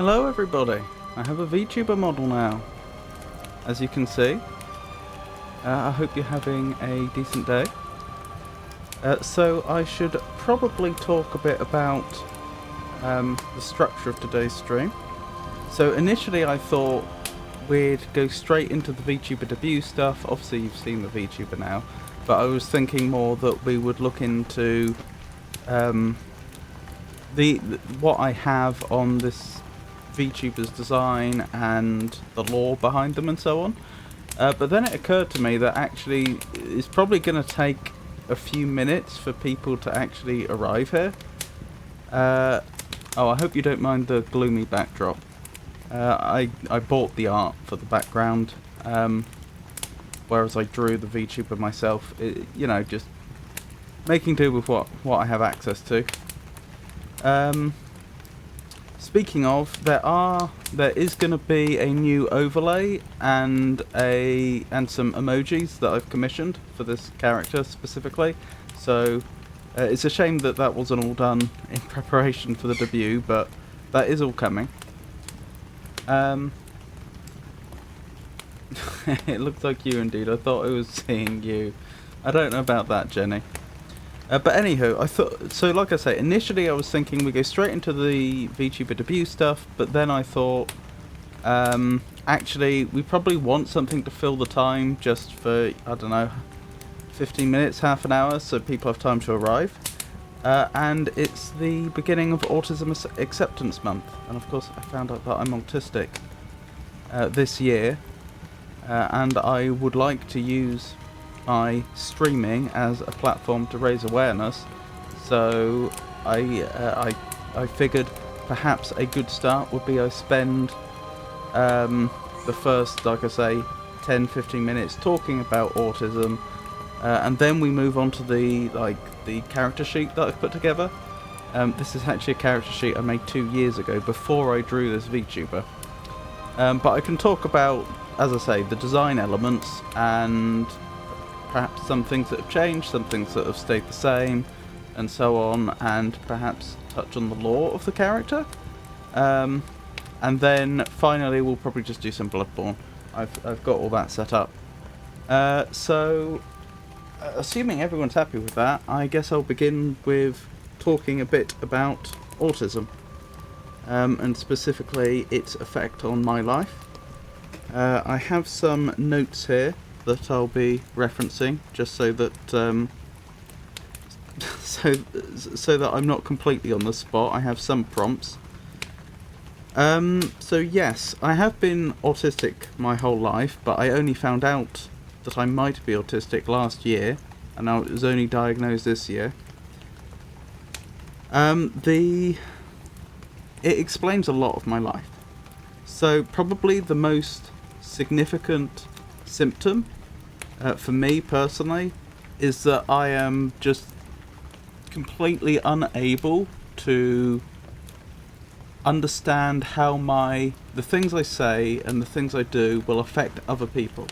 Hello everybody, I have a VTuber model now, as you can see. I hope you're having a decent day. So I should probably talk a bit about the structure of today's stream. So initially I thought we'd go straight into the VTuber debut stuff. Obviously you've seen the VTuber now, but I was thinking more that we would look into what I have on this VTuber's design and the lore behind them and so on. But then it occurred to me that actually it's probably going to take a few minutes for people to actually arrive here. Oh, I hope you don't mind the gloomy backdrop. I bought the art for the background, whereas I drew the VTuber myself. You know, just making do with what I have access to. Speaking of, there is going to be a new overlay and some emojis that I've commissioned for this character specifically. So it's a shame that wasn't all done in preparation for the debut, but that is all coming. It looks like you indeed. I thought I was seeing you. I don't know about that, Jenny. But anywho, I thought, so like I say, initially I was thinking we go straight into the VTuber debut stuff, but then I thought, actually, we probably want something to fill the time just for, I don't know, 15 minutes, half an hour, so people have time to arrive. And it's the beginning of Autism Acceptance Month, and of course I found out that I'm autistic this year, and I would like to use my streaming as a platform to raise awareness, so I figured perhaps a good start would be I spend the first, like I say, 10-15 minutes talking about autism, and then we move on to the character sheet that I've put together. This is actually a character sheet I made 2 years ago before I drew this VTuber, but I can talk about, as I say, the design elements and perhaps some things that have changed, some things that have stayed the same, and so on, and perhaps touch on the lore of the character. And then finally we'll probably just do some Bloodborne. I've got all that set up. So, assuming everyone's happy with that, I guess I'll begin with talking a bit about autism, and specifically its effect on my life. I have some notes here that I'll be referencing, just so that so that I'm not completely on the spot. I have some prompts. So yes, I have been autistic my whole life, but I only found out that I might be autistic last year, and I was only diagnosed this year. It explains a lot of my life. So probably the most significant symptom for me personally is that I am just completely unable to understand how the things I say and the things I do will affect other people.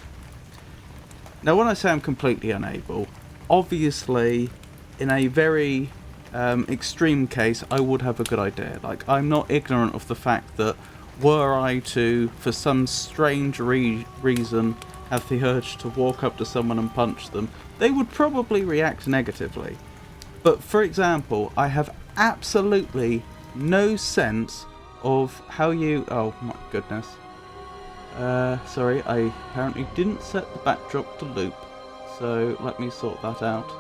Now when I say I'm completely unable, obviously in a very extreme case I would have a good idea. Like, I'm not ignorant of the fact that were I to, for some strange reason, have the urge to walk up to someone and punch them, they would probably react negatively. But for example, I have absolutely no sense of how you... Oh my goodness. Sorry, I apparently didn't set the backdrop to loop, so let me sort that out.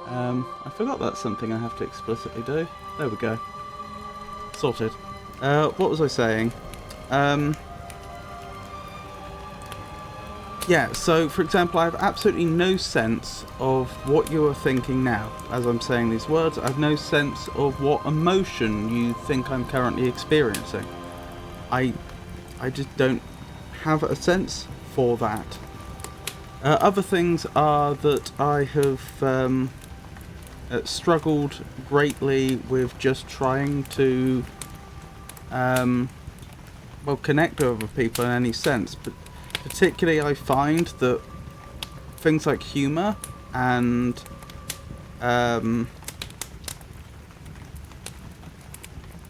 I forgot that's something I have to explicitly do. There we go. Sorted. What was I saying? Yeah, so for example, I have absolutely no sense of what you are thinking now as I'm saying these words. I have no sense of what emotion you think I'm currently experiencing. I just don't have a sense for that. Other things are that I have struggled greatly with just trying to connect with other people in any sense, but particularly I find that things like humour and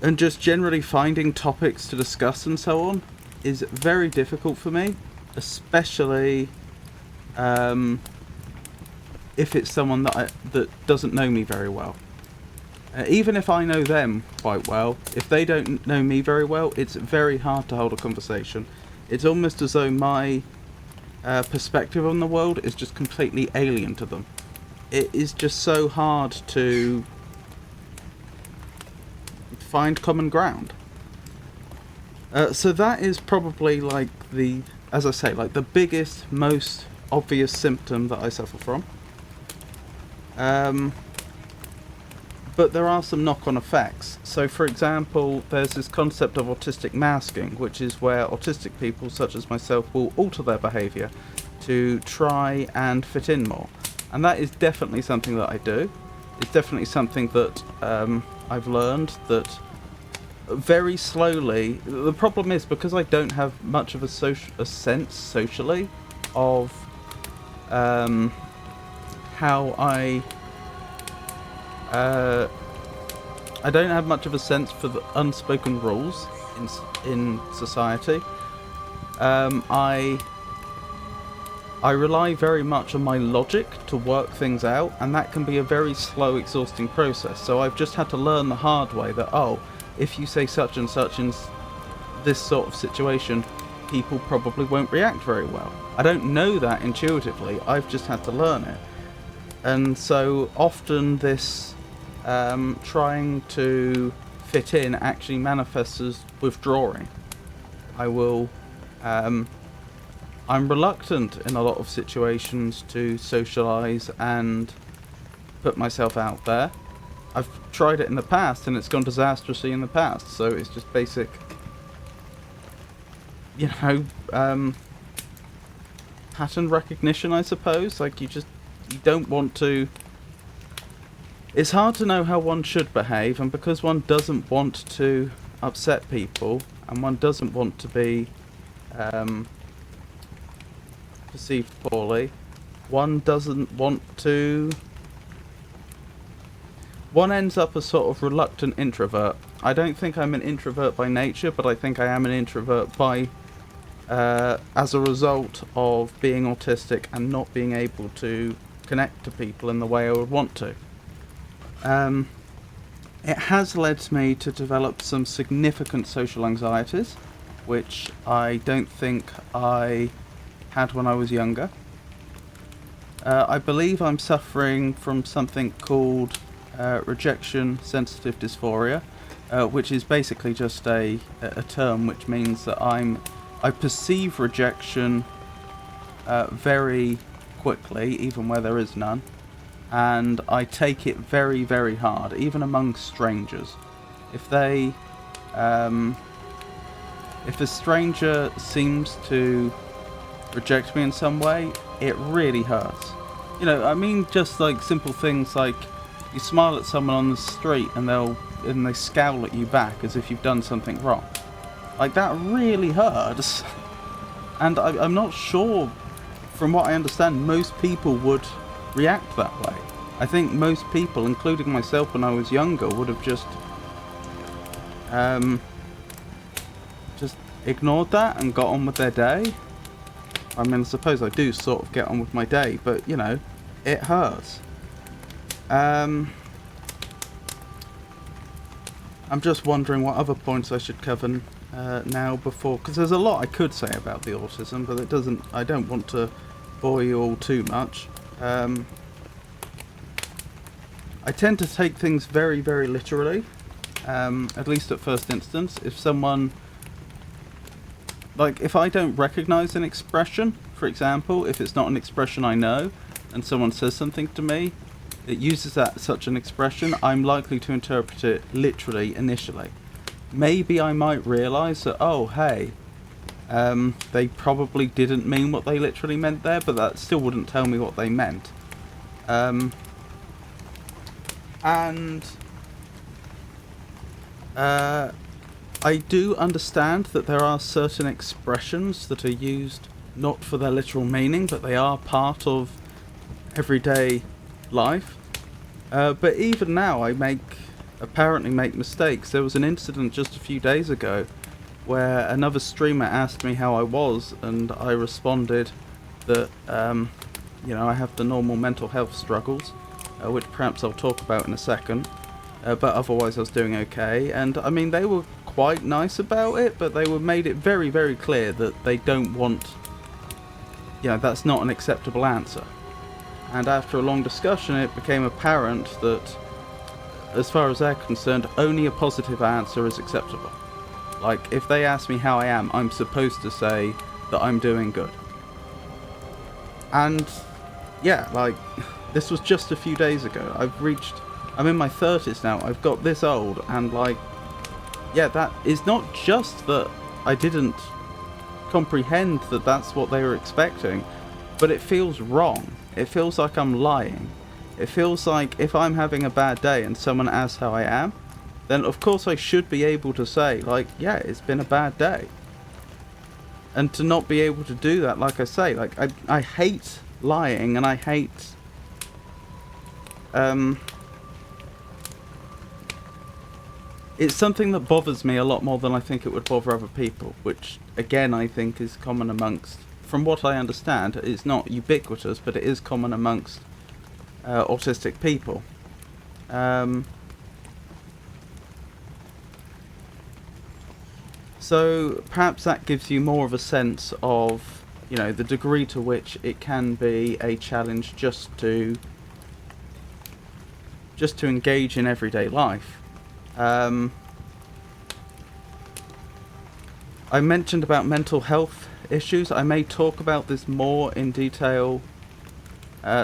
and just generally finding topics to discuss and so on is very difficult for me, especially if it's someone that doesn't know me very well. Even if I know them quite well, if they don't know me very well, it's very hard to hold a conversation. It's almost as though my perspective on the world is just completely alien to them. It is just so hard to find common ground. So that is probably like as I say, like the biggest, most obvious symptom that I suffer from. But there are some knock-on effects. So for example, there's this concept of autistic masking, which is where autistic people such as myself will alter their behaviour to try and fit in more. And that is definitely something that I do. It's definitely something that I've learned that very slowly. The problem is, because I don't have much of a sense socially of how I don't have much of a sense for the unspoken rules in society. I rely very much on my logic to work things out, and that can be a very slow, exhausting process. So I've just had to learn the hard way that, if you say such and such in this sort of situation, people probably won't react very well. I don't know that intuitively, I've just had to learn it. And so often this trying to fit in actually manifests as withdrawing. I'm reluctant in a lot of situations to socialise and put myself out there. I've tried it in the past and it's gone disastrously in the past, so it's just basic, pattern recognition, I suppose. Like, you don't want to... It's hard to know how one should behave, and because one doesn't want to upset people, and one doesn't want to be perceived poorly, one doesn't want to... One ends up a sort of reluctant introvert. I don't think I'm an introvert by nature, but I think I am an introvert by... as a result of being autistic and not being able to connect to people in the way I would want to. It has led me to develop some significant social anxieties, which I don't think I had when I was younger. I believe I'm suffering from something called rejection sensitive dysphoria, which is basically just a term which means that I perceive rejection very quickly, even where there is none, and I take it very, very hard, even among strangers. If a stranger seems to reject me in some way, it really hurts. Just like simple things like you smile at someone on the street and they scowl at you back as if you've done something wrong. Like, that really hurts. And I'm not sure, from what I understand, most people would react that way. I think most people, including myself when I was younger, would have just ignored that and got on with their day. I mean, I suppose I do sort of get on with my day, but, it hurts. I'm just wondering what other points I should cover now before, because there's a lot I could say about the autism, but I don't want to bore you all too much. I tend to take things very, very literally, at least at first instance. If someone, if I don't recognise an expression, for example, if it's not an expression I know, and someone says something to me that uses such an expression, I'm likely to interpret it literally initially. Maybe I might realise that, they probably didn't mean what they literally meant there, but that still wouldn't tell me what they meant. And I do understand that there are certain expressions that are used not for their literal meaning, but they are part of everyday life. But even now I make apparently make mistakes. There was an incident just a few days ago where another streamer asked me how I was, and I responded that, I have the normal mental health struggles, which perhaps I'll talk about in a second, but otherwise I was doing okay. And I mean, they were quite nice about it, but they made it very, very clear that they don't want, that's not an acceptable answer. And after a long discussion, it became apparent that, as far as they're concerned, only a positive answer is acceptable. Like, if they ask me how I am, I'm supposed to say that I'm doing good. And, yeah, like, this was just a few days ago. I'm in my 30s now, I've got this old, and, like, yeah, that is not just that I didn't comprehend that that's what they were expecting, but it feels wrong. It feels like I'm lying. It feels like if I'm having a bad day and someone asks how I am, then of course I should be able to say, like, yeah, it's been a bad day. And to not be able to do that, like I say, like, I hate lying, and I hate, it's something that bothers me a lot more than I think it would bother other people, which, again, I think is common amongst, from what I understand, it's not ubiquitous, but it is common amongst autistic people. So perhaps that gives you more of a sense of, the degree to which it can be a challenge just to engage in everyday life. I mentioned about mental health issues. I may talk about this more in detail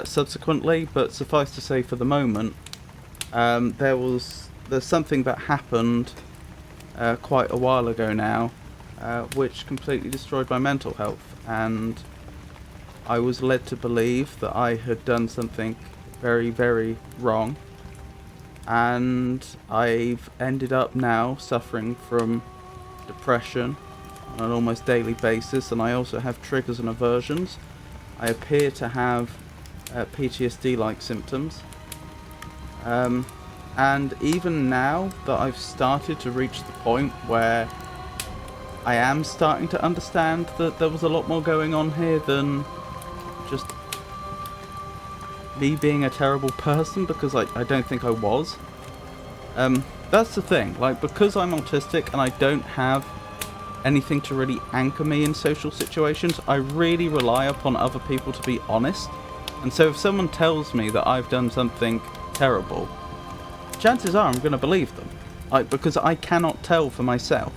subsequently, but suffice to say for the moment, there's something that happened quite a while ago now, which completely destroyed my mental health, and I was led to believe that I had done something very, very wrong, and I've ended up now suffering from depression on an almost daily basis, and I also have triggers and aversions. I appear to have PTSD-like symptoms. And even now that I've started to reach the point where I am starting to understand that there was a lot more going on here than just me being a terrible person, because I don't think I was. That's the thing, like, because I'm autistic and I don't have anything to really anchor me in social situations, I really rely upon other people to be honest. And so if someone tells me that I've done something terrible, chances are I'm going to believe them, like, because I cannot tell for myself.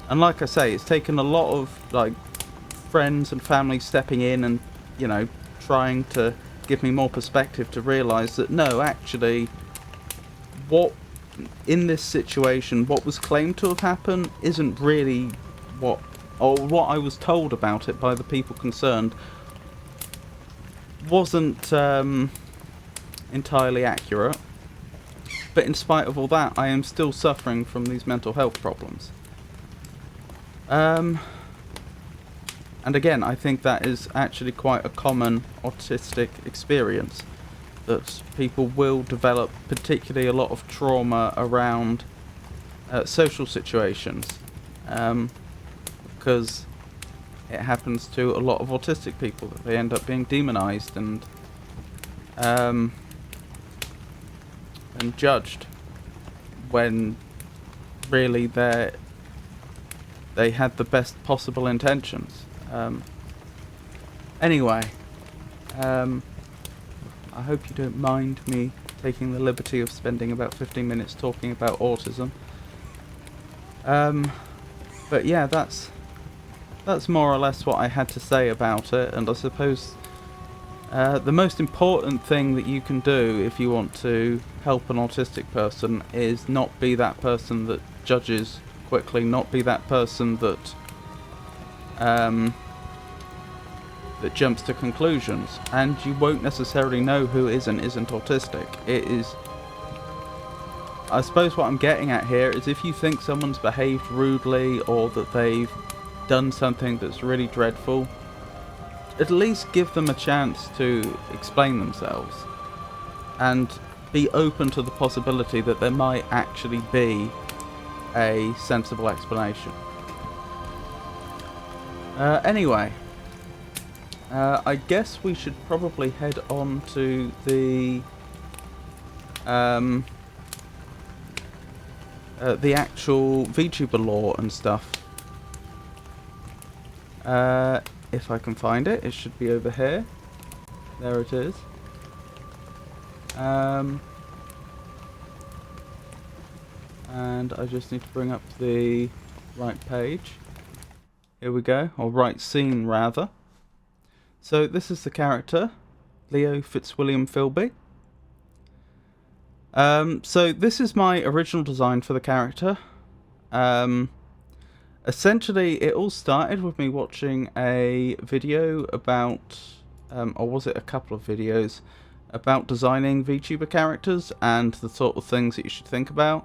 And like I say, it's taken a lot of, like, friends and family stepping in and, trying to give me more perspective to realise that no, actually, what in this situation, what was claimed to have happened isn't really what I was told about it by the people concerned wasn't entirely accurate. But in spite of all that, I am still suffering from these mental health problems. And again, I think that is actually quite a common autistic experience, that people will develop particularly a lot of trauma around social situations, because it happens to a lot of autistic people that they end up being demonized and judged, when really they had the best possible intentions. Anyway, I hope you don't mind me taking the liberty of spending about 15 minutes talking about autism. But yeah, that's more or less what I had to say about it, and I suppose the most important thing that you can do if you want to help an autistic person is not be that person that judges quickly, not be that person that that jumps to conclusions, and you won't necessarily know who is and isn't autistic. It is, I suppose what I'm getting at here is, if you think someone's behaved rudely or that they've done something that's really dreadful, at least give them a chance to explain themselves. And be open to the possibility that there might actually be a sensible explanation. Anyway, I guess we should probably head on to the actual VTuber lore and stuff. If I can find it, it should be over here. There it is. And I just need to bring up the right page. Here we go, or right scene rather. So this is the character, Leo Fitzwilliam Philby. So this is my original design for the character. Essentially, it all started with me watching a video about, or was it a couple of videos, about designing VTuber characters and the sort of things that you should think about.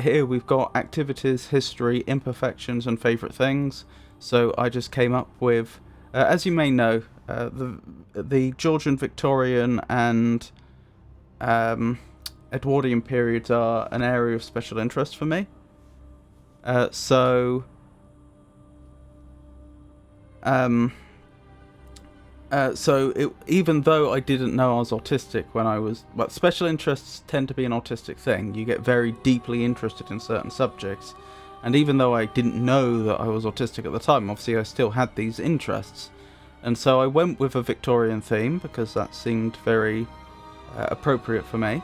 Here we've got activities, history, imperfections, and favourite things. So I just came up with, as you may know, the Georgian, Victorian, and Edwardian periods are an area of special interest for me. Even though I didn't know I was autistic when I was... Well, special interests tend to be an autistic thing. You get very deeply interested in certain subjects. And even though I didn't know that I was autistic at the time, obviously I still had these interests. And so I went with a Victorian theme, because that seemed very appropriate for me.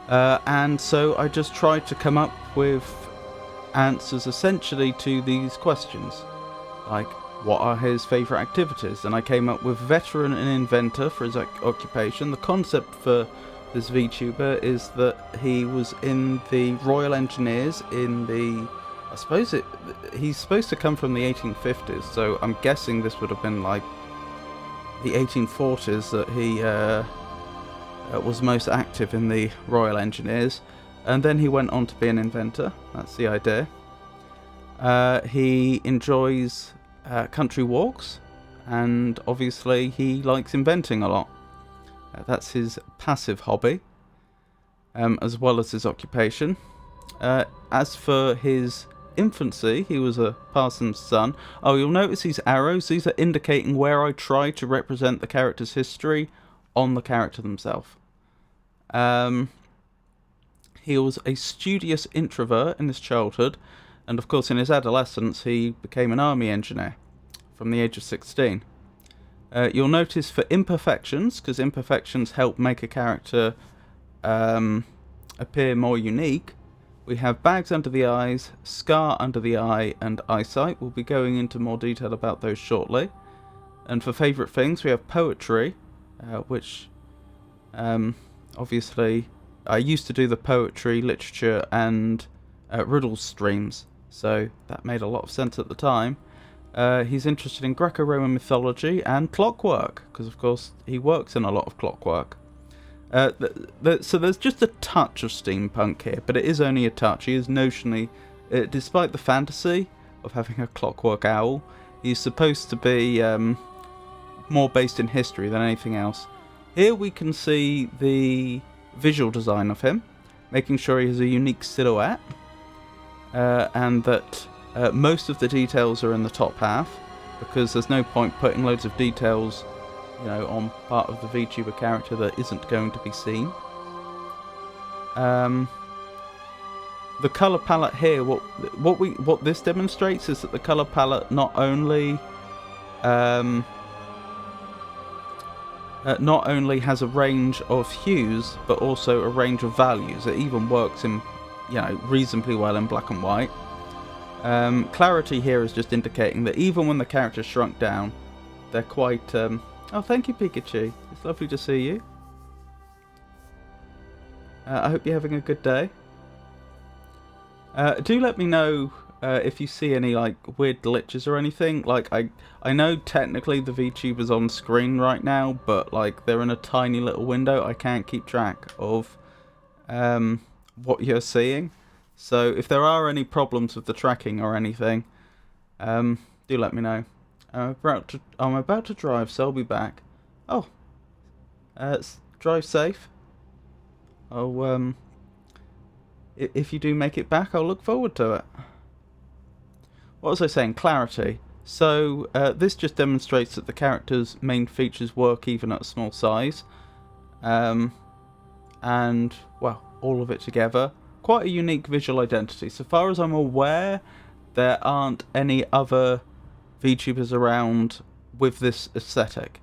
And so I just tried to come up with answers essentially to these questions. Like, what are his favourite activities? And I came up with veteran and inventor for his occupation. The concept for this VTuber is that he was in the Royal Engineers in the... I suppose he's supposed to come from the 1850s, so I'm guessing this would have been like the 1840s that he was most active in the Royal Engineers. And then he went on to be an inventor. That's the idea. He enjoys country walks, and obviously he likes inventing a lot. That's his passive hobby, as well as his occupation. As for his infancy, he was a parson's son. Oh, you'll notice these arrows. These are indicating where I try to represent the character's history on the character themselves. He was a studious introvert in his childhood, and of course in his adolescence he became an army engineer from the age of 16. You'll notice for imperfections, because imperfections help make a character appear more unique, we have bags under the eyes, scar under the eye, and eyesight. We'll be going into more detail about those shortly. And for favourite things, we have poetry, which obviously I used to do the poetry, literature, and riddle streams, so that made a lot of sense at the time. He's interested in Greco-Roman mythology and clockwork, because of course he works in a lot of clockwork. So there's just a touch of steampunk here, but it is only a touch. He is notionally, despite the fantasy of having a clockwork owl, he's supposed to be more based in history than anything else. Here we can see the visual design of him, making sure he has a unique silhouette, and that most of the details are in the top half, because there's no point putting loads of details, you know, on part of the VTuber character that isn't going to be seen. The colour palette here, what this demonstrates is that the colour palette not only has a range of hues, but also a range of values. It even works in, you know, reasonably well in black and white. Clarity here is just indicating that even when the character's shrunk down, they're quite... Oh, thank you, Pikachu. It's lovely to see you. I hope you're having a good day. Do let me know if you see any like weird glitches or anything. Like I know technically the VTuber's on screen right now, but like they're in a tiny little window. I can't keep track of what you're seeing. So if there are any problems with the tracking or anything, do let me know. I'm about to drive, so I'll be back. Oh, drive safe. if you do make it back, I'll look forward to it. What was I saying? Clarity. So this just demonstrates that the character's main features work even at a small size. And, well, all of it together. Quite a unique visual identity. So far as I'm aware, there aren't any other VTubers around with this aesthetic.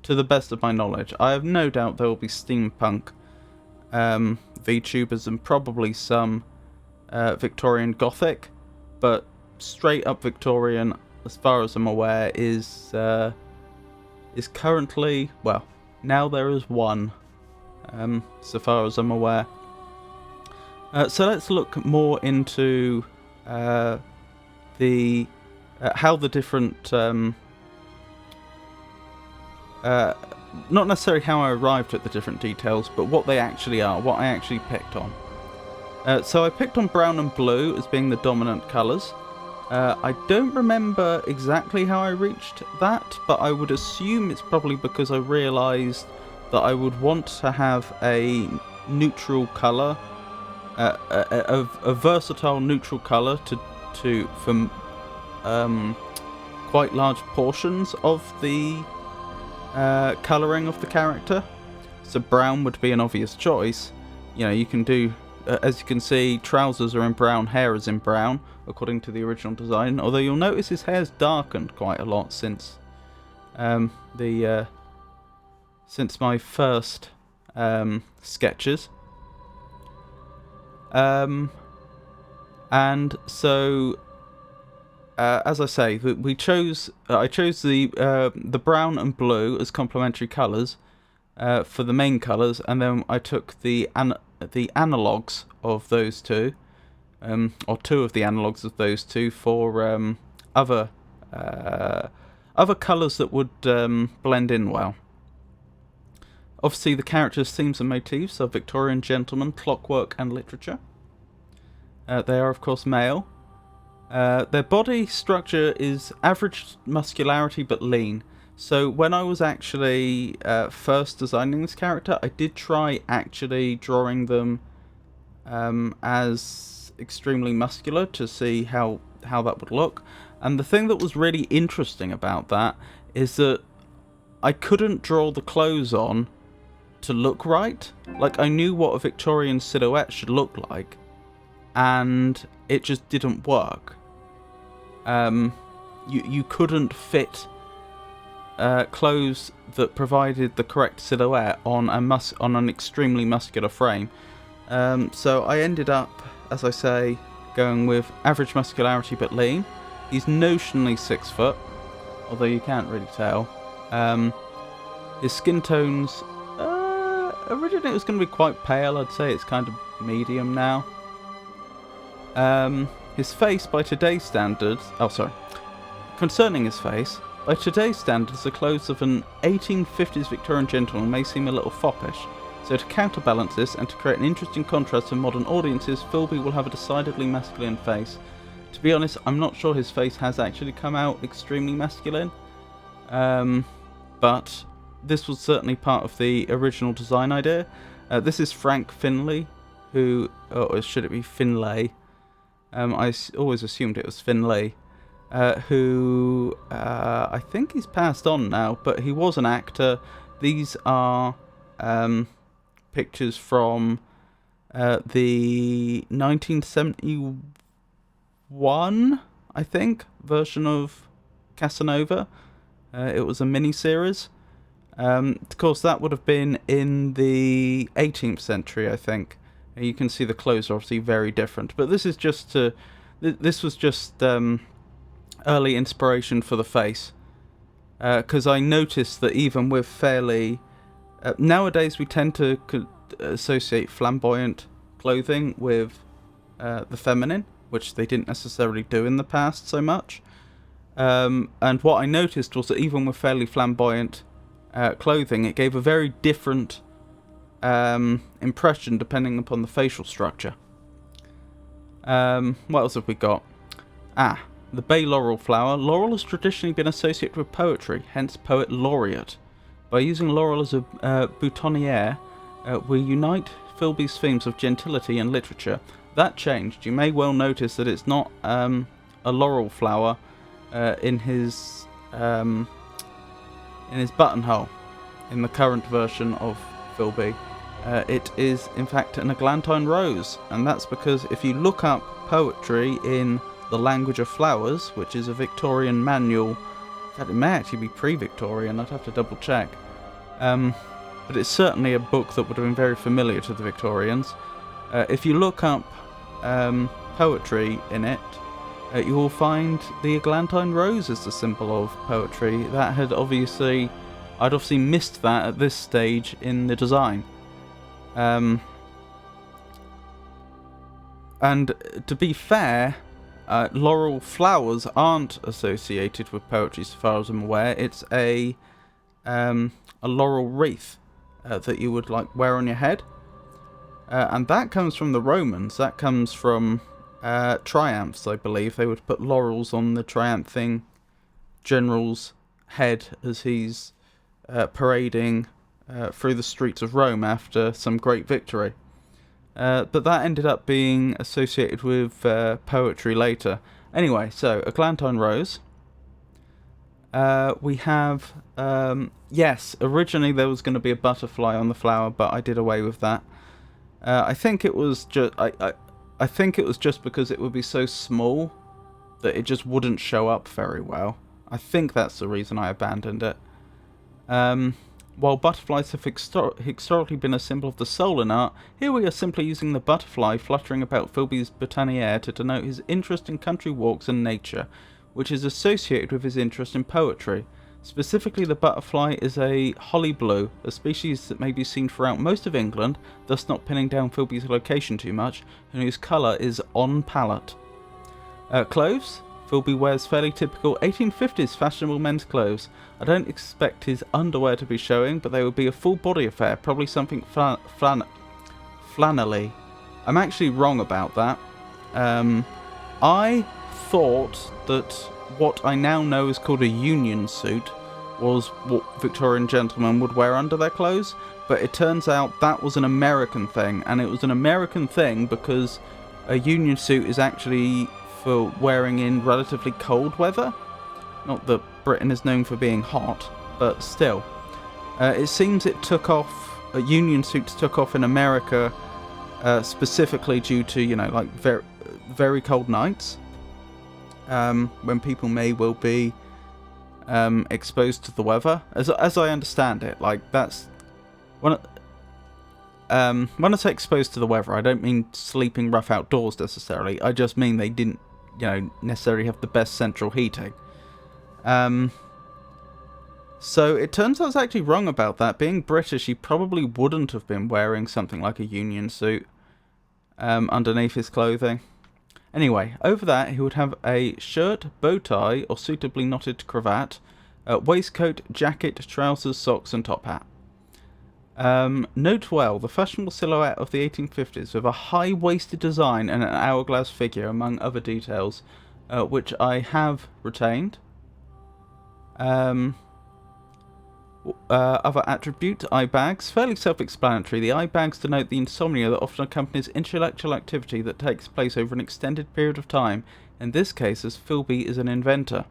To the best of my knowledge. I have no doubt there will be steampunk VTubers and probably some Victorian Gothic. But straight up Victorian, as far as I'm aware, is currently, well, now there is one, so far as I'm aware. So let's look more into how the different, not necessarily how I arrived at the different details, but what they actually are, what I actually picked on. So I picked on brown and blue as being the dominant colours. I don't remember exactly how I reached that, but I would assume it's probably because I realised that I would want to have a neutral colour, a versatile neutral colour for quite large portions of the colouring of the character. So brown would be an obvious choice. You know, you can do, as you can see, trousers are in brown, hair is in brown, according to the original design. Although you'll notice his hair's darkened quite a lot since since my first sketches. And so, as I say, I chose the brown and blue as complementary colours for the main colours, and then I took the analogues of those two, or two of the analogues of those two for other colours that would blend in well. Obviously, the characters' themes and motifs are Victorian gentlemen, clockwork, and literature. They are, of course, male. Their body structure is average muscularity but lean. So when I was actually first designing this character, I did try actually drawing them as extremely muscular to see how that would look. And the thing that was really interesting about that is that I couldn't draw the clothes on to look right. Like, I knew what a Victorian silhouette should look like, and it just didn't work. You couldn't fit clothes that provided the correct silhouette on an extremely muscular frame. So I ended up, as I say, going with average muscularity but lean. He's notionally 6 foot, although you can't really tell. His skin tone's originally it was going to be quite pale. I'd say it's kind of medium now. His face, by today's standards... Concerning his face, by today's standards, the clothes of an 1850s Victorian gentleman may seem a little foppish. So to counterbalance this, and to create an interesting contrast to modern audiences, Philby will have a decidedly masculine face. To be honest, I'm not sure his face has actually come out extremely masculine. But this was certainly part of the original design idea. This is Frank Finlay, who... or should it be Finlay? I always assumed it was Finlay. Who I think he's passed on now, but he was an actor. These are pictures from the 1971, I think, version of Casanova. It was a mini-series. Of course, that would have been in the 18th century, I think. You can see the clothes are obviously very different, but this is just this was just early inspiration for the face, because I noticed that even with fairly nowadays we tend to associate flamboyant clothing with the feminine, which they didn't necessarily do in the past so much. And what I noticed was that even with fairly flamboyant clothing, it gave a very different impression depending upon the facial structure. What else have we got? The bay laurel flower. Laurel has traditionally been associated with poetry, hence poet laureate. By using laurel as a boutonniere, we unite Philby's themes of gentility and literature. That changed. You may well notice that it's not a laurel flower in his buttonhole in the current version of Philby. It is in fact an eglantine rose, and that's because if you look up poetry in the language of flowers, which is a Victorian manual, in fact it may actually be pre-Victorian, I'd have to double check, but it's certainly a book that would have been very familiar to the Victorians. If you look up poetry in it, you will find the eglantine rose as the symbol of poetry. That had I'd obviously missed that at this stage in the design. And to be fair, laurel flowers aren't associated with poetry so far as I'm aware. It's a laurel wreath that you would like wear on your head. And that comes from the Romans. That comes from triumphs, I believe. They would put laurels on the triumphing general's head as he's parading through the streets of Rome after some great victory. But that ended up being associated with poetry later. Anyway, so eglantine rose. We have yes, originally there was going to be a butterfly on the flower, but I did away with that. I think it was just I think it was just because it would be so small that it just wouldn't show up very well. I think that's the reason I abandoned it. While butterflies have historically been a symbol of the soul in art, here we are simply using the butterfly fluttering about Philby's botaniere to denote his interest in country walks and nature, which is associated with his interest in poetry. Specifically, the butterfly is a holly blue, a species that may be seen throughout most of England, thus not pinning down Philby's location too much, and whose colour is on palette. Clothes? Philby wears fairly typical 1850s fashionable men's clothes. I don't expect his underwear to be showing, but they would be a full body affair, probably something flannelly. I'm actually wrong about that. I thought that what I now know is called a union suit was what Victorian gentlemen would wear under their clothes, but it turns out that was an American thing, and it was an American thing because a union suit is actually for wearing in relatively cold weather. Not that Britain is known for being hot, but still. It seems it took off, union suits took off in America specifically due to, like very, very cold nights. When people may well be exposed to the weather. As I understand it, like that's... When I say exposed to the weather, I don't mean sleeping rough outdoors necessarily. I just mean they didn't, necessarily have the best central heating. So it turns out I was actually wrong about that. Being British, he probably wouldn't have been wearing something like a union suit underneath his clothing. Anyway, over that he would have a shirt, bow tie, or suitably knotted cravat, waistcoat, jacket, trousers, socks, and top hat. Note well the fashionable silhouette of the 1850s with a high-waisted design and an hourglass figure, among other details, which I have retained. Other attribute, eye bags. Fairly self-explanatory. The eye bags denote the insomnia that often accompanies intellectual activity that takes place over an extended period of time, in this case as Philby is an inventor.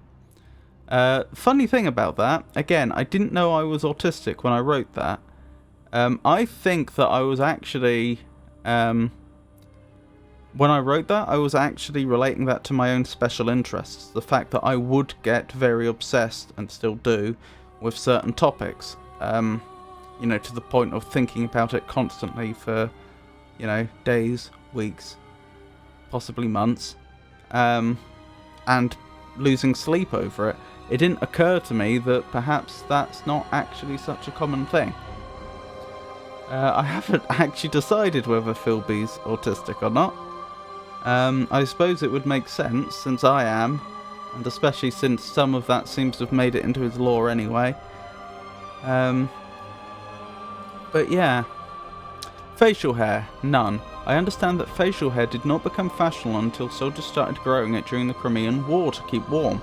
Funny thing about that, again, I didn't know I was autistic when I wrote that. I think that I was actually, when I wrote that, I was actually relating that to my own special interests. The fact that I would get very obsessed, and still do, with certain topics. To the point of thinking about it constantly for, days, weeks, possibly months, and losing sleep over it. It didn't occur to me that perhaps that's not actually such a common thing. I haven't actually decided whether Philby's autistic or not. I suppose it would make sense, since I am, and especially since some of that seems to have made it into his lore anyway. But yeah. Facial hair, none. I understand that facial hair did not become fashionable until soldiers started growing it during the Crimean War to keep warm.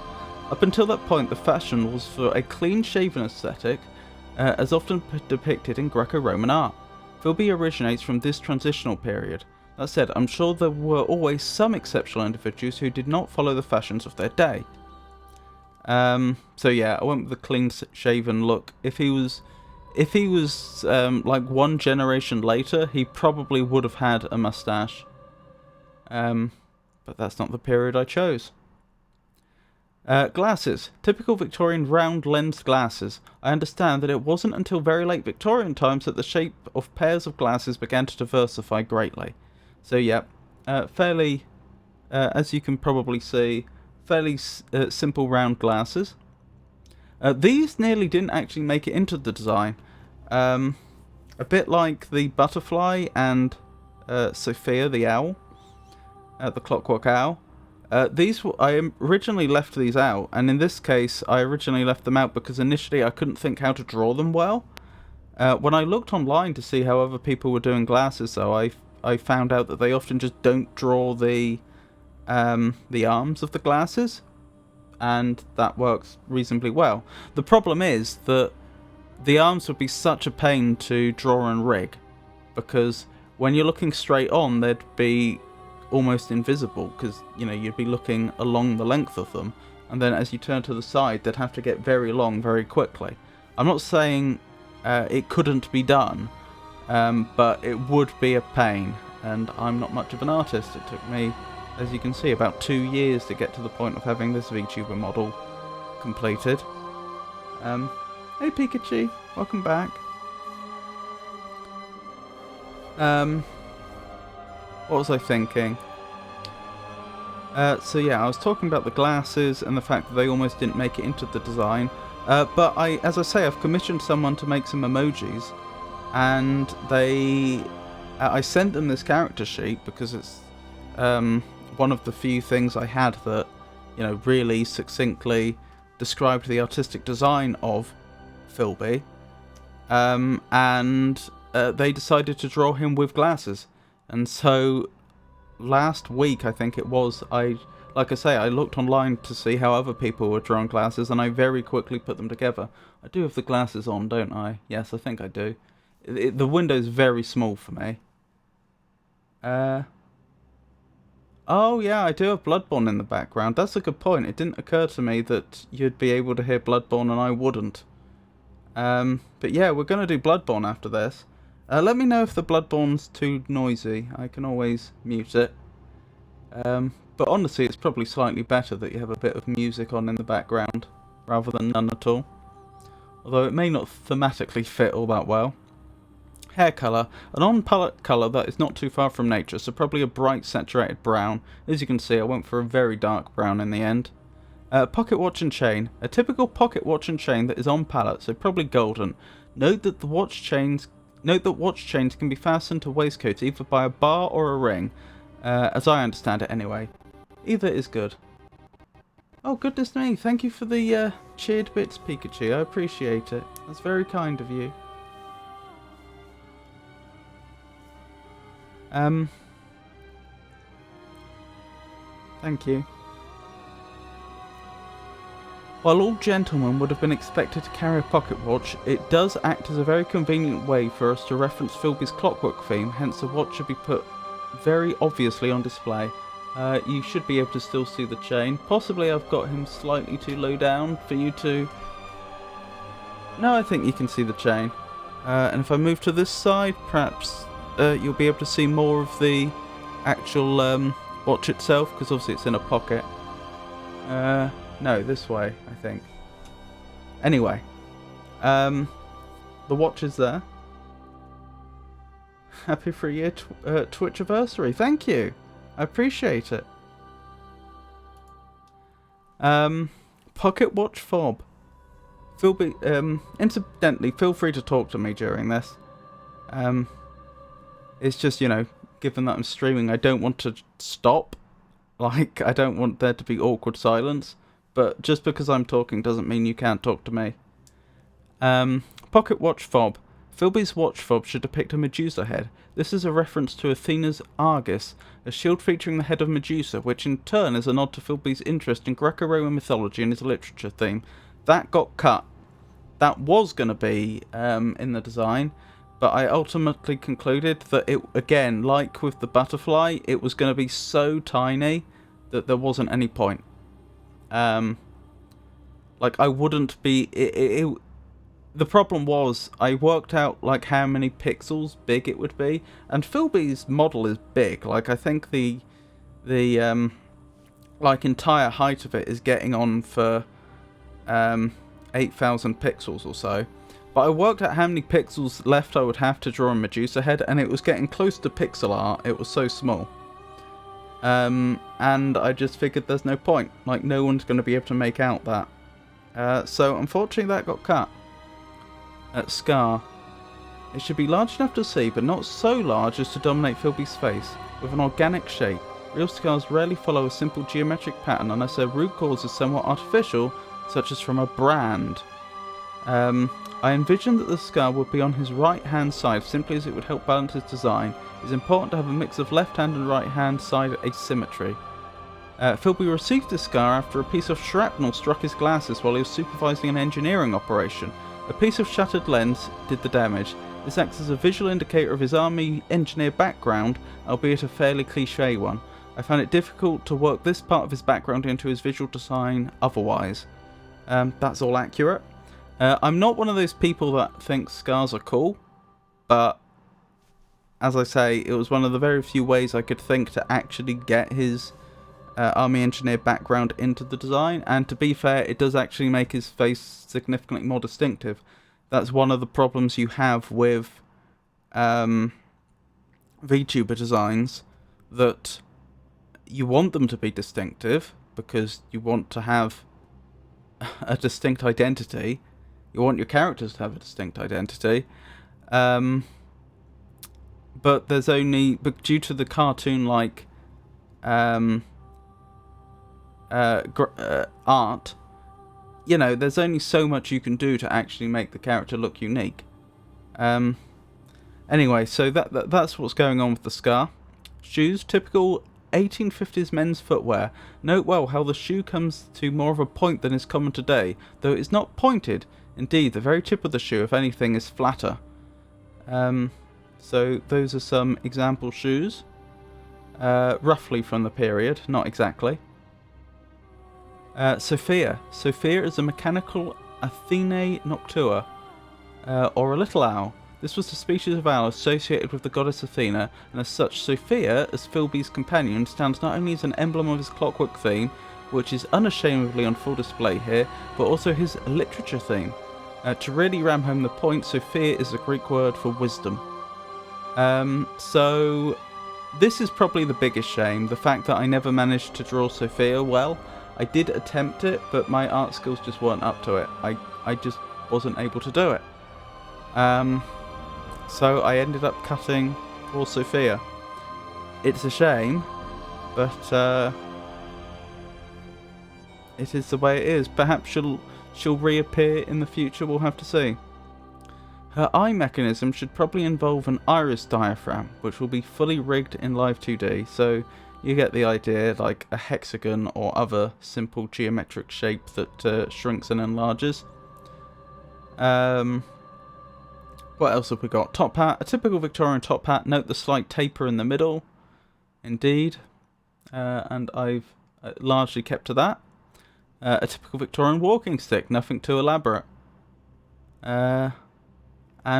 Up until that point, the fashion was for a clean-shaven aesthetic, as often depicted in Greco-Roman art. Philby originates from this transitional period. That said, I'm sure there were always some exceptional individuals who did not follow the fashions of their day. So yeah, I went with the clean-shaven look. If he was like one generation later, he probably would have had a mustache. But that's not the period I chose. Glasses. Typical Victorian round-lensed glasses. I understand that it wasn't until very late Victorian times that the shape of pairs of glasses began to diversify greatly. So yeah, fairly, as you can probably see, fairly simple round glasses. These nearly didn't actually make it into the design. A bit like the butterfly and Sophia the owl, the clockwork owl. I originally left these out, and in this case I originally left them out because initially I couldn't think how to draw them well. When I looked online to see how other people were doing glasses, though, I found out that they often just don't draw the arms of the glasses, and that works reasonably well. The problem is that the arms would be such a pain to draw and rig, because when you're looking straight on, they'd be almost invisible, because you'd be looking along the length of them, and then as you turn to the side, they'd have to get very long very quickly. I'm not saying it couldn't be done, but it would be a pain, and I'm not much of an artist. It took me, as you can see, about 2 years to get to the point of having this VTuber model completed. Hey Pikachu, welcome back. What was I thinking? So yeah, I was talking about the glasses and the fact that they almost didn't make it into the design. But as I say, I've commissioned someone to make some emojis, and I sent them this character sheet because it's one of the few things I had that really succinctly described the artistic design of Philby, and they decided to draw him with glasses. And so last week, I think it was, like I say, I looked online to see how other people were drawing glasses, and I very quickly put them together. I do have the glasses on, don't I? Yes, I think I do. The window's very small for me. Oh yeah, I do have Bloodborne in the background. That's a good point. It didn't occur to me that you'd be able to hear Bloodborne and I wouldn't. But yeah, we're going to do Bloodborne after this. Let me know if the Bloodborne's too noisy. I can always mute it. But honestly, it's probably slightly better that you have a bit of music on in the background, rather than none at all. Although it may not thematically fit all that well. Hair colour. An on-palette colour that is not too far from nature, so probably a bright saturated brown. As you can see, I went for a very dark brown in the end. Pocket watch and chain. A typical pocket watch and chain that is on palette, so probably golden. Note that watch chains can be fastened to waistcoats either by a bar or a ring, as I understand it anyway. Either is good. Oh goodness me, thank you for the cheered bits, Pikachu. I appreciate it. That's very kind of you. Thank you. While all gentlemen would have been expected to carry a pocket watch, it does act as a very convenient way for us to reference Philby's clockwork theme, hence the watch should be put very obviously on display. You should be able to still see the chain. Possibly I've got him slightly too low down for you to... No, I think you can see the chain. And if I move to this side, perhaps you'll be able to see more of the actual watch itself, because obviously it's in a pocket. No, this way, I think. Anyway, the watch is there. Happy 3-year Twitch anniversary. Thank you. I appreciate it. Pocket watch fob. Incidentally, feel free to talk to me during this. It's just, given that I'm streaming, I don't want to stop. Like, I don't want there to be awkward silence. But just because I'm talking doesn't mean you can't talk to me. Pocket watch fob. Philby's watch fob should depict a Medusa head. This is a reference to Athena's Argus, a shield featuring the head of Medusa, which in turn is a nod to Philby's interest in Greco-Roman mythology and his literature theme. That got cut. That was going to be in the design, But I ultimately concluded that it, again, like with the butterfly, it was going to be so tiny that there wasn't any point. Like, I wouldn't be... the problem was, I worked out, like, how many pixels big it would be. And Philby's model is big. Like, I think the like, entire height of it is getting on for 8,000 pixels or so. But I worked out how many pixels left I would have to draw a Medusa head, and it was getting close to pixel art. It was so small. And I just figured there's no point. Like, no one's going to be able to make out that. So, unfortunately, that got cut. Scar. It should be large enough to see, but not so large as to dominate Philby's face, with an organic shape. Real scars rarely follow a simple geometric pattern unless their root cause is somewhat artificial, such as from a brand. I envisioned that the scar would be on his right-hand side, simply as it would help balance his design. It is important to have a mix of left-hand and right-hand side asymmetry. Philby received this scar after a piece of shrapnel struck his glasses while he was supervising an engineering operation. A piece of shattered lens did the damage. This acts as a visual indicator of his army engineer background, albeit a fairly cliché one. I found it difficult to work this part of his background into his visual design otherwise. That's all accurate. I'm not one of those people that thinks scars are cool, but as I say, it was one of the very few ways I could think to actually get his army engineer background into the design, and to be fair, it does actually make his face significantly more distinctive. That's one of the problems you have with VTuber designs, that you want them to be distinctive because you want to have a distinct identity. You want your characters to have a distinct identity. But due to the cartoon-like art, you know, there's only so much you can do to actually make the character look unique. Anyway, so that's what's going on with the scar. Shoes, typical 1850s men's footwear. Note well how the shoe comes to more of a point than is common today, though it is not pointed. Indeed, the very tip of the shoe, if anything, is flatter. So those are some example shoes, roughly from the period, not exactly. Sophia. Sophia is a mechanical Athene noctua, or a little owl. This was a species of owl associated with the goddess Athena, and as such, Sophia, as Philby's companion, stands not only as an emblem of his clockwork theme, which is unashamedly on full display here, but also his literature theme. To really ram home the point, Sophia is the Greek word for wisdom. So this is probably the biggest shame, the fact that I never managed to draw Sophia well. I did attempt it, but my art skills just weren't up to it. I just wasn't able to do it. So I ended up cutting poor Sophia. It's a shame, but it is the way it is. Perhaps she'll reappear in the future, we'll have to see. Her eye mechanism should probably involve an iris diaphragm, which will be fully rigged in Live 2D, so you get the idea, like a hexagon or other simple geometric shape that shrinks and enlarges. What else have we got? Top hat, a typical Victorian top hat. Note the slight taper in the middle. Indeed. And I've largely kept to that. A typical Victorian walking stick, nothing too elaborate. And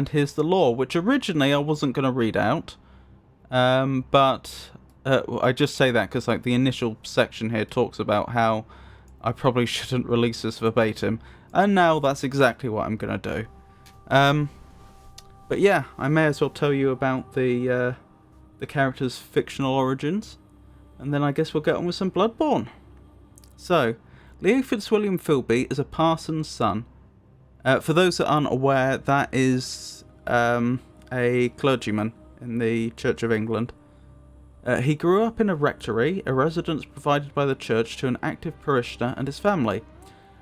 here's the lore, which originally I wasn't going to read out. But I just say that because like the initial section here talks about how I probably shouldn't release this verbatim. And now that's exactly what I'm going to do. But yeah, I may as well tell you about the character's fictional origins. And then I guess we'll get on with some Bloodborne. So, Leo Fitzwilliam Philby is a parson's son. For those that aren't aware, that is a clergyman in the Church of England. He grew up in a rectory, a residence provided by the church to an active parishioner and his family.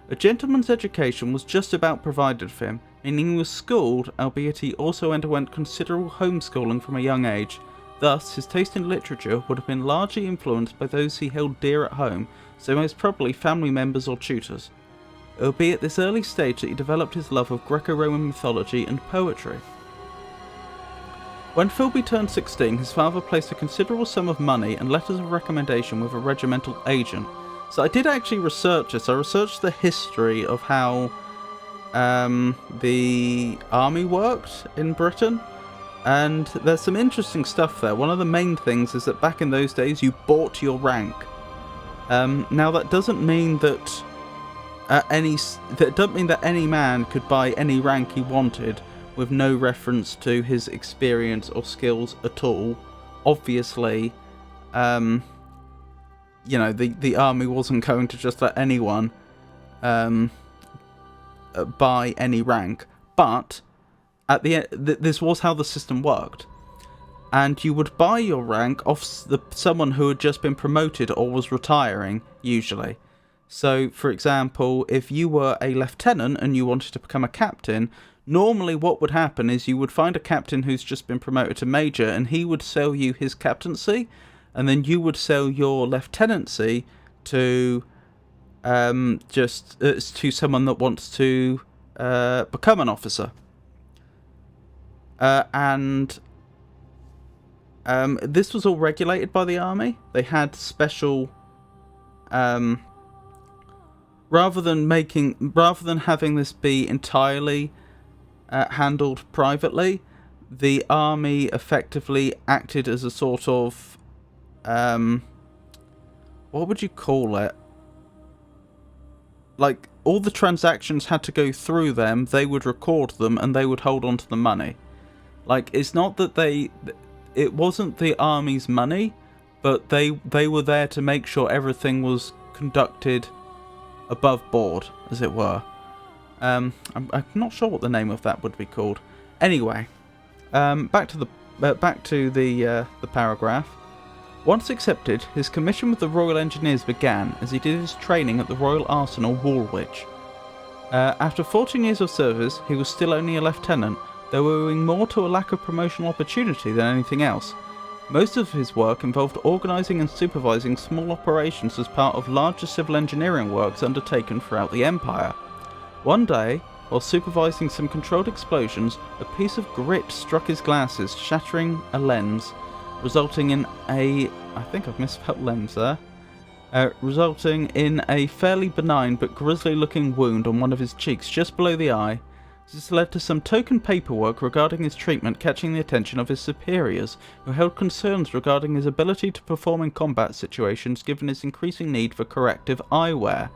A gentleman's education was just about provided for him, meaning he was schooled, albeit he also underwent considerable homeschooling from a young age. Thus, his taste in literature would have been largely influenced by those he held dear at home, so most probably family members or tutors. It would be at this early stage that he developed his love of Greco-Roman mythology and poetry. When Philby turned 16, his father placed a considerable sum of money and letters of recommendation with a regimental agent. So I did actually research this. I researched the history of how the army worked in Britain, and there's some interesting stuff there. One of the main things is that back in those days you bought your rank. Now that doesn't mean that any man could buy any rank he wanted with no reference to his experience or skills at all. Obviously, the army wasn't going to just let anyone buy any rank, but at the end, this was how the system worked, and you would buy your rank off someone who had just been promoted or was retiring, usually. So, for example, if you were a lieutenant and you wanted to become a captain, normally what would happen is you would find a captain who's just been promoted to major, and he would sell you his captaincy, and then you would sell your lieutenancy to to someone that wants to become an officer. And this was all regulated by the army. They had special rather than having this be entirely handled privately, the army effectively acted as a sort of what would you call it? Like, all the transactions had to go through them, they would record them, and they would hold on to the money. Like, it's not that it wasn't the army's money, but they were there to make sure everything was conducted above board, as it were. I'm not sure what the name of that would be called. Anyway, back to the paragraph. Once accepted, his commission with the Royal Engineers began as he did his training at the Royal Arsenal, Woolwich. After 14 years of service, he was still only a lieutenant, though owing more to a lack of promotional opportunity than anything else. Most of his work involved organising and supervising small operations as part of larger civil engineering works undertaken throughout the Empire. One day, while supervising some controlled explosions, a piece of grit struck his glasses, shattering a lens, resulting in I think I've misspelled lens there, resulting in a fairly benign but grisly-looking wound on one of his cheeks just below the eye. This led to some token paperwork regarding his treatment catching the attention of his superiors, who held concerns regarding his ability to perform in combat situations given his increasing need for corrective eyewear.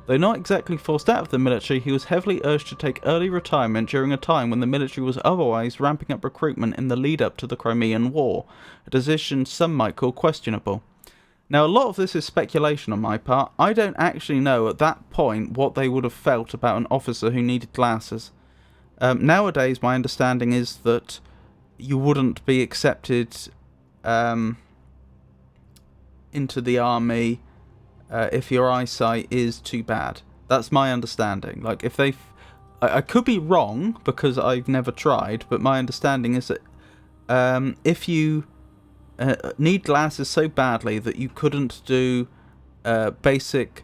Though not exactly forced out of the military, he was heavily urged to take early retirement during a time when the military was otherwise ramping up recruitment in the lead-up to the Crimean War, a decision some might call questionable. Now, a lot of this is speculation on my part. I don't actually know at that point what they would have felt about an officer who needed glasses. Nowadays, my understanding is that you wouldn't be accepted into the army if your eyesight is too bad. That's my understanding. Like, if they... I could be wrong, because I've never tried, but my understanding is that if you need glasses so badly that you couldn't do basic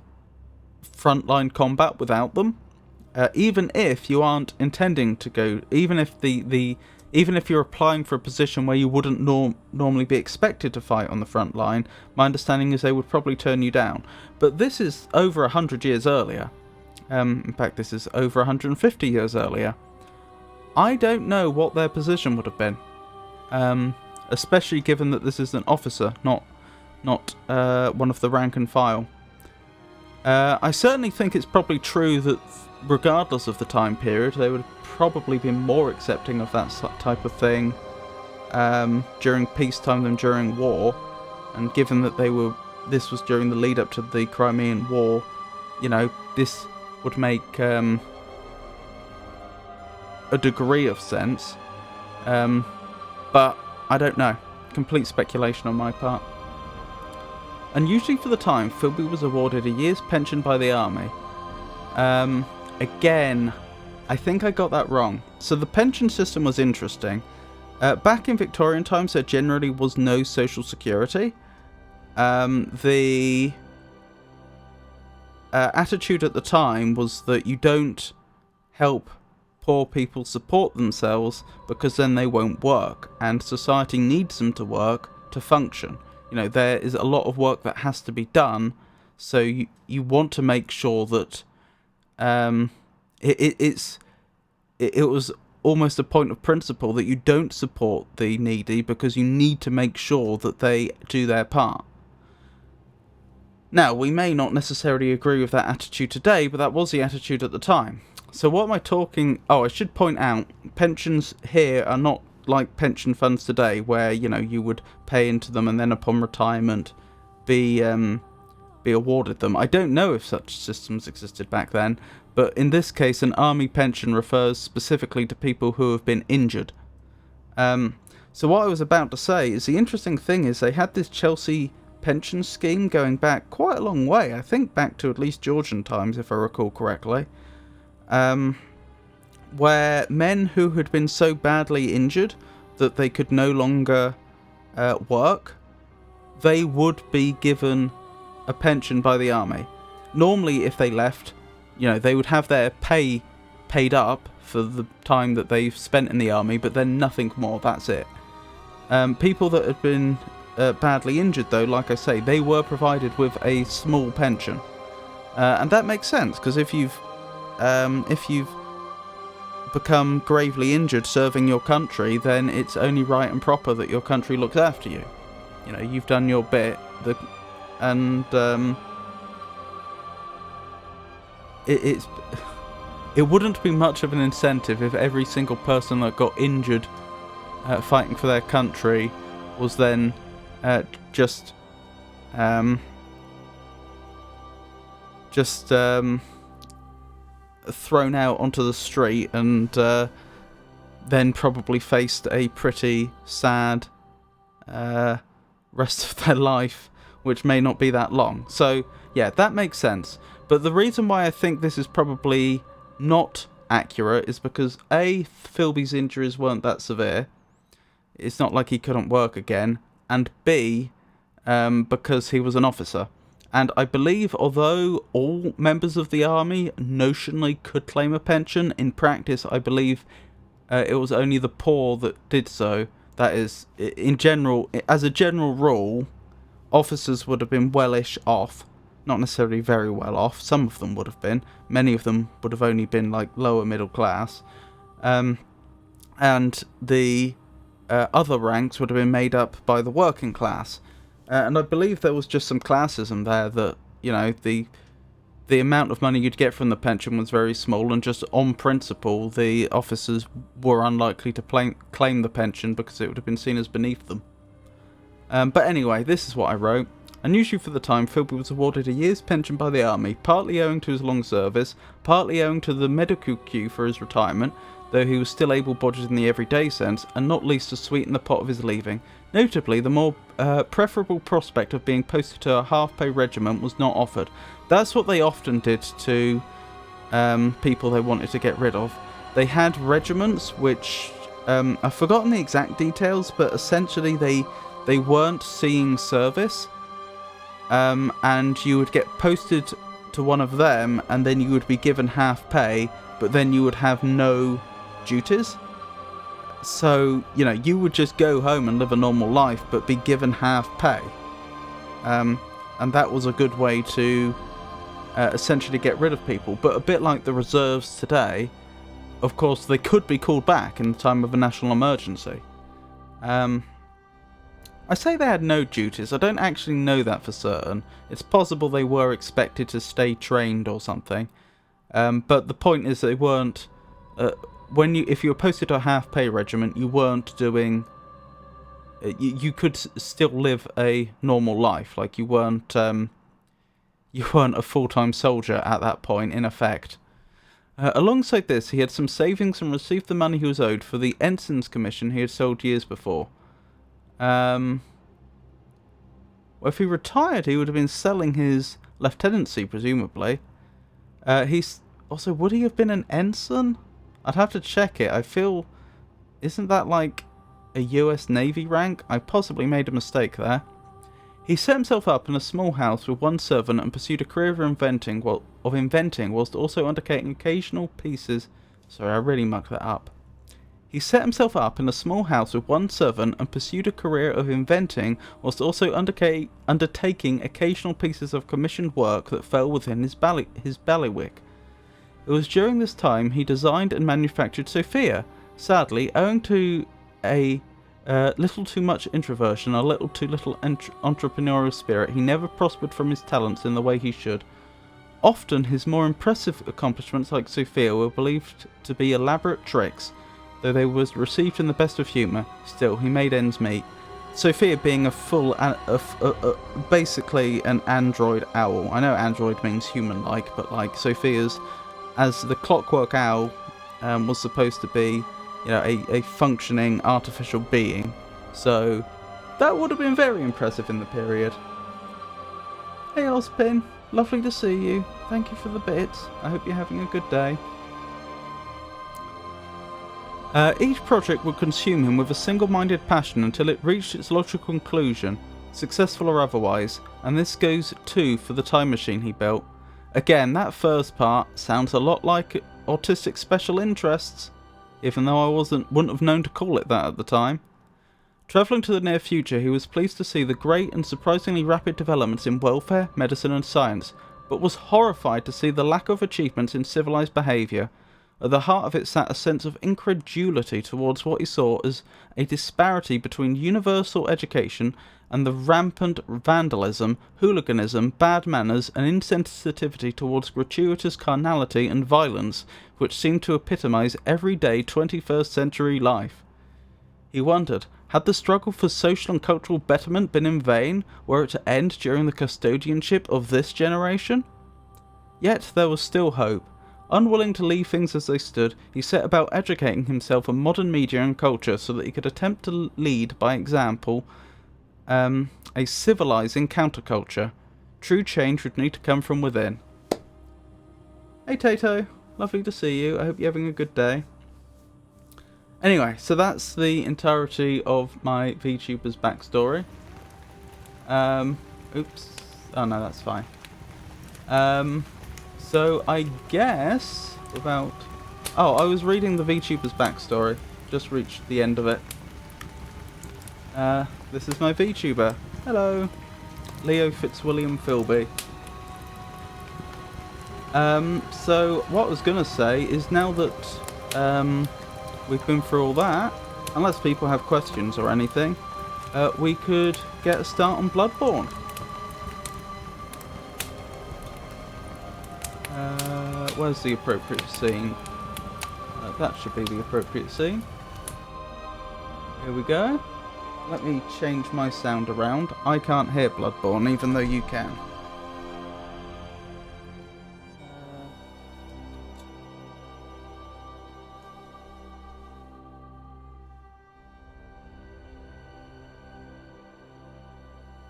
frontline combat without them, even if you aren't intending to go, even if you're applying for a position where you wouldn't normally be expected to fight on the front line, my understanding is they would probably turn you down. But this is over 100 years earlier. In fact, this is over 150 years earlier. I don't know what their position would have been, especially given that this is an officer, not one of the rank and file. I certainly think it's probably true that regardless of the time period, they would probably be more accepting of that type of thing during peacetime than during war. And given that this was during the lead up to the Crimean War, this would make a degree of sense. But I don't know. Complete speculation on my part. Unusually for the time, Philby was awarded a year's pension by the army. Again, I think I got that wrong. So the pension system was interesting. Back in Victorian times, there generally was no social security. The attitude at the time was that you don't help poor people support themselves, because then they won't work, and society needs them to work to function. You know, there is a lot of work that has to be done, so you want to make sure that it was almost a point of principle that you don't support the needy, because you need to make sure that they do their part. Now, we may not necessarily agree with that attitude today, but that was the attitude at the time. So what am I talking... Oh, I should point out, pensions here are not like pension funds today, where, you know, you would pay into them and then upon retirement be awarded them. I don't know if such systems existed back then, but in this case, an army pension refers specifically to people who have been injured. So what I was about to say is, the interesting thing is they had this Chelsea pension scheme going back quite a long way. I think back to at least Georgian times, if I recall correctly. Where men who had been so badly injured that they could no longer work, they would be given a pension by the army. Normally, if they left, you know, they would have their pay paid up for the time that they've spent in the army, but then nothing more, that's it. People that had been badly injured, though, like I say, they were provided with a small pension. And that makes sense, because if you've become gravely injured serving your country, then it's only right and proper that your country looks after you. You know, you've done your bit, it wouldn't be much of an incentive if every single person that got injured fighting for their country was then just thrown out onto the street and then probably faced a pretty sad rest of their life, which may not be that long. So yeah, that makes sense. But the reason why I think this is probably not accurate is because A, Philby's injuries weren't that severe. It's not like he couldn't work again. And B, because he was an officer. And I believe, although all members of the army notionally could claim a pension, in practice I believe it was only the poor that did so. That is, in general, as a general rule, officers would have been wellish off. Not necessarily very well off. Some of them would have been. Many of them would have only been like lower middle class. And the other ranks would have been made up by the working class. And I believe there was just some classism there that, you know, the amount of money you'd get from the pension was very small, and just on principle, the officers were unlikely to claim the pension because it would have been seen as beneath them. But anyway, this is what I wrote. Unusually for the time, Philby was awarded a year's pension by the army, partly owing to his long service, partly owing to the medical queue for his retirement, though he was still able-bodied in the everyday sense, and not least to sweeten the pot of his leaving. Notably, the more preferable prospect of being posted to a half-pay regiment was not offered. That's what they often did to people they wanted to get rid of. They had regiments which, I've forgotten the exact details, but essentially they weren't seeing service, and you would get posted to one of them, and then you would be given half pay, but then you would have no duties. So, you know, you would just go home and live a normal life, but be given half pay. And that was a good way to essentially get rid of people. But a bit like the reserves today, of course, they could be called back in the time of a national emergency. I say they had no duties. I don't actually know that for certain. It's possible they were expected to stay trained or something. But the point is they weren't... if you were posted to a half-pay regiment, you weren't doing... You could still live a normal life. Like, you weren't a full-time soldier at that point, in effect. Alongside this, he had some savings and received the money he was owed for the ensign's commission he had sold years before. Well, if he retired, he would have been selling his lieutenancy, presumably. Also, would he have been an ensign? I'd have to check it. I feel... Isn't that like a US Navy rank? I possibly made a mistake there. He set himself up in a small house with one servant and pursued a career of inventing whilst also undertaking occasional pieces Sorry, I really mucked that up. He set himself up in a small house with one servant and pursued a career of inventing, whilst also undertaking occasional pieces of commissioned work that fell within his bailiwick. It was during this time he designed and manufactured Sophia. Sadly, owing to a little too much introversion, a little too little entrepreneurial spirit, he never prospered from his talents in the way he should. Often his more impressive accomplishments, like Sophia, were believed to be elaborate tricks. Though they was received in the best of humour, still he made ends meet. Sophia being basically an android owl. I know android means human-like, but like Sophia's, as the clockwork owl was supposed to be, you know, a functioning artificial being. So that would have been very impressive in the period. Hey Ozpin, lovely to see you. Thank you for the bits. I hope you're having a good day. Each project would consume him with a single-minded passion until it reached its logical conclusion, successful or otherwise, and this goes too for the time machine he built. Again, that first part sounds a lot like autistic special interests, even though I wouldn't have known to call it that at the time. Travelling to the near future, he was pleased to see the great and surprisingly rapid developments in welfare, medicine and science, but was horrified to see the lack of achievements in civilised behaviour. At the heart of it sat a sense of incredulity towards what he saw as a disparity between universal education and the rampant vandalism, hooliganism, bad manners, and insensitivity towards gratuitous carnality and violence, which seemed to epitomise everyday 21st century life. He wondered, had the struggle for social and cultural betterment been in vain, were it to end during the custodianship of this generation? Yet there was still hope. Unwilling to leave things as they stood, he set about educating himself on modern media and culture so that he could attempt to lead by example a civilizing counterculture. True change would need to come from within. Hey Tato, lovely to see you. I hope you're having a good day. Anyway, so that's the entirety of my VTuber's backstory. Oops. Oh no, that's fine. So I guess without... Oh, I was reading the VTuber's backstory. Just reached the end of it. This is my VTuber. Hello. Leo Fitzwilliam Philby. So what I was going to say is now that we've been through all that, unless people have questions or anything, we could get a start on Bloodborne. Where's the appropriate scene? That should be the appropriate scene. Here we go. Let me change my sound around. I can't hear Bloodborne, even though you can.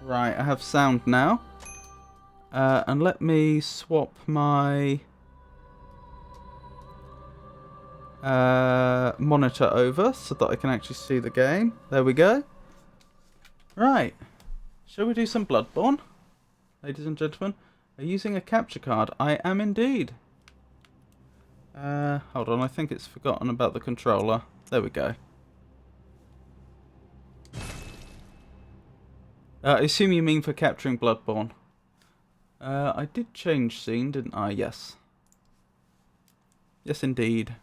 Right, I have sound now. And let me swap my monitor over so that I can actually see the game. There we go. Right. Shall we do some Bloodborne? Ladies and gentlemen. Are you using a capture card? I am indeed. Hold on, I think it's forgotten about the controller. There we go. I assume you mean for capturing Bloodborne. I did change scene, didn't I? Yes. Yes, indeed.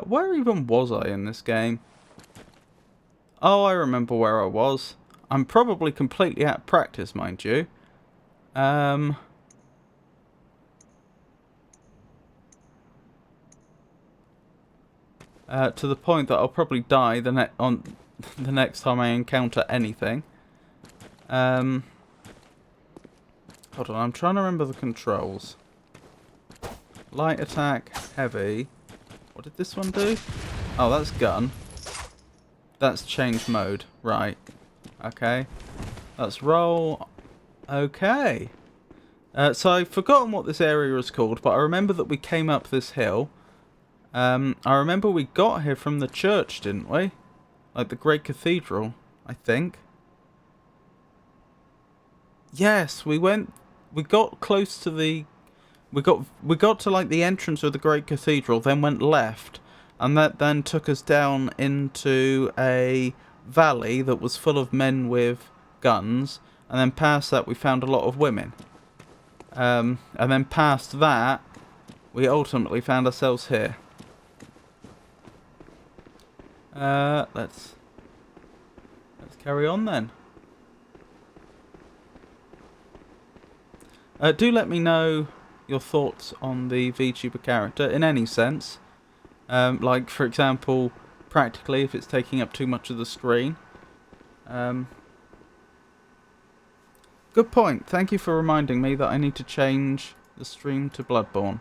Where even was I in this game? Oh, I remember where I was. I'm probably completely out of practice, mind you. To the point that I'll probably die on the next time I encounter anything. Hold on, I'm trying to remember the controls. Light attack, heavy. What did this one do? Oh, that's gun. That's change mode. Right. Okay. That's roll. Okay. So I've forgotten what this area is called, but I remember that we came up this hill. I remember we got here from the church, didn't we? Like the Great Cathedral, I think. Yes, we got close to the... We got to like the entrance of the Great Cathedral, then went left, and that then took us down into a valley that was full of men with guns, and then past that we found a lot of women. And then past that, we ultimately found ourselves here. Let's carry on then. Do let me know your thoughts on the VTuber character in any sense. Like, for example, practically if it's taking up too much of the screen. Good point. Thank you for reminding me that I need to change the stream to Bloodborne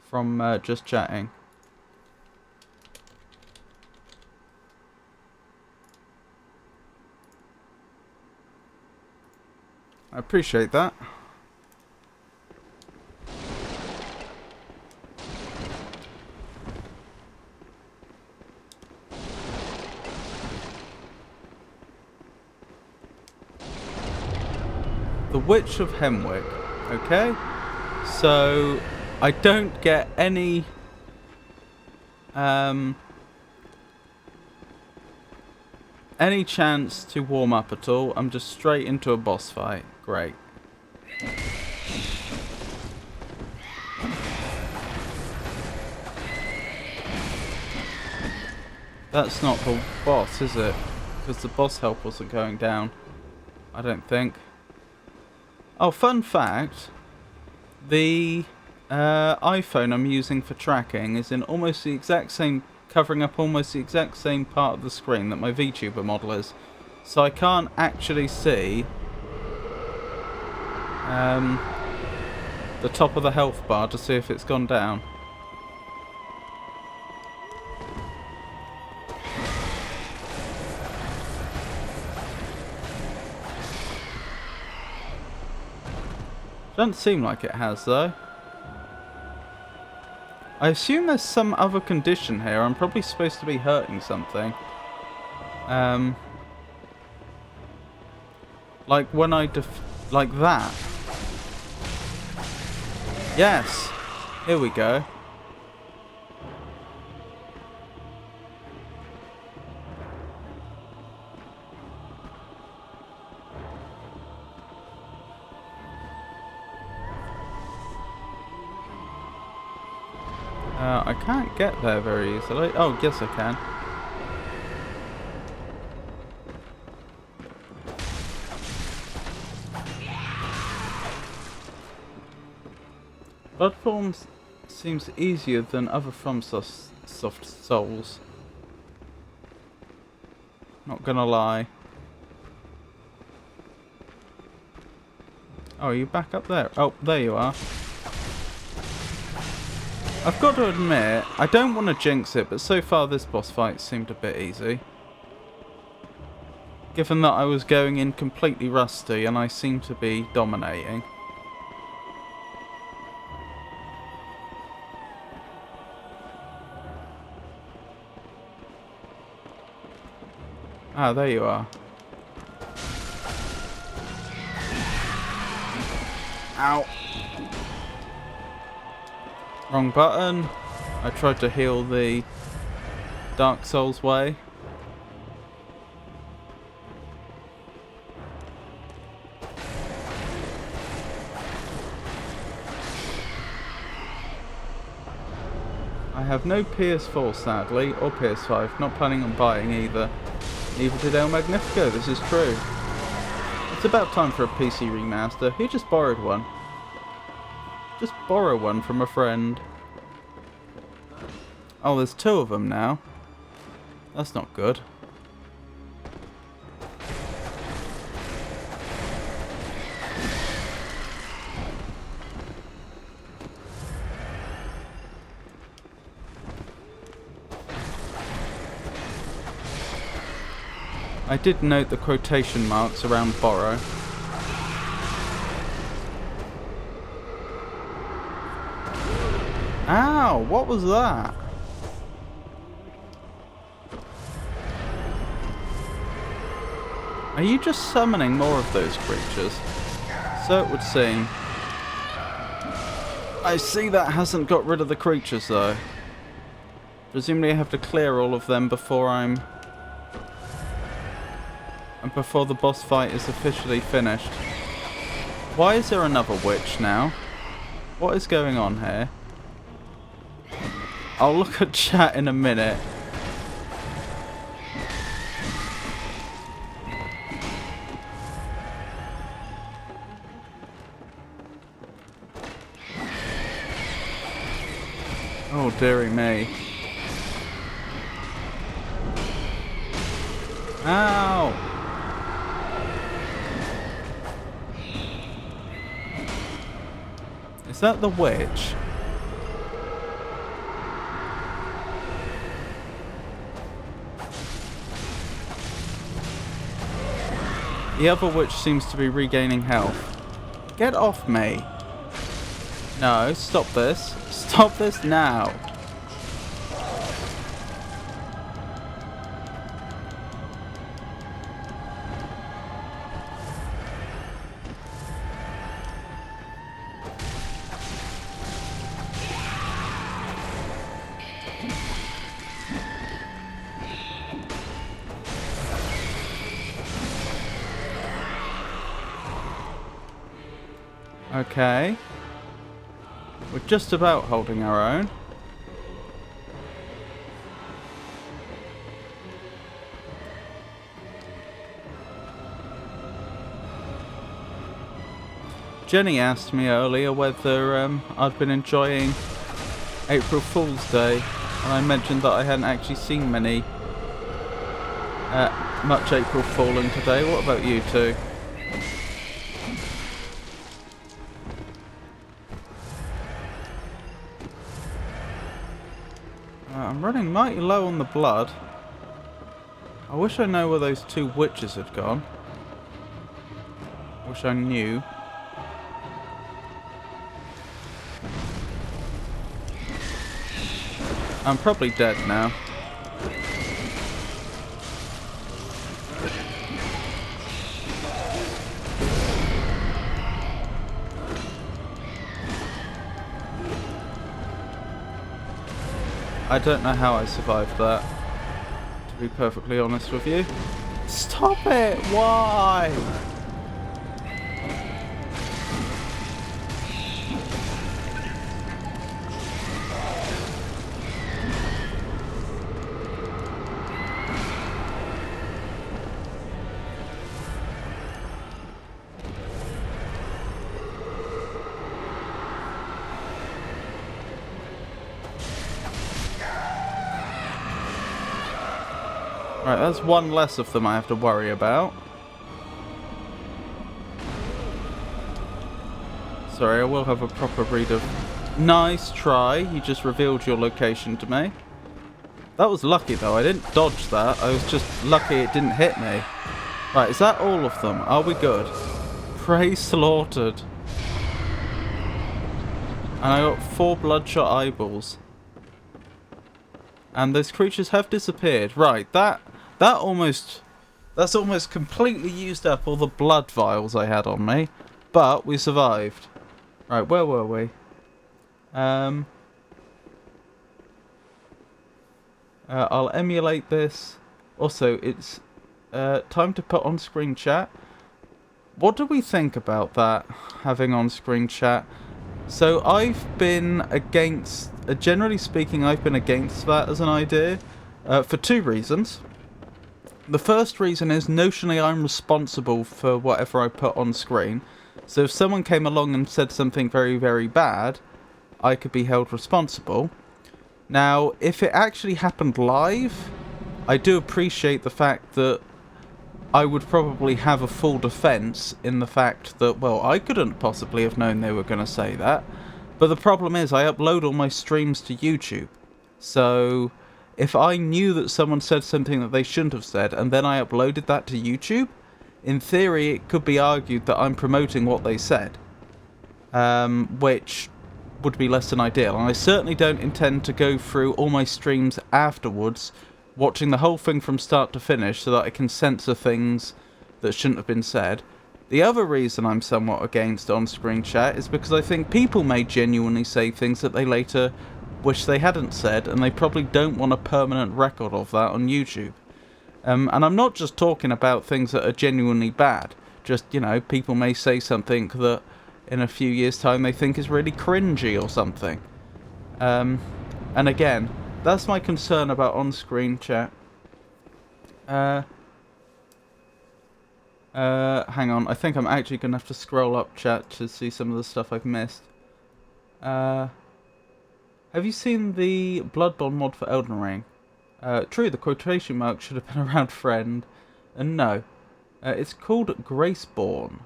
from just chatting. I appreciate that. The Witch of Hemwick. Okay. So, I don't get any... any chance to warm up at all. I'm just straight into a boss fight. Great. That's not the boss, is it? Because the boss help wasn't going down. I don't think. Oh, fun fact. The iPhone I'm using for tracking is in almost the exact same... covering up almost the exact same part of the screen that my VTuber model is. So I can't actually see the top of the health bar to see if it's gone down. Doesn't seem like it has though. I assume there's some other condition here. I'm probably supposed to be hurting something. Like when I like that. Yes. Here we go. I can't get there very easily. Oh, yes I can. Bloodborne seems easier than other FromSoft Souls. Not gonna lie. Oh, are you back up there? Oh, there you are. I've got to admit, I don't want to jinx it, but so far this boss fight seemed a bit easy. Given that I was going in completely rusty and I seem to be dominating. Ah, there you are. Ow. Wrong button. I tried to heal the Dark Souls way. I have no PS4 sadly, or PS5. Not planning on buying either. Neither did El Magnifico, this is true. It's about time for a PC remaster. Who just borrowed one? Just borrow one from a friend. Oh, there's two of them now. That's not good. I did note the quotation marks around borrow. Ow, what was that? Are you just summoning more of those creatures? So it would seem. I see that hasn't got rid of the creatures though. Presumably I have to clear all of them before before the boss fight is officially finished. Why is there another witch now? What is going on here? I'll look at chat in a minute. Oh, dearie me. Ow! Is that the witch? The other witch seems to be regaining health. Get off me. No, stop this. Stop this now. Okay. We're just about holding our own. Jenny asked me earlier whether I'd been enjoying April Fool's Day, and I mentioned that I hadn't actually seen much April Fooling today. What about you two? I'm running mighty low on the blood. I wish I knew where those two witches had gone. Wish I knew. I'm probably dead now. I don't know how I survived that, to be perfectly honest with you. Stop it! Why? Right, that's one less of them I have to worry about. Sorry, I will have a proper read of... Nice try, you just revealed your location to me. That was lucky though, I didn't dodge that, I was just lucky it didn't hit me. Right, is that all of them? Are we good? Prey slaughtered. And I got 4 bloodshot eyeballs. And those creatures have disappeared. Right, that's almost completely used up all the blood vials I had on me. But we survived. Right, where were we? I'll emulate this. Also, it's time to put on screen chat. What do we think about that, having on screen chat? So I've been against, generally speaking, I've been against that as an idea for 2 reasons. The first reason is notionally I'm responsible for whatever I put on screen. So if someone came along and said something very, very bad, I could be held responsible. Now, if it actually happened live, I do appreciate the fact that I would probably have a full defense in the fact that, well, I couldn't possibly have known they were going to say that. But the problem is I upload all my streams to YouTube. So if I knew that someone said something that they shouldn't have said and then I uploaded that to YouTube, in theory it could be argued that I'm promoting what they said. Which would be less than ideal. And I certainly don't intend to go through all my streams afterwards watching the whole thing from start to finish so that I can censor things that shouldn't have been said. The other reason I'm somewhat against on-screen chat is because I think people may genuinely say things that they later wish they hadn't said, and they probably don't want a permanent record of that on YouTube. And I'm not just talking about things that are genuinely bad. Just, you know, people may say something that in a few years' time they think is really cringy or something. And again, that's my concern about on-screen chat. Hang on, I think I'm actually going to have to scroll up chat to see some of the stuff I've missed. Have you seen the Bloodborne mod for Elden Ring? True, the quotation mark should have been around friend. And no. It's called Graceborn.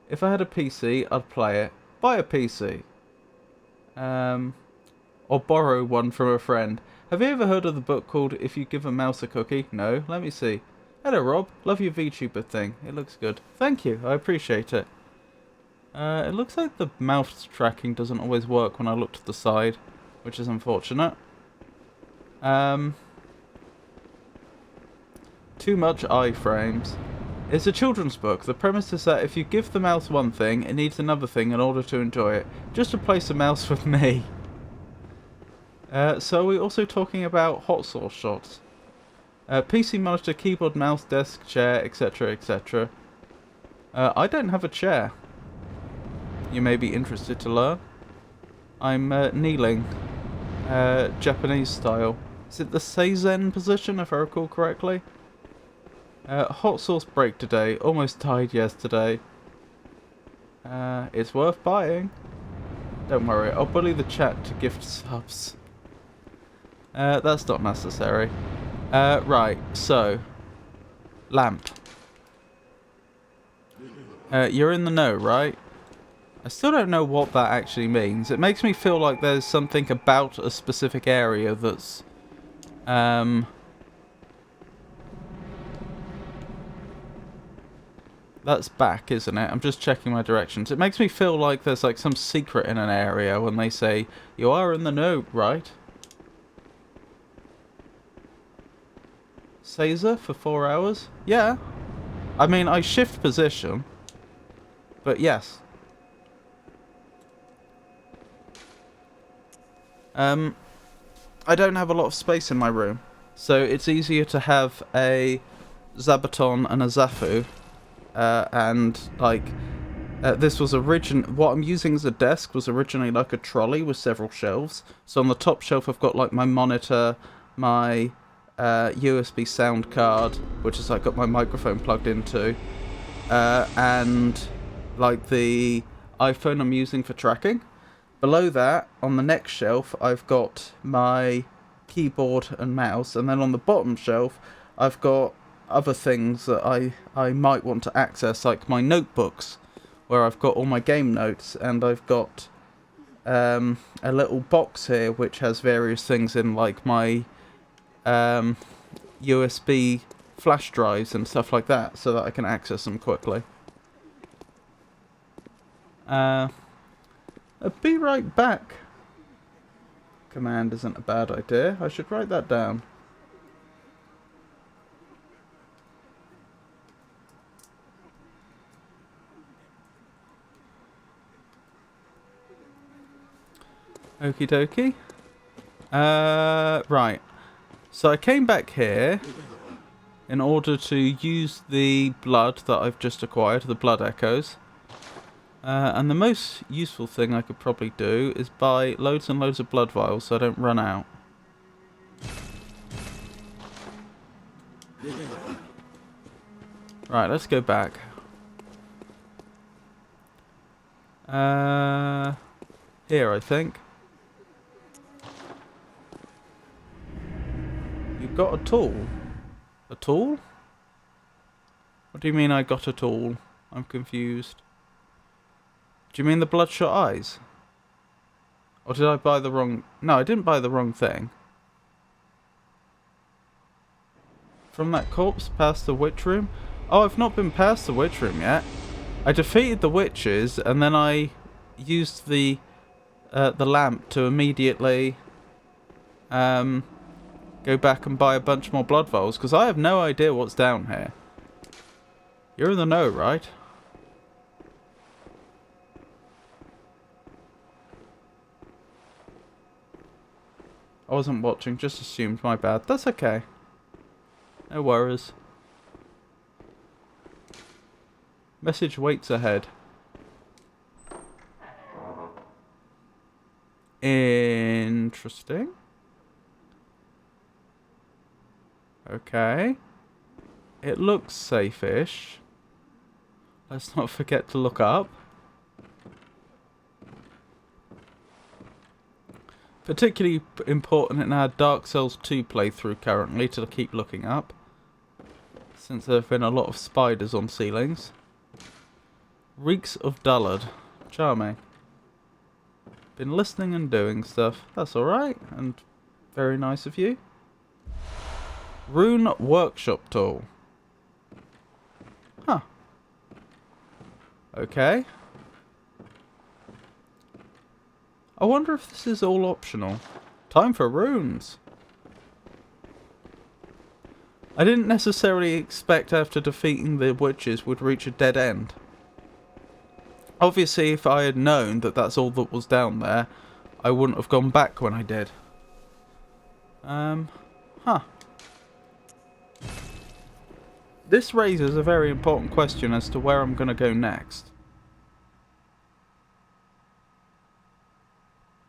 If I had a PC, I'd play it. Buy a PC. Or borrow one from a friend. Have you ever heard of the book called If You Give a Mouse a Cookie? No? Let me see. Hello, Rob. Love your VTuber thing. It looks good. Thank you. I appreciate it. It looks like the mouse tracking doesn't always work when I look to the side, which is unfortunate. Too much iframes. It's a children's book. The premise is that if you give the mouse one thing, it needs another thing in order to enjoy it. Just replace the mouse with me. So we're also talking about hot sauce shots. PC monitor, keyboard, mouse, desk, chair, etc, etc. I don't have a chair. You may be interested to learn. I'm kneeling. Japanese style. Is it the Seizen position, if I recall correctly? Hot sauce break today. Almost died yesterday. It's worth buying. Don't worry, I'll bully the chat to gift subs. That's not necessary. Right, so. Lamp. You're in the know, right? I still don't know what that actually means. It makes me feel like there's something about a specific area that's... That's back, isn't it? I'm just checking my directions. It makes me feel like there's like some secret in an area when they say, you are in the know, right? Caesar for 4 hours? Yeah. I mean, I shift position. But yes. I don't have a lot of space in my room, so it's easier to have a Zabaton and a Zafu, and like this was what I'm using as a desk was originally like a trolley with several shelves. So on the top shelf I've got like my monitor, my USB sound card, which is like got my microphone plugged into, and like the iPhone I'm using for tracking. Below that, on the next shelf, I've got my keyboard and mouse, and then on the bottom shelf, I've got other things that I might want to access, like my notebooks, where I've got all my game notes, and I've got a little box here which has various things in, like my USB flash drives and stuff like that, so that I can access them quickly. I'll be right back. Command isn't a bad idea. I should write that down. Okie dokie. Right. So I came back here in order to use the blood that I've just acquired, the blood echoes. And the most useful thing I could probably do is buy loads and loads of blood vials so I don't run out. Right, let's go back. Here, I think. You got a tool? A tool? What do you mean I got a tool? I'm confused. Do you mean the bloodshot eyes? Or did I buy the wrong... No, I didn't buy the wrong thing. From that corpse past the witch room? Oh, I've not been past the witch room yet. I defeated the witches, and then I used the lamp to immediately go go back and buy a bunch more blood vials, because I have no idea what's down here. You're in the know, right? I wasn't watching, just assumed, my bad. That's okay. No worries. Message waits ahead. Interesting. Okay. It looks safe-ish. Let's not forget to look up. Particularly important in our Dark Souls 2 playthrough currently to keep looking up, since there have been a lot of spiders on ceilings. Reeks of dullard. Charming. Been listening and doing stuff. That's alright, and very nice of you. Rune workshop tool. Huh. Okay. I wonder if this is all optional. Time for runes. I didn't necessarily expect after defeating the witches would reach a dead end. Obviously, if I had known that that's all that was down there, I wouldn't have gone back when I did. Huh. This raises a very important question as to where I'm going to go next.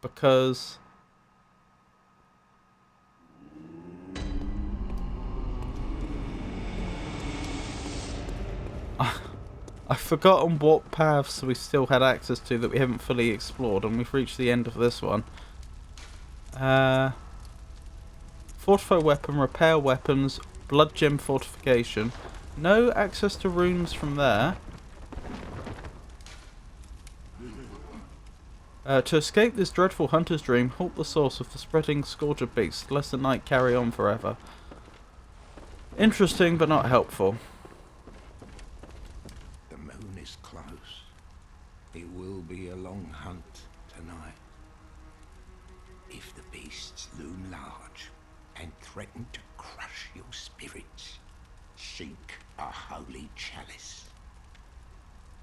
Because I've forgotten what paths we still had access to that we haven't fully explored, and we've reached the end of this one. Fortify weapon, repair weapons, blood gem fortification. No access to runes from there. To escape this dreadful hunter's dream, halt the source of the spreading scourge of beasts, lest the night carry on forever. Interesting, but not helpful. The moon is close. It will be a long hunt tonight. If the beasts loom large and threaten to crush your spirits, seek a holy chalice,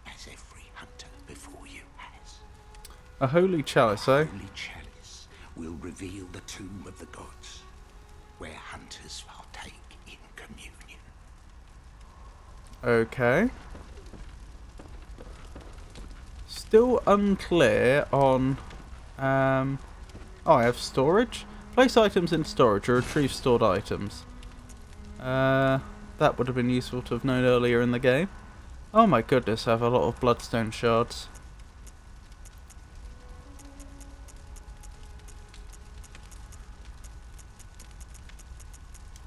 as every hunter before you has. A holy chalice, eh? A holy chalice will reveal the tomb of the gods, where hunters partake in communion. Okay. Still unclear on... Oh, I have storage? Place items in storage or retrieve stored items. That would have been useful to have known earlier in the game. Oh my goodness, I have a lot of bloodstone shards.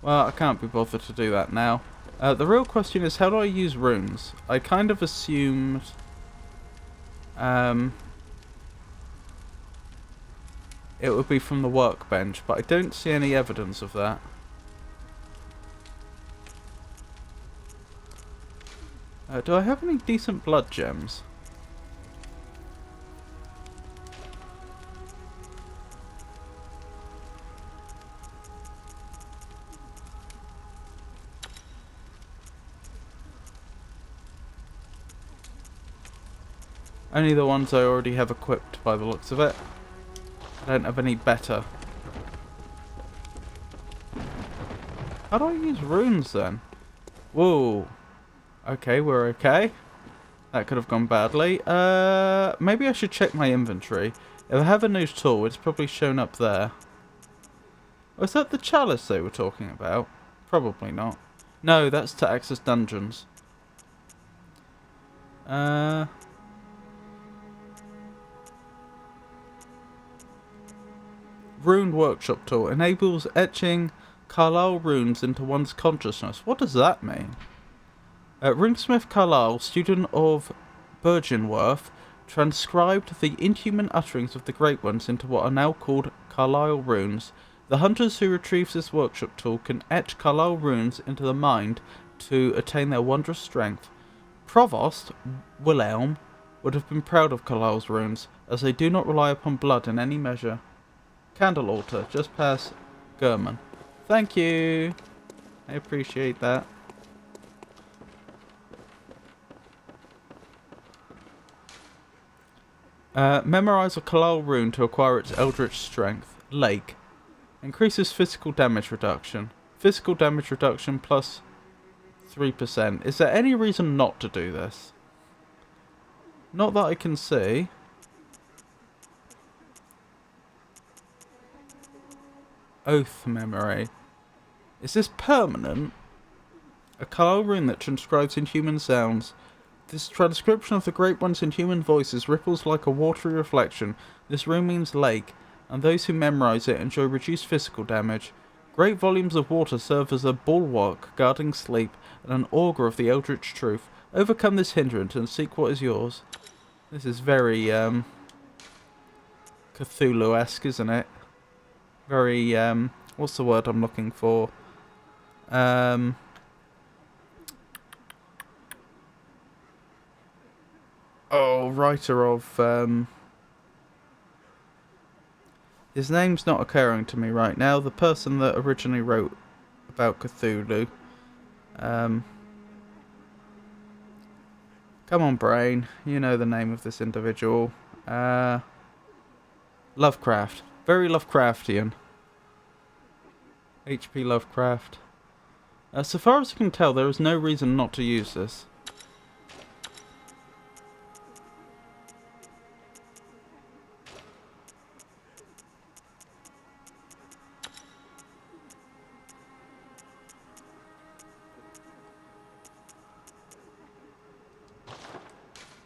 Well, I can't be bothered to do that now. The real question is, how do I use runes? I kind of assumed... it would be from the workbench, but I don't see any evidence of that. Do I have any decent blood gems? Only the ones I already have equipped by the looks of it. I don't have any better. How do I use runes then? Whoa. Okay, we're okay. That could have gone badly. Maybe I should check my inventory. If I have a new tool, it's probably shown up there. Was that the chalice they were talking about? Probably not. No, that's to access dungeons. Rune workshop tool enables etching Carlisle runes into one's consciousness. What does that mean? Runesmith Carlisle, student of Bergenworth, transcribed the inhuman utterings of the Great Ones into what are now called Carlisle runes. The hunters who retrieve this workshop tool can etch Carlisle runes into the mind to attain their wondrous strength. Provost Wilhelm would have been proud of Carlisle's runes, as they do not rely upon blood in any measure. Candle altar, just past German. Thank you. I appreciate that. Memorize a Kalal rune to acquire its Eldritch Strength. Lake. Increases physical damage reduction. Physical damage reduction plus 3%. Is there any reason not to do this? Not that I can see. Oath memory. Is this permanent? A Kalal rune that transcribes in human sounds. This transcription of the great ones in human voices ripples like a watery reflection. This rune means lake, and those who memorize it enjoy reduced physical damage. Great volumes of water serve as a bulwark guarding sleep and an augur of the eldritch truth. Overcome this hindrance and seek what is yours. This is very Cthulhu-esque, isn't it? Very what's the word I'm looking for? Writer of his name's not occurring to me right now. The person that originally wrote about Cthulhu. Come on, brain. You know the name of this individual. Lovecraft. Very Lovecraftian. H.P. Lovecraft. So far as I can tell, there is no reason not to use this.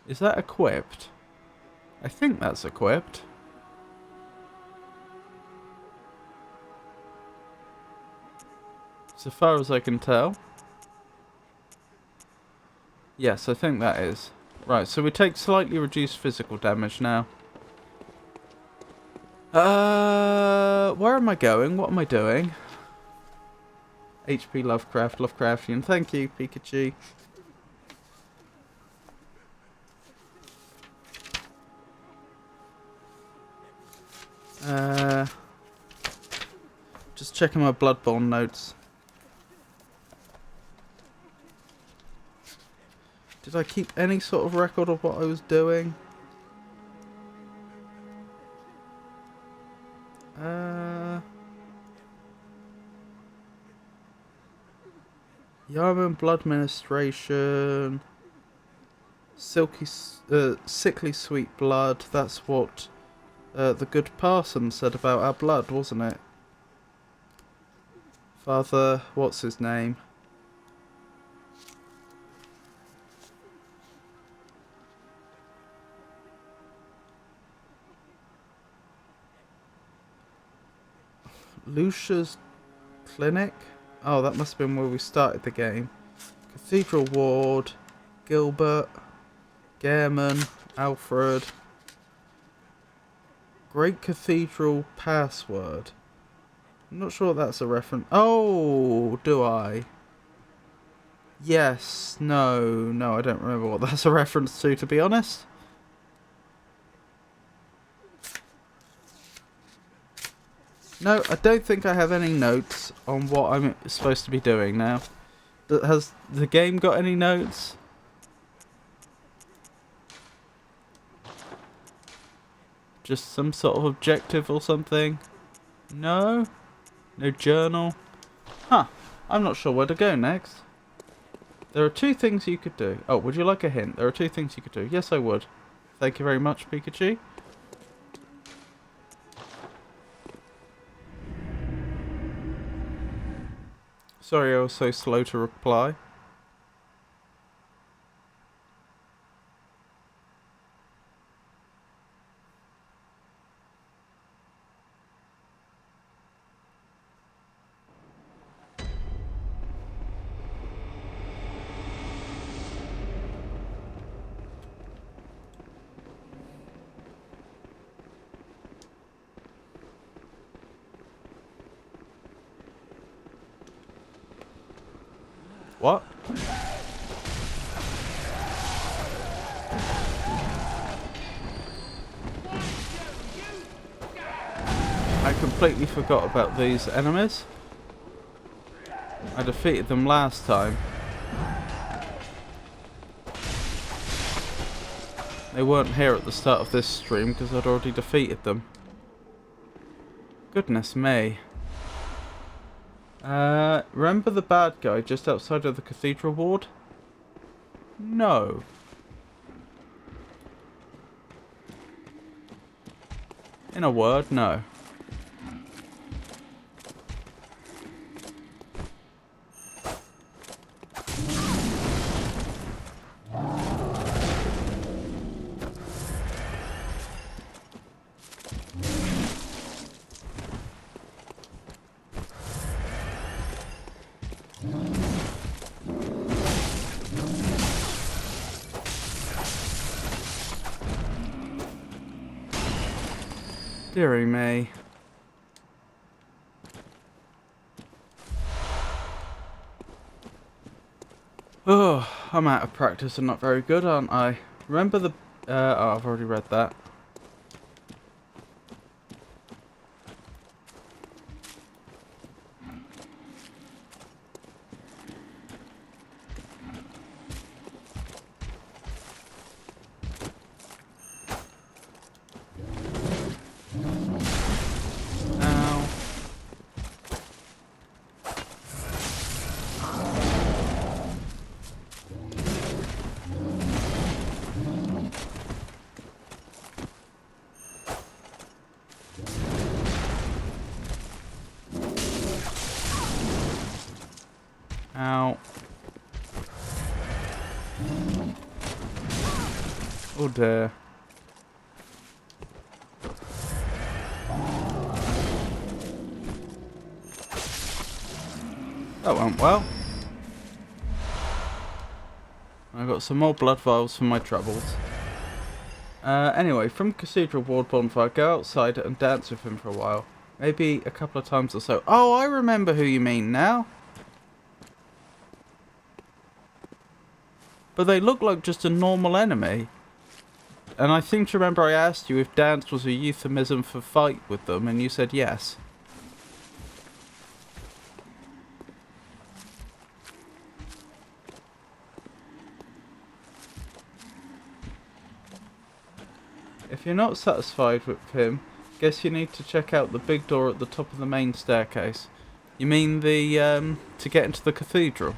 Is that equipped? I think that's equipped. So far as I can tell. Yes, I think that is. Right, so we take slightly reduced physical damage now. Where am I going? What am I doing? H.P. Lovecraft, Lovecraftian. Thank you, Pikachu. Just checking my Bloodborne notes. Did I keep any sort of record of what I was doing? Yarman blood ministration. Sickly sweet blood. That's what the good parson said about our blood, wasn't it? Father, what's his name? Lucia's Clinic? Oh, that must have been where we started the game. Cathedral Ward, Gilbert, Gairman, Alfred. Great Cathedral Password. I'm not sure that's a reference. Oh, do I? Yes. No, I don't remember what that's a reference to be honest. No, I don't think I have any notes on what I'm supposed to be doing now. Has the game got any notes? Just some sort of objective or something? No? No journal? Huh. I'm not sure where to go next. There are two things you could do. Oh, would you like a hint? There are two things you could do. Yes, I would. Thank you very much, Pikachu. Sorry I was so slow to reply. What? I completely forgot about these enemies. I defeated them last time. They weren't here at the start of this stream because I'd already defeated them. Goodness me. Remember the bad guy just outside of the cathedral ward? No. In a word, no. Deary me. Oh, I'm out of practice and not very good, aren't I? Remember the... oh, I've already read that. Ow. Ow. Oh dear. That went well. I got some more blood vials for my troubles. Anyway, from Cathedral Ward Bonfire, go outside and dance with him for a while. Maybe a couple of times or so. Oh, I remember who you mean now. But they look like just a normal enemy. And I seem to remember I asked you if dance was a euphemism for fight with them, and you said yes. If you're not satisfied with him, guess you need to check out the big door at the top of the main staircase. You mean the, to get into the cathedral?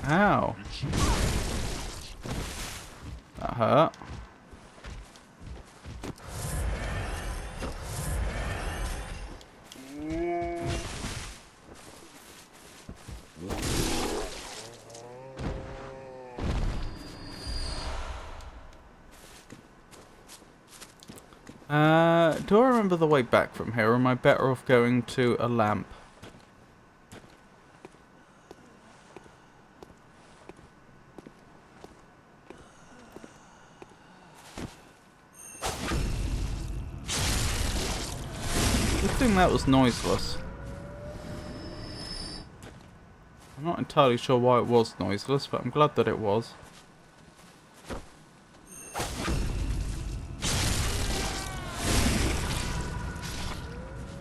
Ow. That hurt. Do I remember the way back from here, or am I better off going to a lamp? Good thing that was noiseless. I'm not entirely sure why it was noiseless, but I'm glad that it was.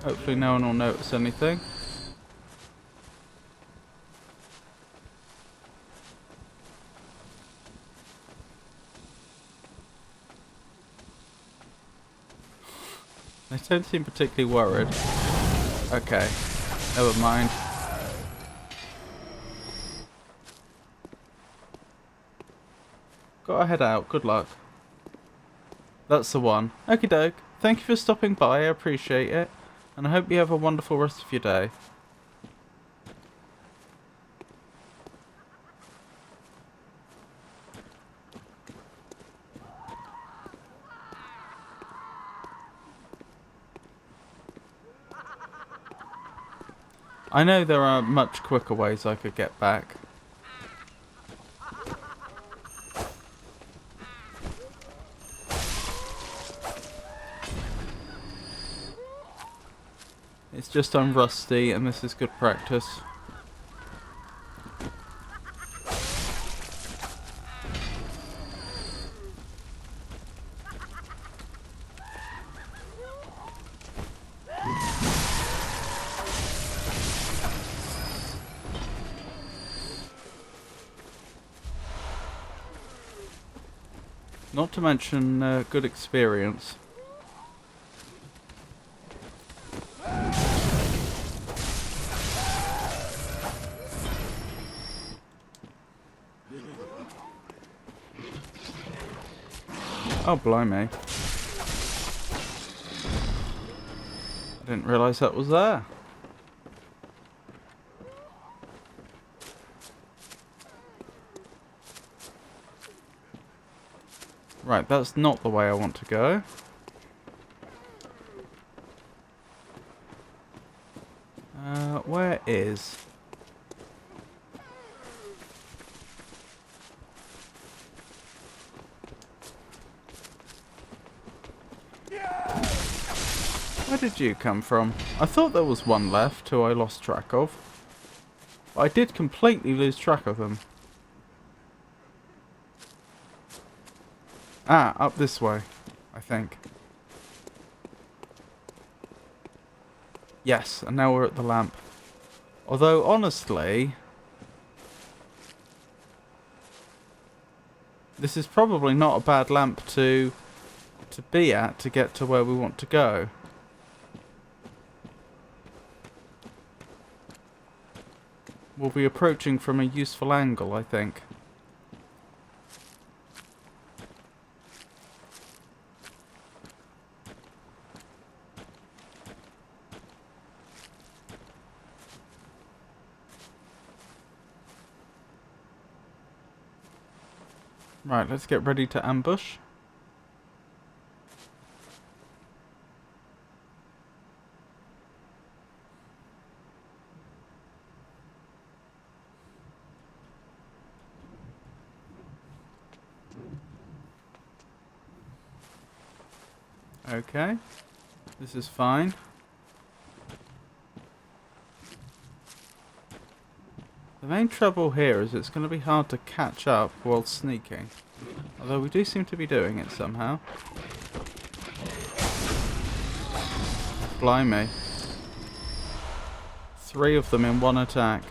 Hopefully no one will notice anything. They don't seem particularly worried. Okay, never mind. Gotta head out, good luck. That's the one. Okie doke. Thank you for stopping by, I appreciate it. And I hope you have a wonderful rest of your day. I know there are much quicker ways I could get back. It's just I'm rusty and this is good practice. Not to mention good experience. Oh, blimey. I didn't realise that was there. Right, that's not the way I want to go. Where is... Where did you come from? I thought there was one left who I lost track of. I did completely lose track of them. Ah, up this way, I think. Yes, and now we're at the lamp. Although, honestly... this is probably not a bad lamp to be at to get to where we want to go. We'll be approaching from a useful angle, I think. Right, let's get ready to ambush. Okay, this is fine. The main trouble here is it's going to be hard to catch up while sneaking. Although we do seem to be doing it somehow. Blimey. 3 of them in one attack.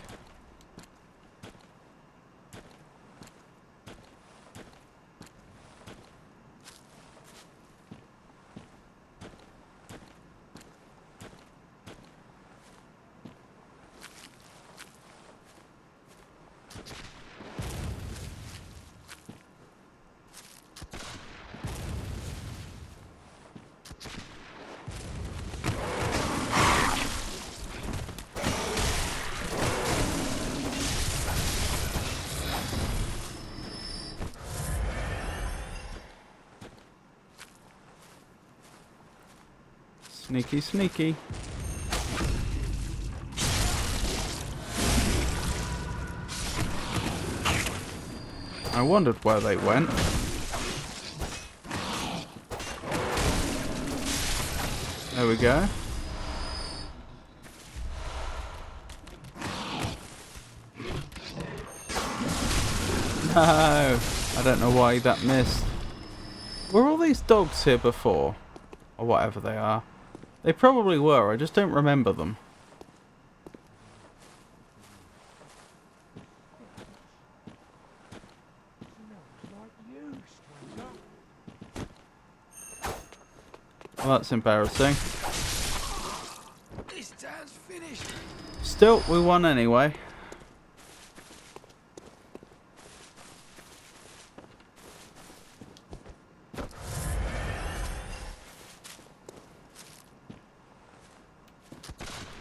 Sneaky, sneaky. I wondered where they went. There we go. No! I don't know why that missed. Were all these dogs here before? Or whatever they are. They probably were, I just don't remember them. Well, that's embarrassing. This town's finished. Still, we won anyway.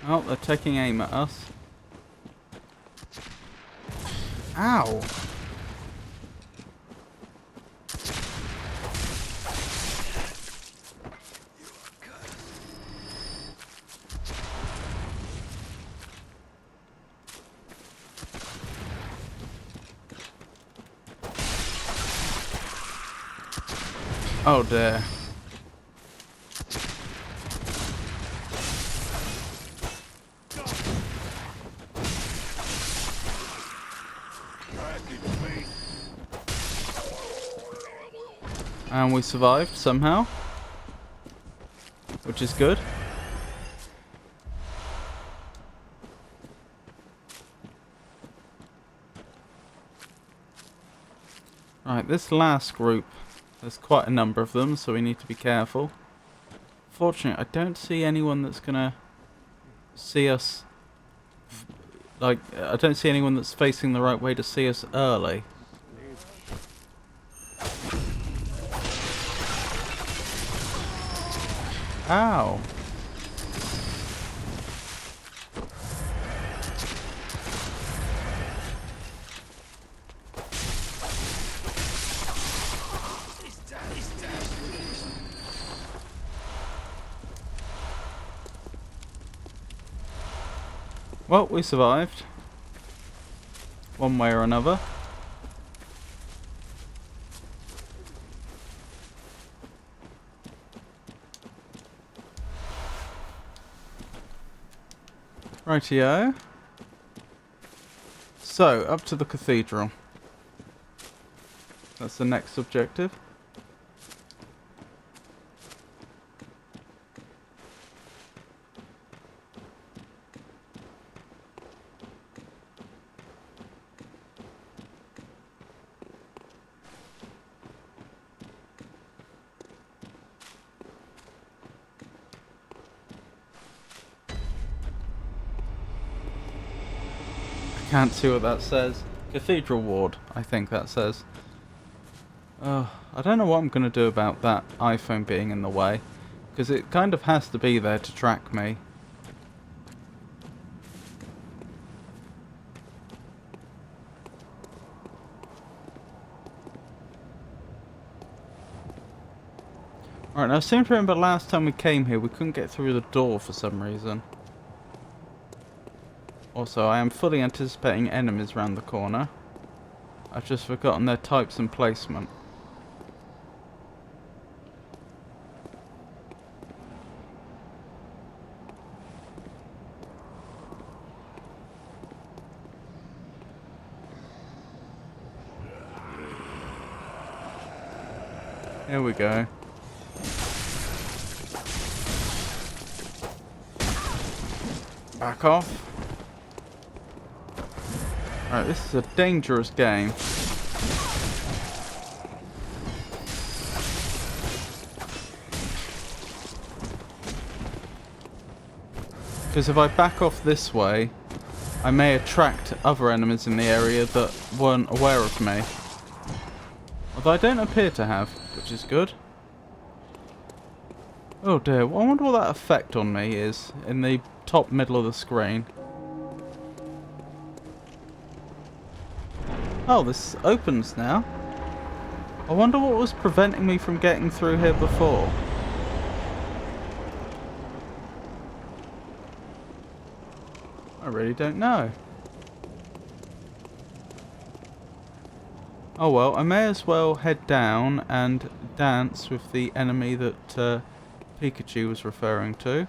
Oh, they're taking aim at us. Ow! Oh dear. And we survived somehow, which is good. Right, this last group There's quite a number of them, so we need to be careful. Fortunately, I don't see anyone that's gonna see us. Like, I don't see anyone that's facing the right way to see us early. Ow. Well, we survived. One way or another. Rightio. So, up to the cathedral. That's the next objective. Can't see what that says. Cathedral Ward, I think that says. I don't know what I'm going to do about that iPhone being in the way, because it kind of has to be there to track me. Alright, now I seem to remember last time we came here we couldn't get through the door for some reason. Also, I am fully anticipating enemies around the corner. I've just forgotten their types and placement. Here we go. Back off. Alright, this is a dangerous game. Because if I back off this way, I may attract other enemies in the area that weren't aware of me. Although I don't appear to have, which is good. Oh dear, I wonder what that effect on me is in the top middle of the screen. Oh, this opens now. I wonder what was preventing me from getting through here before. I really don't know. Oh well, I may as well head down and dance with the enemy that Pikachu was referring to.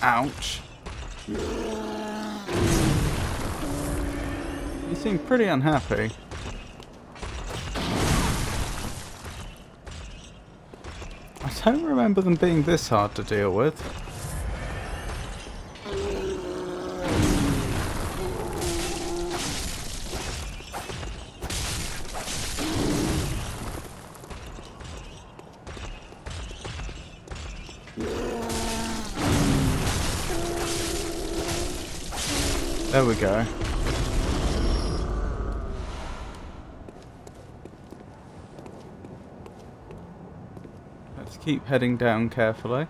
Ouch. You seem pretty unhappy. I don't remember them being this hard to deal with. There we go. Let's keep heading down carefully.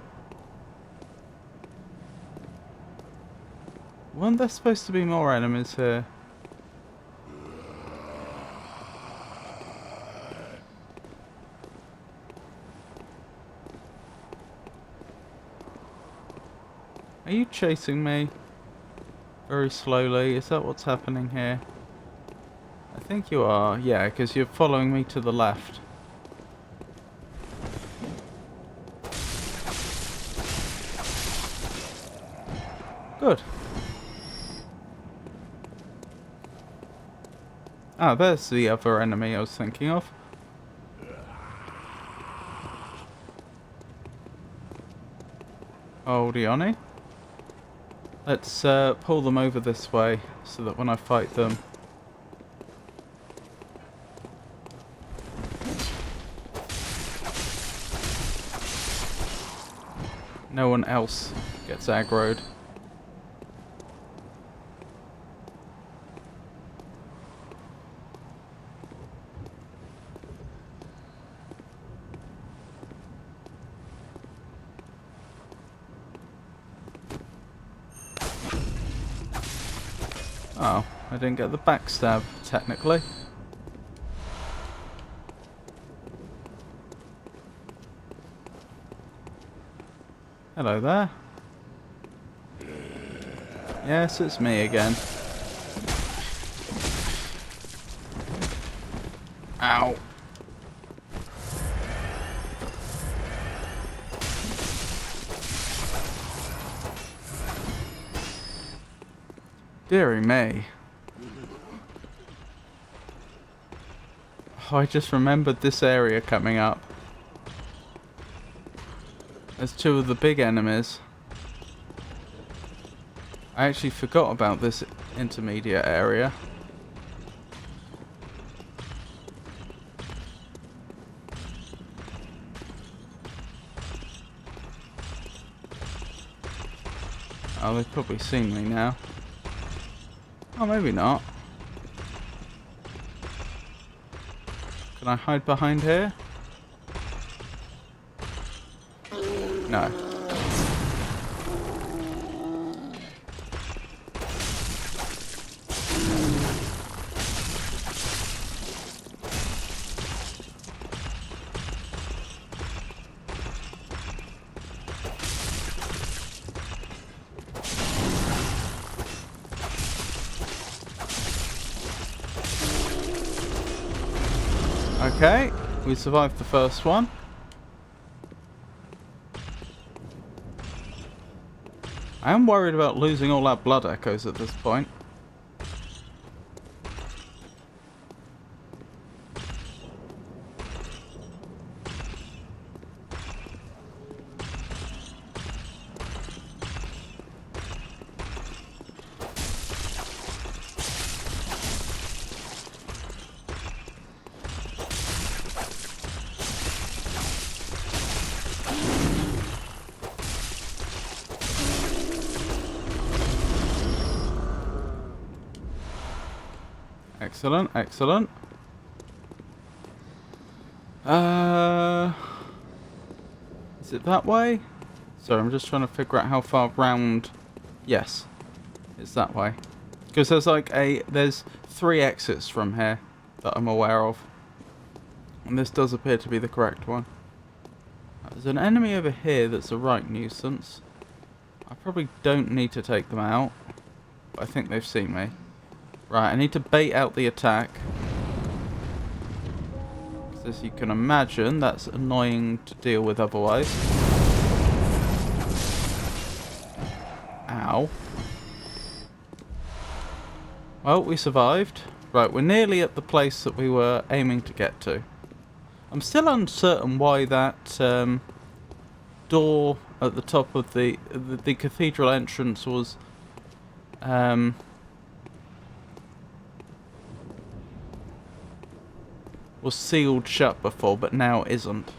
Weren't there supposed to be more enemies here? Are you chasing me? Very slowly, is that what's happening here? I think you are, yeah, because you're following me to the left. Good. Ah, there's the other enemy I was thinking of. Holdy on. Let's pull them over this way so that when I fight them... no one else gets aggroed. Oh, I didn't get the backstab, technically. Hello there. Yes, it's me again. Ow. Deary me. Oh, I just remembered this area coming up. There's two of the big enemies. I actually forgot about this intermediate area. Oh, they've probably seen me now. Oh, maybe not. Can I hide behind here? No. Okay, we survived the first one. I am worried about losing all our blood echoes at this point. Excellent, excellent. Is it that way? Sorry, I'm just trying to figure out how far round. Yes, it's that way. Because there's 3 exits from here that I'm aware of. And this does appear to be the correct one. There's an enemy over here that's a right nuisance. I probably don't need to take them out. But I think they've seen me. Right, I need to bait out the attack. As you can imagine, that's annoying to deal with otherwise. Ow. Well, we survived. Right, we're nearly at the place that we were aiming to get to. I'm still uncertain why that door at the top of the cathedral entrance was sealed shut before, but now isn't.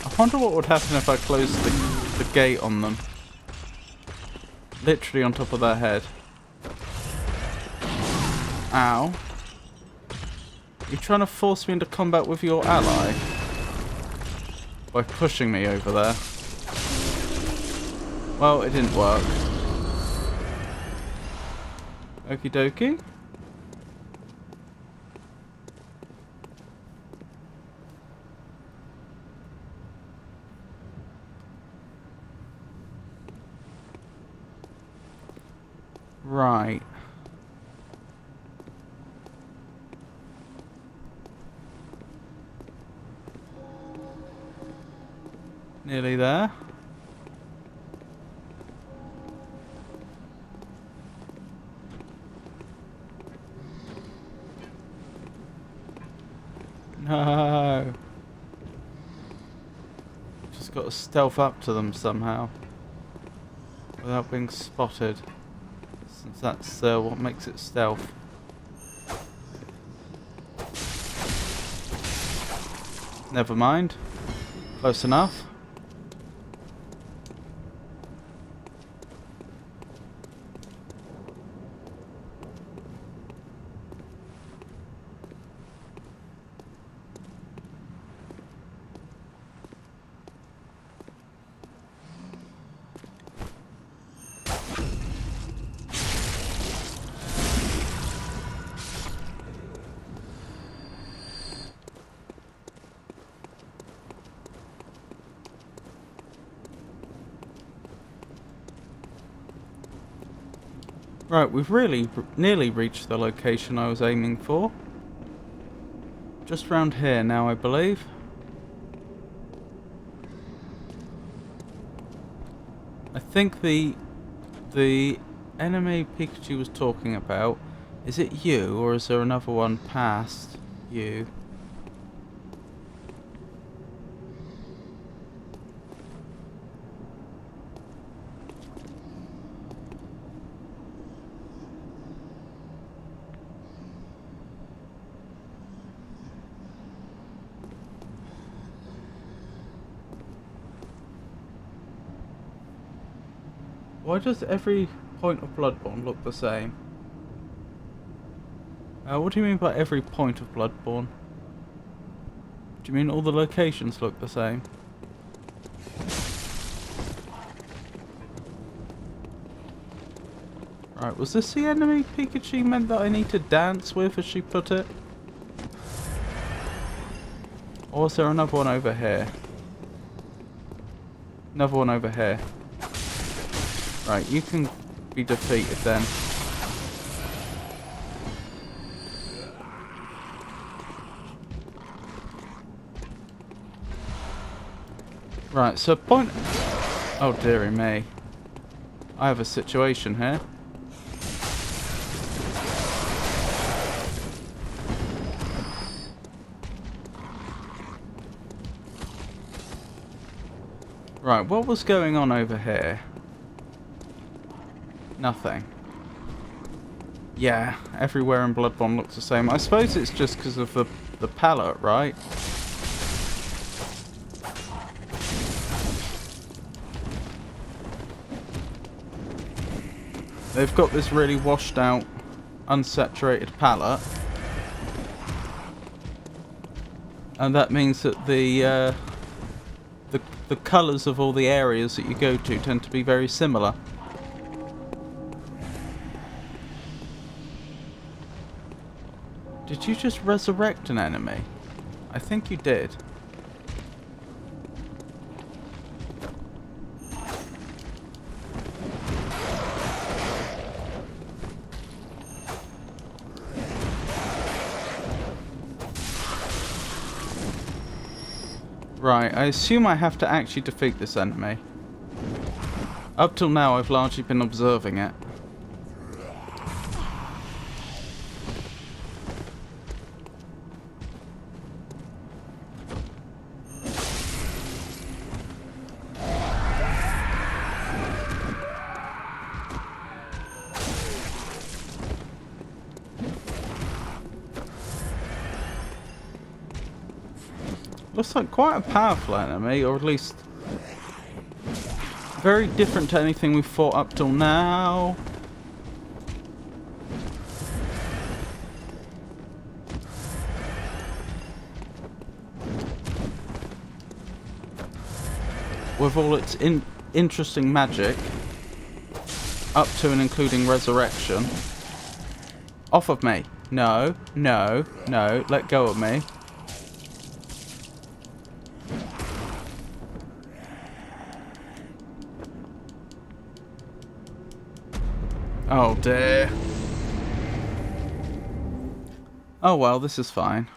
I wonder what would happen if I closed the gate on them. Literally on top of their head. Ow. You're trying to force me into combat with your ally? By pushing me over there. Well, it didn't work. Okie dokie. Right. Nearly there. No. Just got to stealth up to them somehow. Without being spotted. Since that's what makes it stealth. Never mind. Close enough. Right, we've really nearly reached the location I was aiming for. Just round here now, I believe. I think the enemy Pikachu was talking about, is it you, or is there another one past you? Why does every point of Bloodborne look the same? What do you mean by every point of Bloodborne? Do you mean all the locations look the same? Right, was this the enemy Pikachu meant that I need to dance with, as she put it? Or is there another one over here? Another one over here. Right, you can be defeated then. Right, so point... Oh dearie me. I have a situation here. Right, what was going on over here? Nothing. Yeah, everywhere in Bloodborne looks the same. I suppose it's just because of the palette, right? They've got this really washed out, unsaturated palette. And that means that the colours of all the areas that you go to tend to be very similar. Did you just resurrect an enemy? I think you did. Right, I assume I have to actually defeat this enemy. Up till now, I've largely been observing it. Looks like quite a powerful enemy, or at least very different to anything we've fought up till now. With all its interesting magic, up to and including resurrection. Off of me. No, no, no, let go of me. Oh dear. Oh well, this is fine.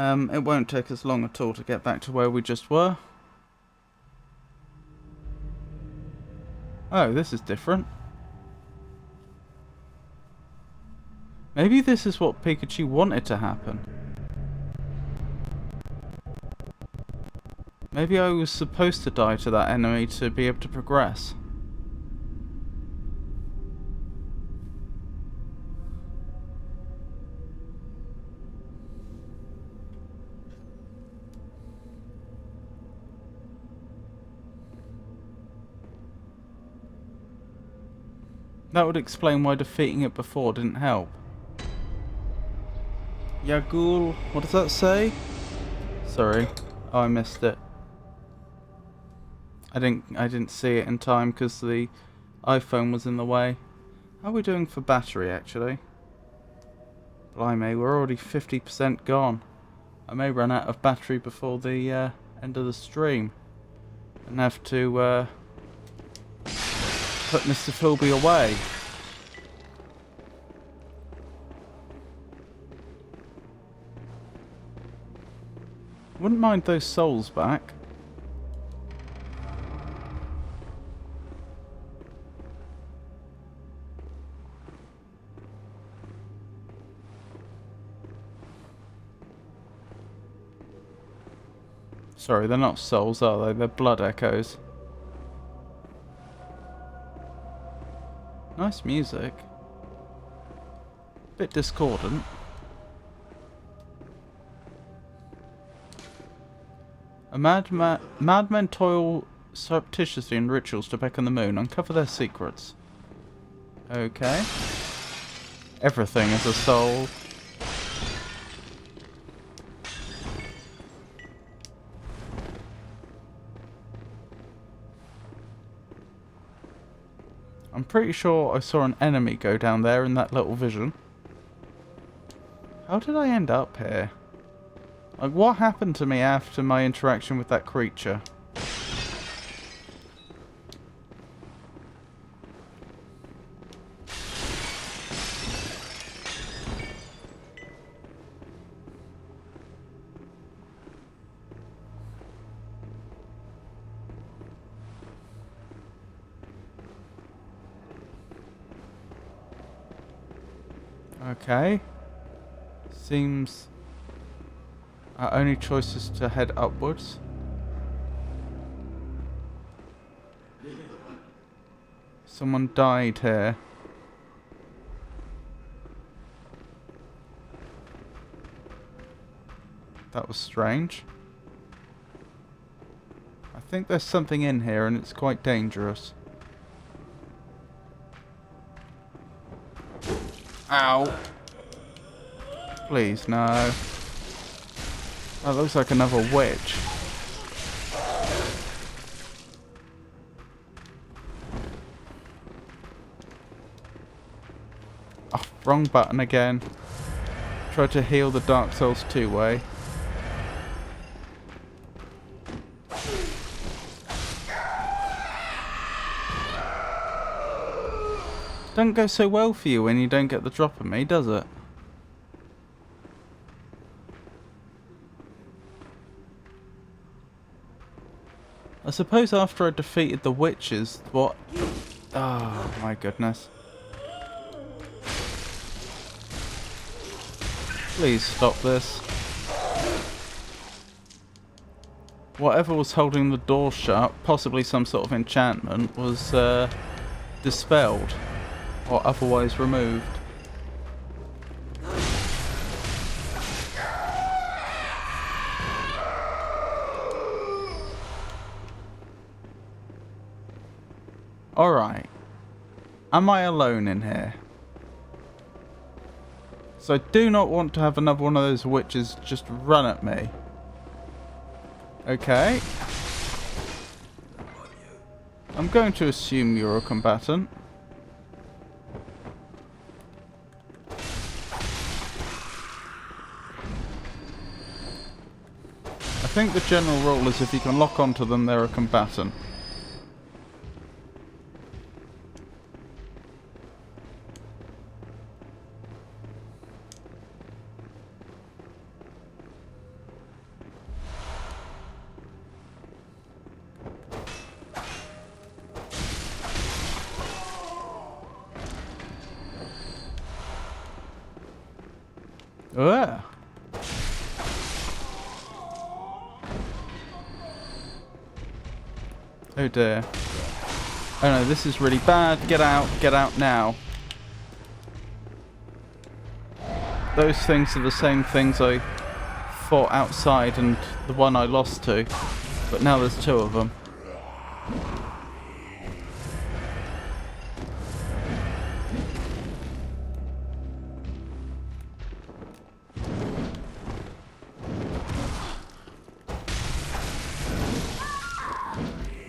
It won't take us long at all to get back to where we just were. Oh, this is different. Maybe this is what Pikachu wanted to happen. Maybe I was supposed to die to that enemy to be able to progress. That would explain why defeating it before didn't help. Yagul, what does that say? Sorry, oh, I missed it. I didn't see it in time because the iPhone was in the way. How are we doing for battery actually? Blimey, we're already 50% gone. I may run out of battery before the end of the stream and have to put Mr. Philby away. Wouldn't mind those souls back. Sorry, they're not souls, are they? They're blood echoes. Nice music. Bit discordant. Madmen toil surreptitiously in rituals to beckon the moon. Uncover their secrets. Okay. Everything is a soul. I'm pretty sure I saw an enemy go down there in that little vision. How did I end up here? Like, what happened to me after my interaction with that creature? Okay. Seems our only choice is to head upwards. Someone died here. That was strange. I think there's something in here and it's quite dangerous. Ow. Please, no. That looks like another witch. Oh, wrong button again. Try to heal the Dark Souls 2 way. Doesn't go so well for you when you don't get the drop on me, does it? I suppose after I defeated the witches, what... Oh my goodness. Please stop this. Whatever was holding the door shut, possibly some sort of enchantment, was dispelled or otherwise removed. Alright. Am I alone in here? So I do not want to have another one of those witches just run at me. Okay. I'm going to assume you're a combatant. I think the general rule is if you can lock onto them, they're a combatant. Ugh. Oh dear. Oh no, this is really bad. Get out now. Those things are the same things I fought outside and the one I lost to. But now there's two of them.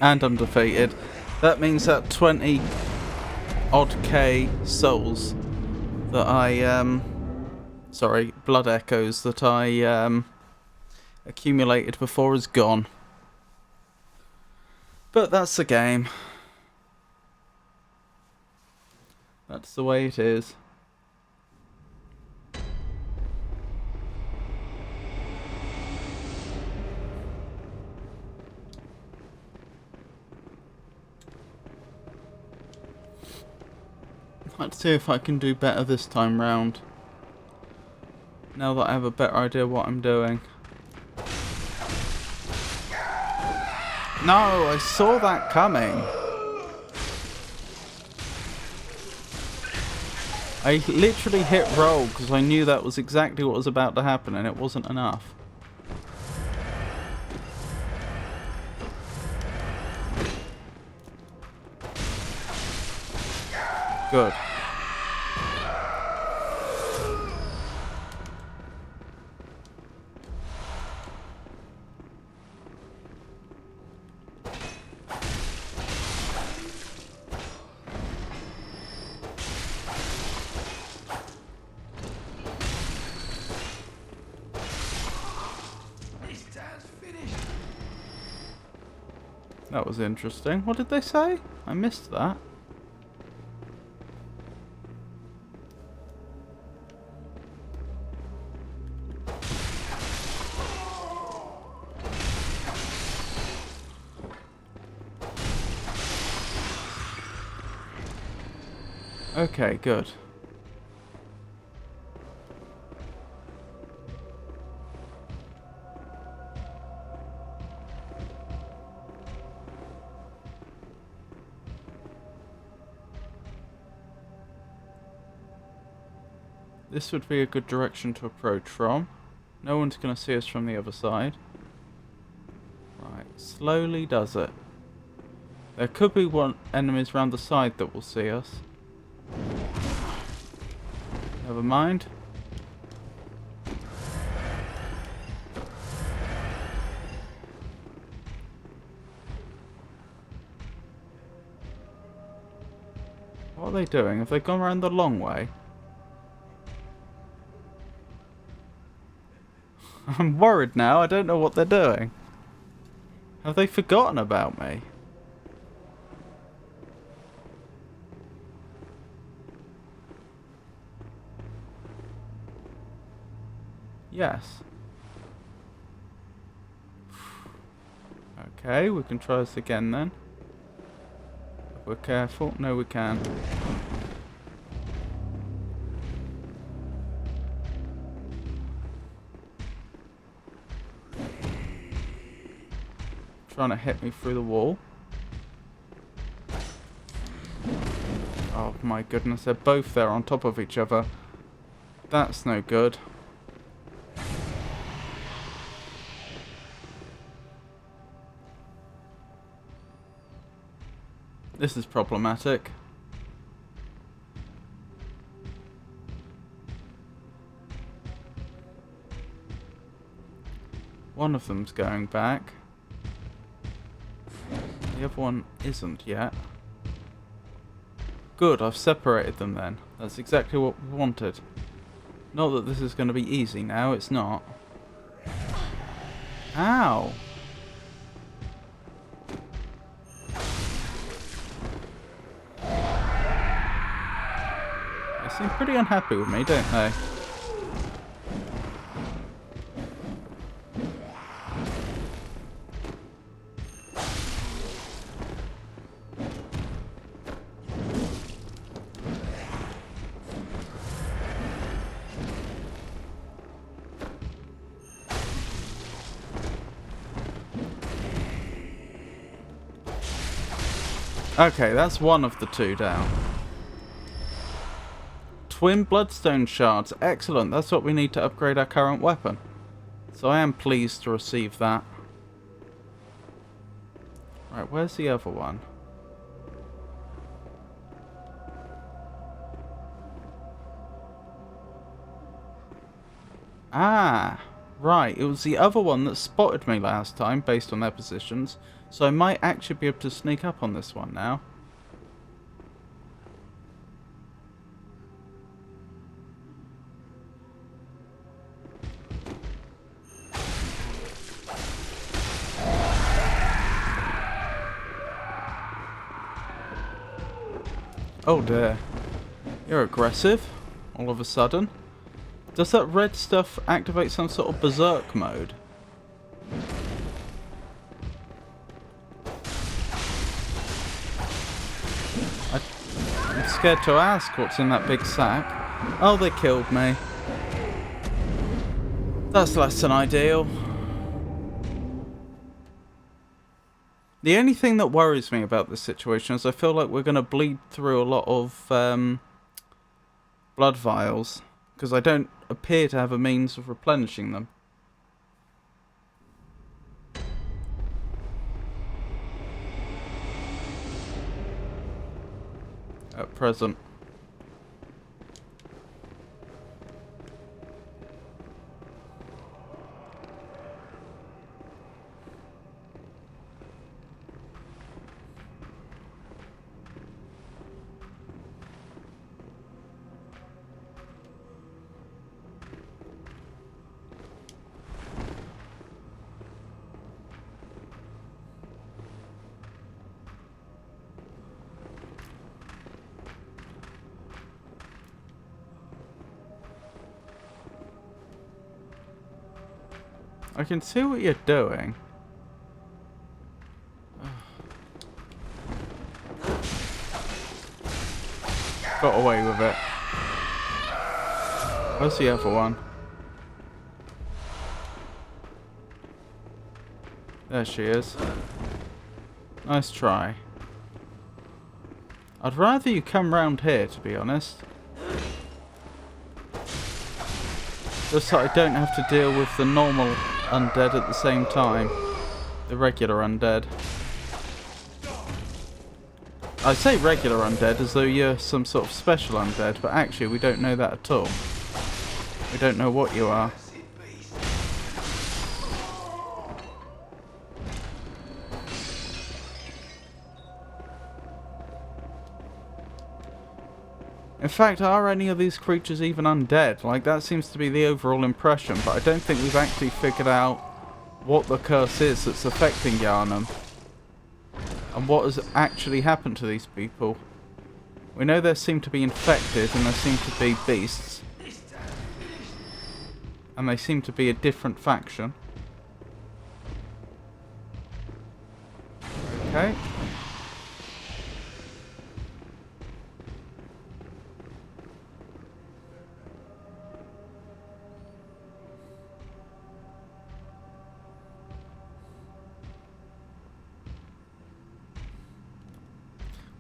And I'm defeated. That means that 20 odd K souls that I, sorry, blood echoes that I, accumulated before is gone. But that's the game. That's the way it is. Let's see if I can do better this time round. Now that I have a better idea what I'm doing. No, I saw that coming. I literally hit roll because I knew that was exactly what was about to happen and it wasn't enough. Good. That was interesting. What did they say? I missed that. Okay, good. This would be a good direction to approach from. No one's going to see us from the other side. Right, slowly does it. There could be enemies around the side that will see us. Never mind. What are they doing? Have they gone around the long way? I'm worried now. I don't know what they're doing. Have they forgotten about me? Yes. Okay, we can try this again then. If we're careful. No, we can. Trying to hit me through the wall. Oh my goodness, they're both there on top of each other. That's no good. This is problematic. One of them's going back. The other one isn't yet. Good, I've separated them then. That's exactly what we wanted. Not that this is going to be easy now, it's not. Ow! They seem pretty unhappy with me, don't they? Okay, that's one of the two down. Twin bloodstone shards. Excellent. That's what we need to upgrade our current weapon. So I am pleased to receive that. Right, where's the other one? Ah, right. It was the other one that spotted me last time based on their positions. So I might actually be able to sneak up on this one now. Oh dear. You're aggressive, all of a sudden. Does that red stuff activate some sort of berserk mode? I'm scared to ask what's in that big sack. Oh, they killed me. That's less than ideal. The only thing that worries me about this situation is I feel like we're going to bleed through a lot of blood vials, because I don't appear to have a means of replenishing them. At present. I can see what you're doing. Got away with it. Where's the other one? There she is. Nice try. I'd rather you come round here, to be honest. Just so I don't have to deal with the normal undead at the same time. The regular undead. I say regular undead as though you're some sort of special undead, but actually we don't know that at all. We don't know what you are. In fact, are any of these creatures even undead? Like, that seems to be the overall impression, but I don't think we've actually figured out what the curse is that's affecting Yharnam. And what has actually happened to these people. We know they seem to be infected, and there seem to be beasts. And they seem to be a different faction. Okay.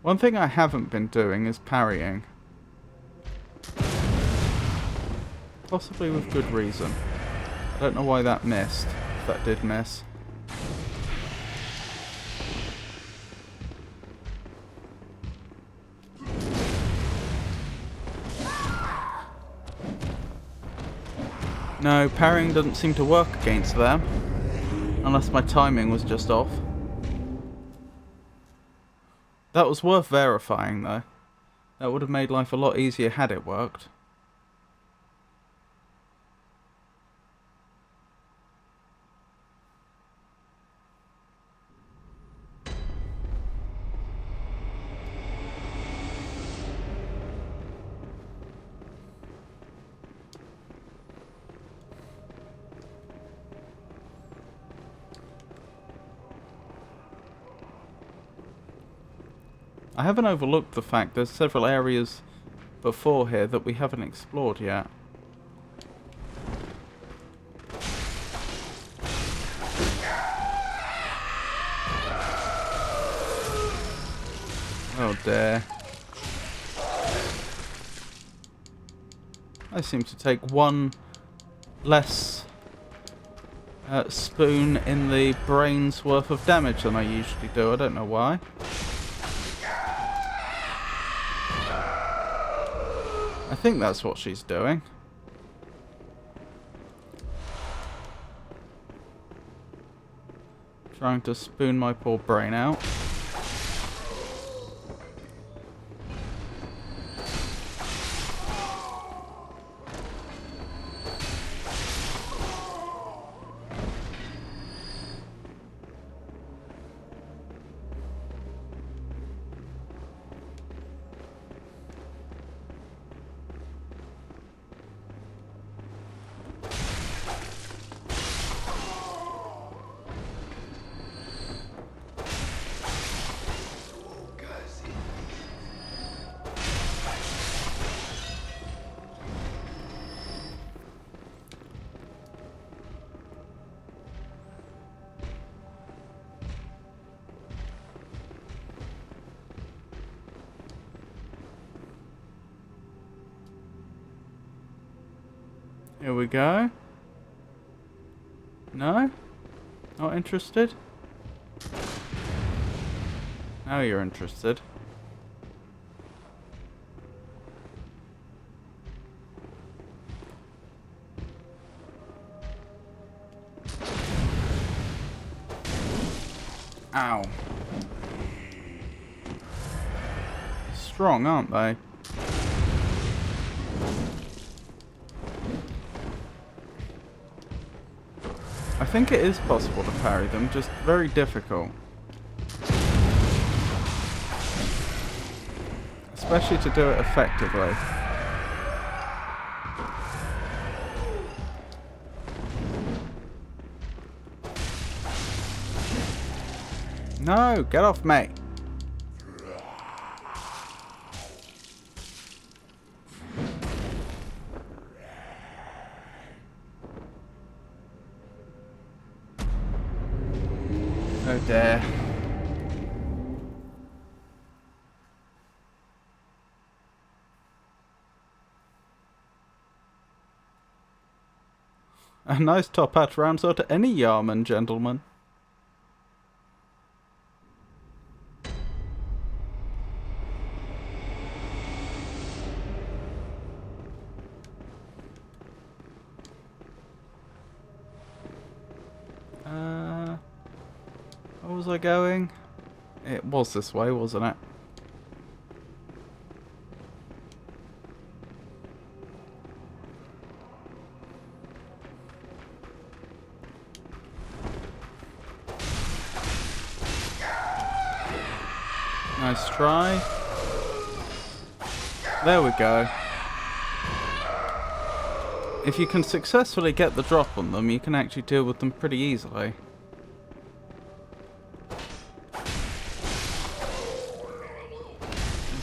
One thing I haven't been doing is parrying. Possibly with good reason. I don't know why that missed, if that did miss. No, parrying doesn't seem to work against them. Unless my timing was just off. That was worth verifying, though. That would have made life a lot easier had it worked. I haven't overlooked the fact there's several areas before here that we haven't explored yet. Oh dear. I seem to take one less spoon in the brain's worth of damage than I usually do. I don't know why. I think that's what she's doing. Trying to spoon my poor brain out. Here we go. No? Not interested? Now you're interested. Ow. Strong, aren't they? I think it is possible to parry them, just very difficult. Especially to do it effectively. No, get off me. Oh dear. A nice top hat rounds out any Yarman, gentlemen. Where was I going? It was this way, wasn't it? Nice try. There we go. If you can successfully get the drop on them, you can actually deal with them pretty easily.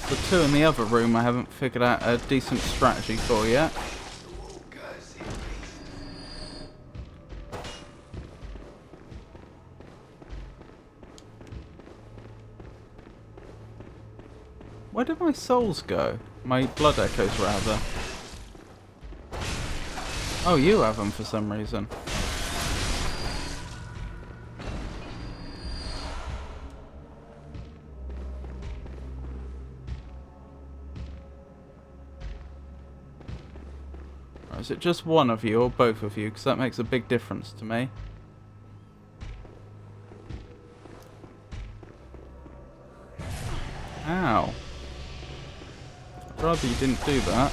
The two in the other room I haven't figured out a decent strategy for yet. Where did my souls go? My blood echoes, rather. Oh, you have them for some reason. Or is it just one of you or both of you? Because that makes a big difference to me. Ow. I'd rather you didn't do that.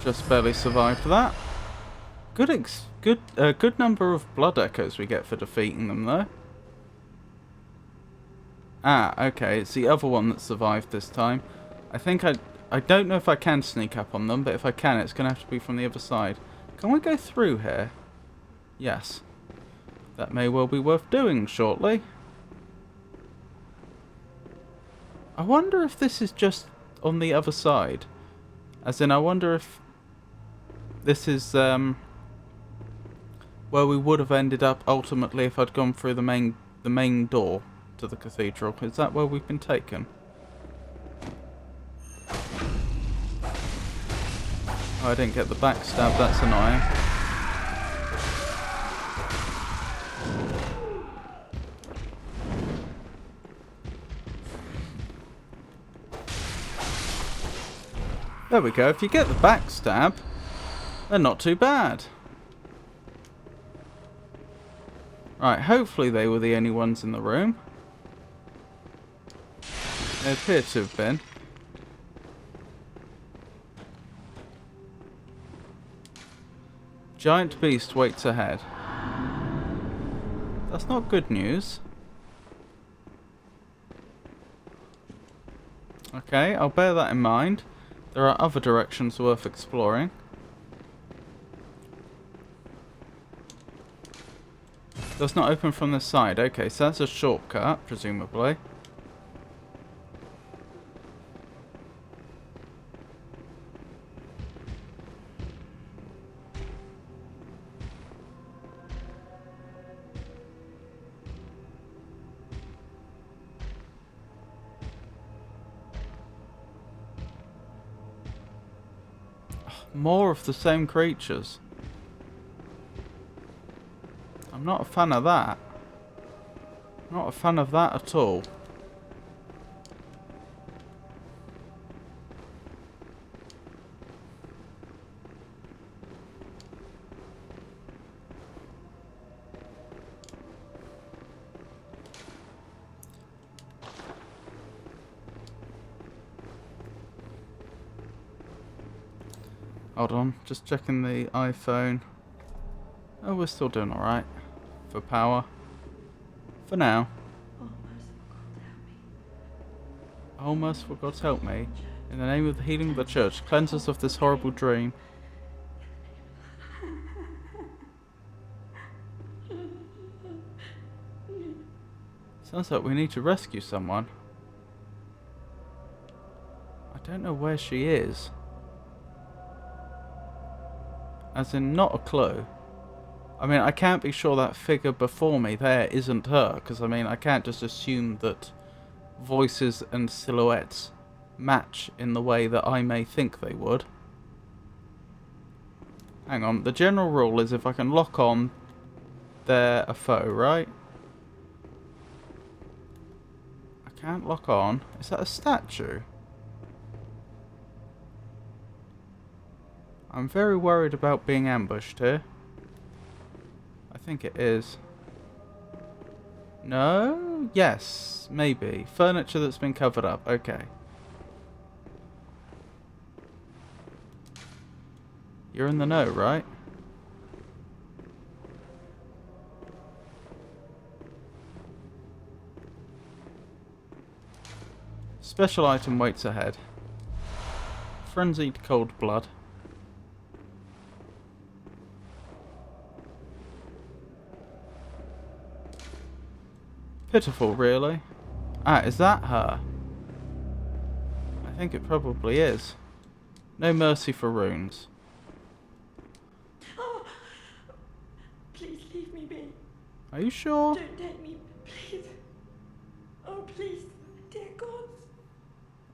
Just barely survived that. Good number of blood echoes we get for defeating them, though. Ah, okay, it's the other one that survived this time. I think I don't know if I can sneak up on them, but if I can, it's going to have to be from the other side. Can we go through here? Yes. That may well be worth doing shortly. I wonder if this is just on the other side. As in, I wonder if this is where we would have ended up ultimately if I'd gone through the main door to the cathedral. Is that where we've been taken? Oh, I didn't get the backstab, that's annoying. There we go, if you get the backstab, they're not too bad. Right, hopefully they were the only ones in the room. They appear to have been. Giant beast waits ahead. That's not good news. Okay, I'll bear that in mind. There are other directions worth exploring. Does not open from this side. Okay, so that's a shortcut, presumably. More of the same creatures. I'm not a fan of that. Not a fan of that at all. Hold on, just checking the iPhone. Oh, we're still doing alright. For power. For now. Oh, merciful gods, help me. In the name of the healing of the church, cleanse us of this horrible dream. Sounds like we need to rescue someone. I don't know where she is. As in, not a clue. I mean, I can't be sure that figure before me there isn't her, because I mean, I can't just assume that voices and silhouettes match in the way that I may think they would. Hang on, the general rule is if I can lock on, they're a foe, right? I can't lock on. Is that a statue? I'm very worried about being ambushed here. I think it is. No? Yes, maybe. Furniture that's been covered up. Okay. You're in the know, right? Special item waits ahead. Frenzied cold blood. Pitiful, really. Ah, is that her? I think it probably is. No mercy for runes. Oh, please leave me be. Are you sure? Don't take me, please. Oh, please, dear gods.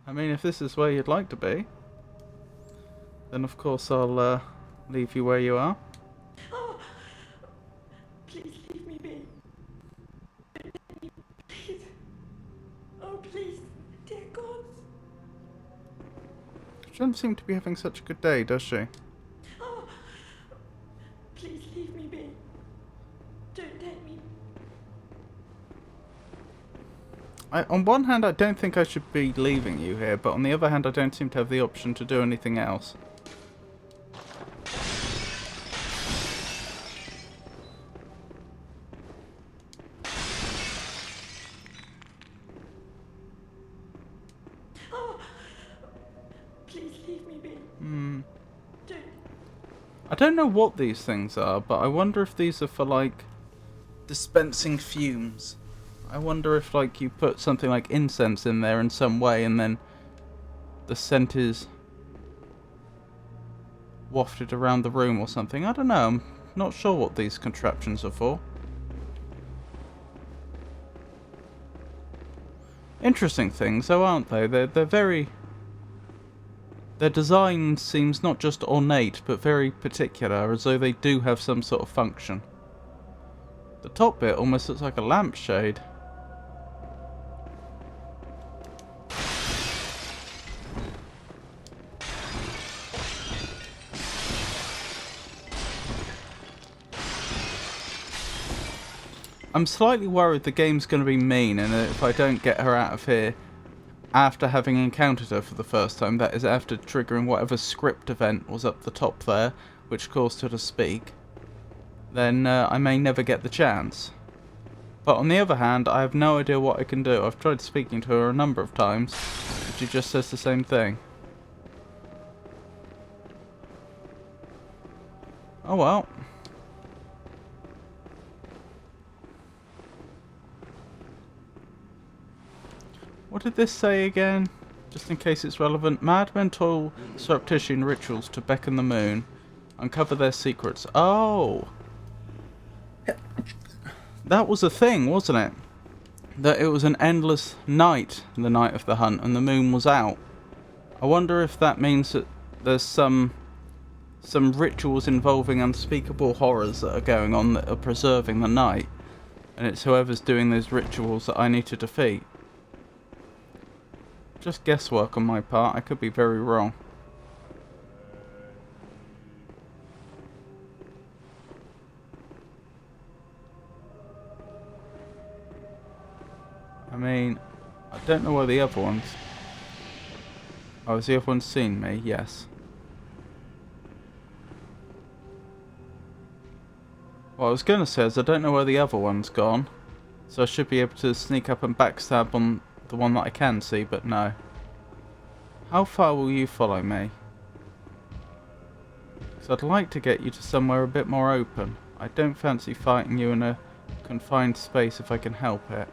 I mean, if this is where you'd like to be, then of course I'll leave you where you are. Oh, please leave me be. Don't take me, please. Oh, please, dear gods. She doesn't seem to be having such a good day, does she? Oh, please leave me be. Don't take me. On one hand, I don't think I should be leaving you here, but on the other hand, I don't seem to have the option to do anything else. Oh, please leave me be. Hmm. Don't. I don't know what these things are, but I wonder if these are for, like, dispensing fumes. I wonder if, like, you put something like incense in there in some way and then the scent is wafted around the room or something. I don't know. I'm not sure what these contraptions are for. Interesting things, though, aren't they? They're very... Their design seems not just ornate, but very particular, as though they do have some sort of function. The top bit almost looks like a lampshade. I'm slightly worried the game's going to be mean, and if I don't get her out of here after having encountered her for the first time, that is after triggering whatever script event was up the top there, which caused her to speak, then I may never get the chance. But on the other hand, I have no idea what I can do. I've tried speaking to her a number of times, and she just says the same thing. Oh well. What did this say again? Just in case it's relevant. Madmen toil surreptitious rituals to beckon the moon. Uncover their secrets. Oh! That was a thing, wasn't it? That it was an endless night, the night of the hunt, and the moon was out. I wonder if that means that there's some rituals involving unspeakable horrors that are going on that are preserving the night. And it's whoever's doing those rituals that I need to defeat. Just guesswork on my part, I could be very wrong. I mean, I don't know where the other ones... Oh, has the other one seen me? Yes. What I was going to say is I don't know where the other one's gone. So I should be able to sneak up and backstab on the one that I can see, but no. How far will you follow me? Because I'd like to get you to somewhere a bit more open. I don't fancy fighting you in a confined space if I can help it.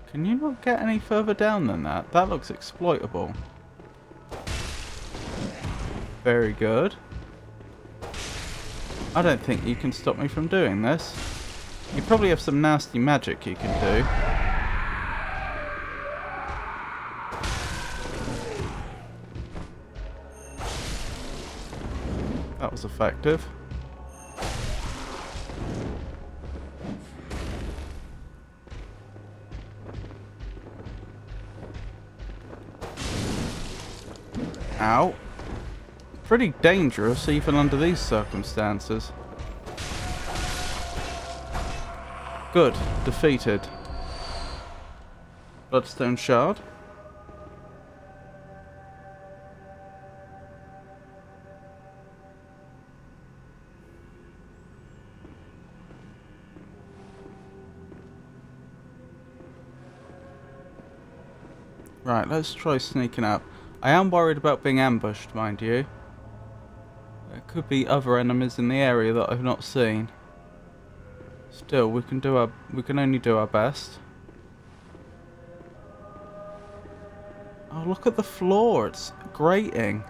Can you not get any further down than that? That looks exploitable. Very good. I don't think you can stop me from doing this. You probably have some nasty magic you can do. That was effective. Ow. Pretty dangerous even under these circumstances. Good. Defeated. Bloodstone shard. Right, let's try sneaking up. I am worried about being ambushed, mind you. There could be other enemies in the area that I've not seen. Still, we can only do our best. Oh, look at the floor, it's grating.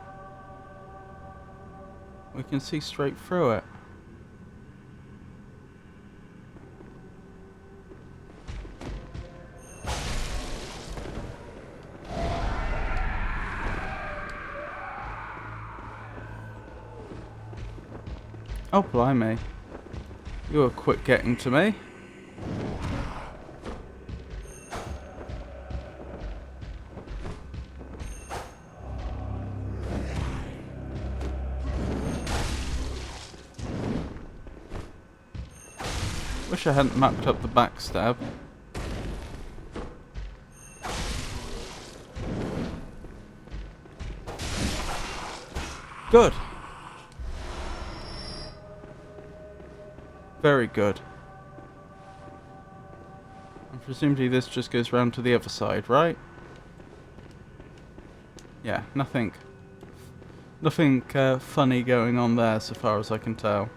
We can see straight through it. Oh, blimey. You were quick getting to me. Wish I hadn't mucked up the backstab. Good. Very good. Presumably this just goes round to the other side, right? Yeah, nothing funny going on there so far as I can tell.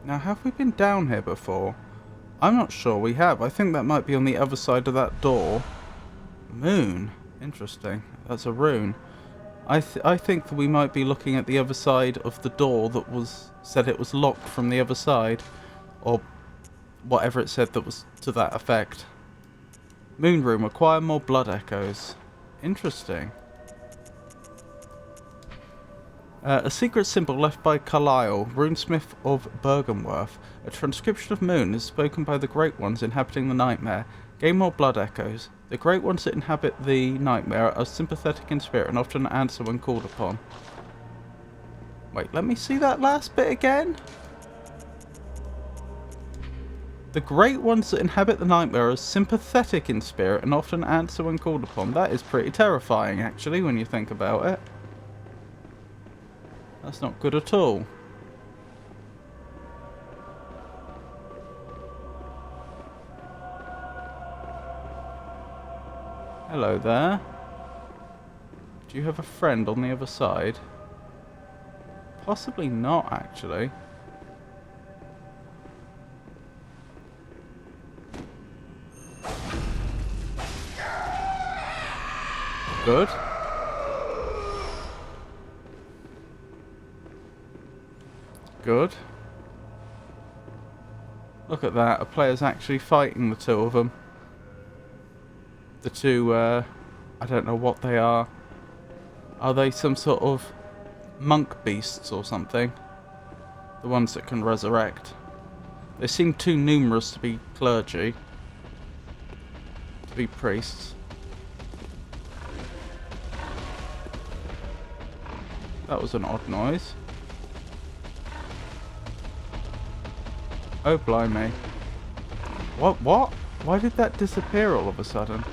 Now, have we been down here before? I'm not sure we have. I think that might be on the other side of that door. Moon. Interesting. That's a rune. I think that we might be looking at the other side of the door that said it was locked from the other side. Or whatever it said that was to that effect. Moon room. Acquire more blood echoes. Interesting. A secret symbol left by Carlyle, runesmith of Bergenworth. A transcription of Moon is spoken by the Great Ones inhabiting the nightmare. Gain more blood echoes. The Great Ones that inhabit the nightmare are sympathetic in spirit and often answer when called upon. Wait, let me see that last bit again. The Great Ones that inhabit the nightmare are sympathetic in spirit and often answer when called upon. That is pretty terrifying, actually, when you think about it. That's not good at all. Hello there. Do you have a friend on the other side? Possibly not, actually. Good. Good. Look at that. A player's actually fighting the two of them. The two, I don't know what they are. Are they some sort of monk beasts or something? The ones that can resurrect. They seem too numerous to be clergy. To be priests. That was an odd noise. Oh, blimey. What? Why did that disappear all of a sudden?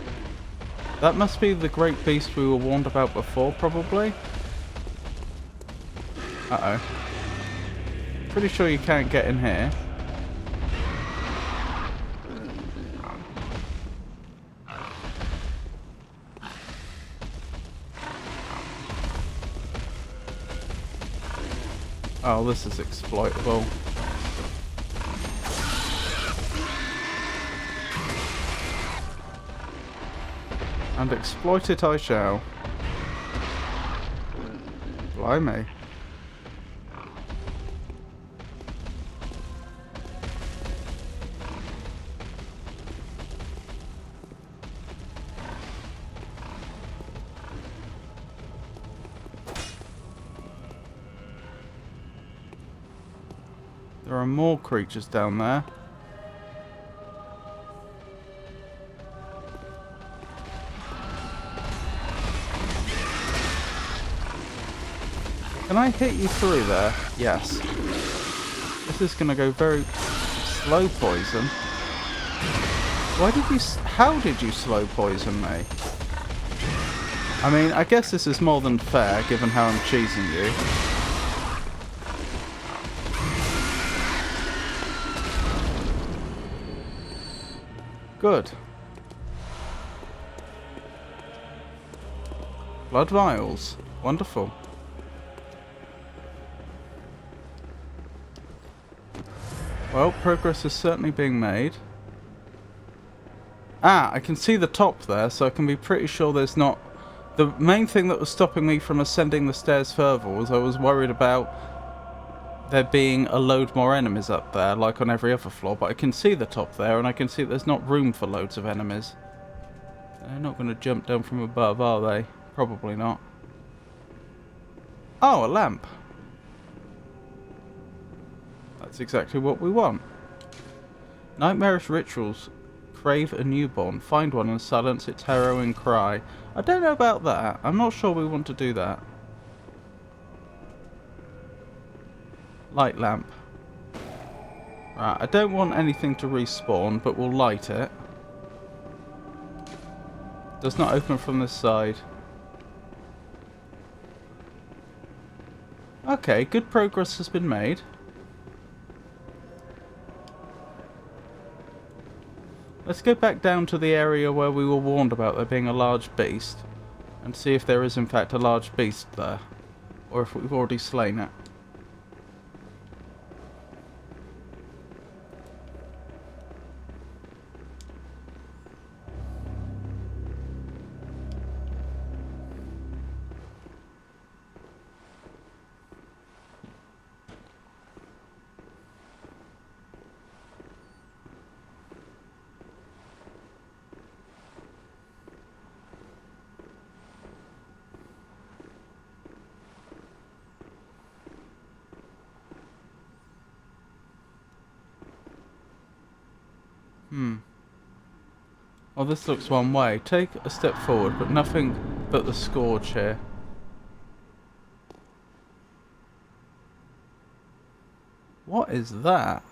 That must be the great beast we were warned about before, probably. Uh-oh. Pretty sure you can't get in here. Oh, this is exploitable. And exploit it I shall. Blimey. There are more creatures down there. Can I hit you through there? Yes. This is going to go very slow poison. How did you slow poison me? I mean, I guess this is more than fair given how I'm cheesing you. Good. Blood vials. Wonderful. Well, progress is certainly being made. Ah, I can see the top there, so I can be pretty sure there's not... The main thing that was stopping me from ascending the stairs further was I was worried about there being a load more enemies up there, like on every other floor, but I can see the top there, and I can see there's not room for loads of enemies. They're not going to jump down from above, are they? Probably not. Oh, a lamp. That's exactly what we want. Nightmarish rituals. Crave a newborn. Find one and silence its harrowing cry. I don't know about that. I'm not sure we want to do that. Light lamp. Right, I don't want anything to respawn, but we'll light it. Does not open from this side. Okay, good progress has been made. Let's go back down to the area where we were warned about there being a large beast, and see if there is in fact a large beast there, or if we've already slain it. Well, this looks one way. Take a step forward, but nothing but the scourge here. What is that?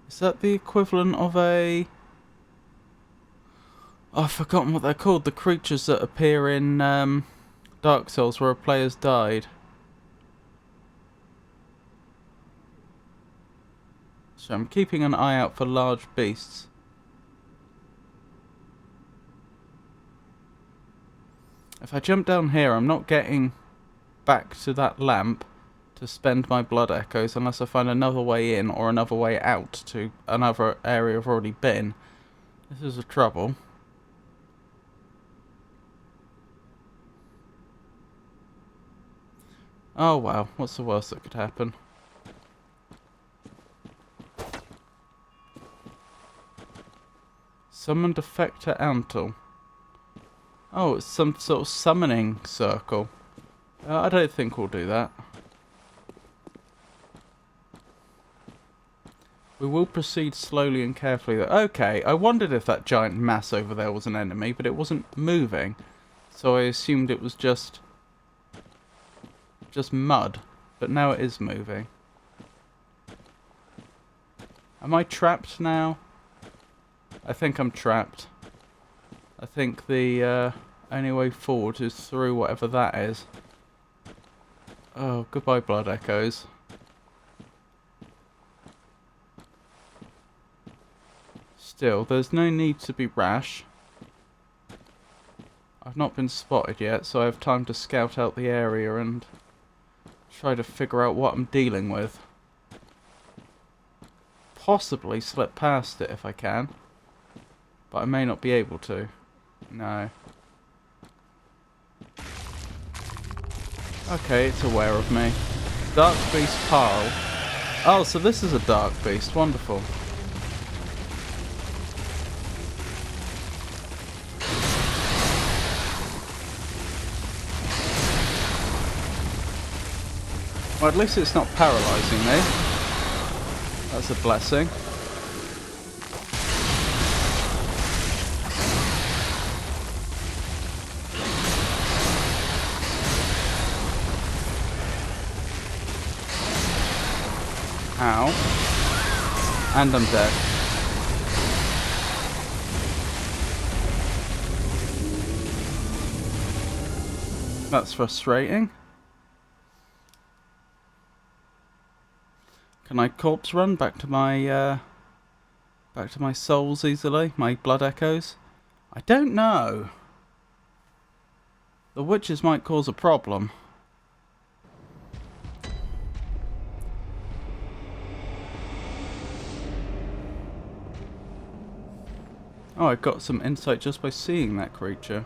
Is that the equivalent of a... Oh, I've forgotten what they're called. The creatures that appear in Dark Souls where a player's died. So I'm keeping an eye out for large beasts. If I jump down here, I'm not getting back to that lamp to spend my blood echoes unless I find another way in or another way out to another area I've already been. This is a trouble. Oh wow, what's the worst that could happen? Summon Defector Antle. Oh, it's some sort of summoning circle. I don't think we'll do that. We will proceed slowly and carefully. Okay, I wondered if that giant mass over there was an enemy, but it wasn't moving. So I assumed it was just mud. But now it is moving. Am I trapped now? I think I'm trapped. I think the only way forward is through whatever that is. Oh, goodbye blood echoes. Still, there's no need to be rash. I've not been spotted yet, so I have time to scout out the area and try to figure out what I'm dealing with. Possibly slip past it if I can. But I may not be able to. No. Okay, it's aware of me. Dark Beast Pile. Oh, so this is a Dark Beast. Wonderful. Well, at least it's not paralysing me. That's a blessing. Ow. And I'm dead. That's frustrating. Can I corpse run back to my souls easily? My blood echoes? I don't know. The witches might cause a problem. Oh, I got some insight just by seeing that creature.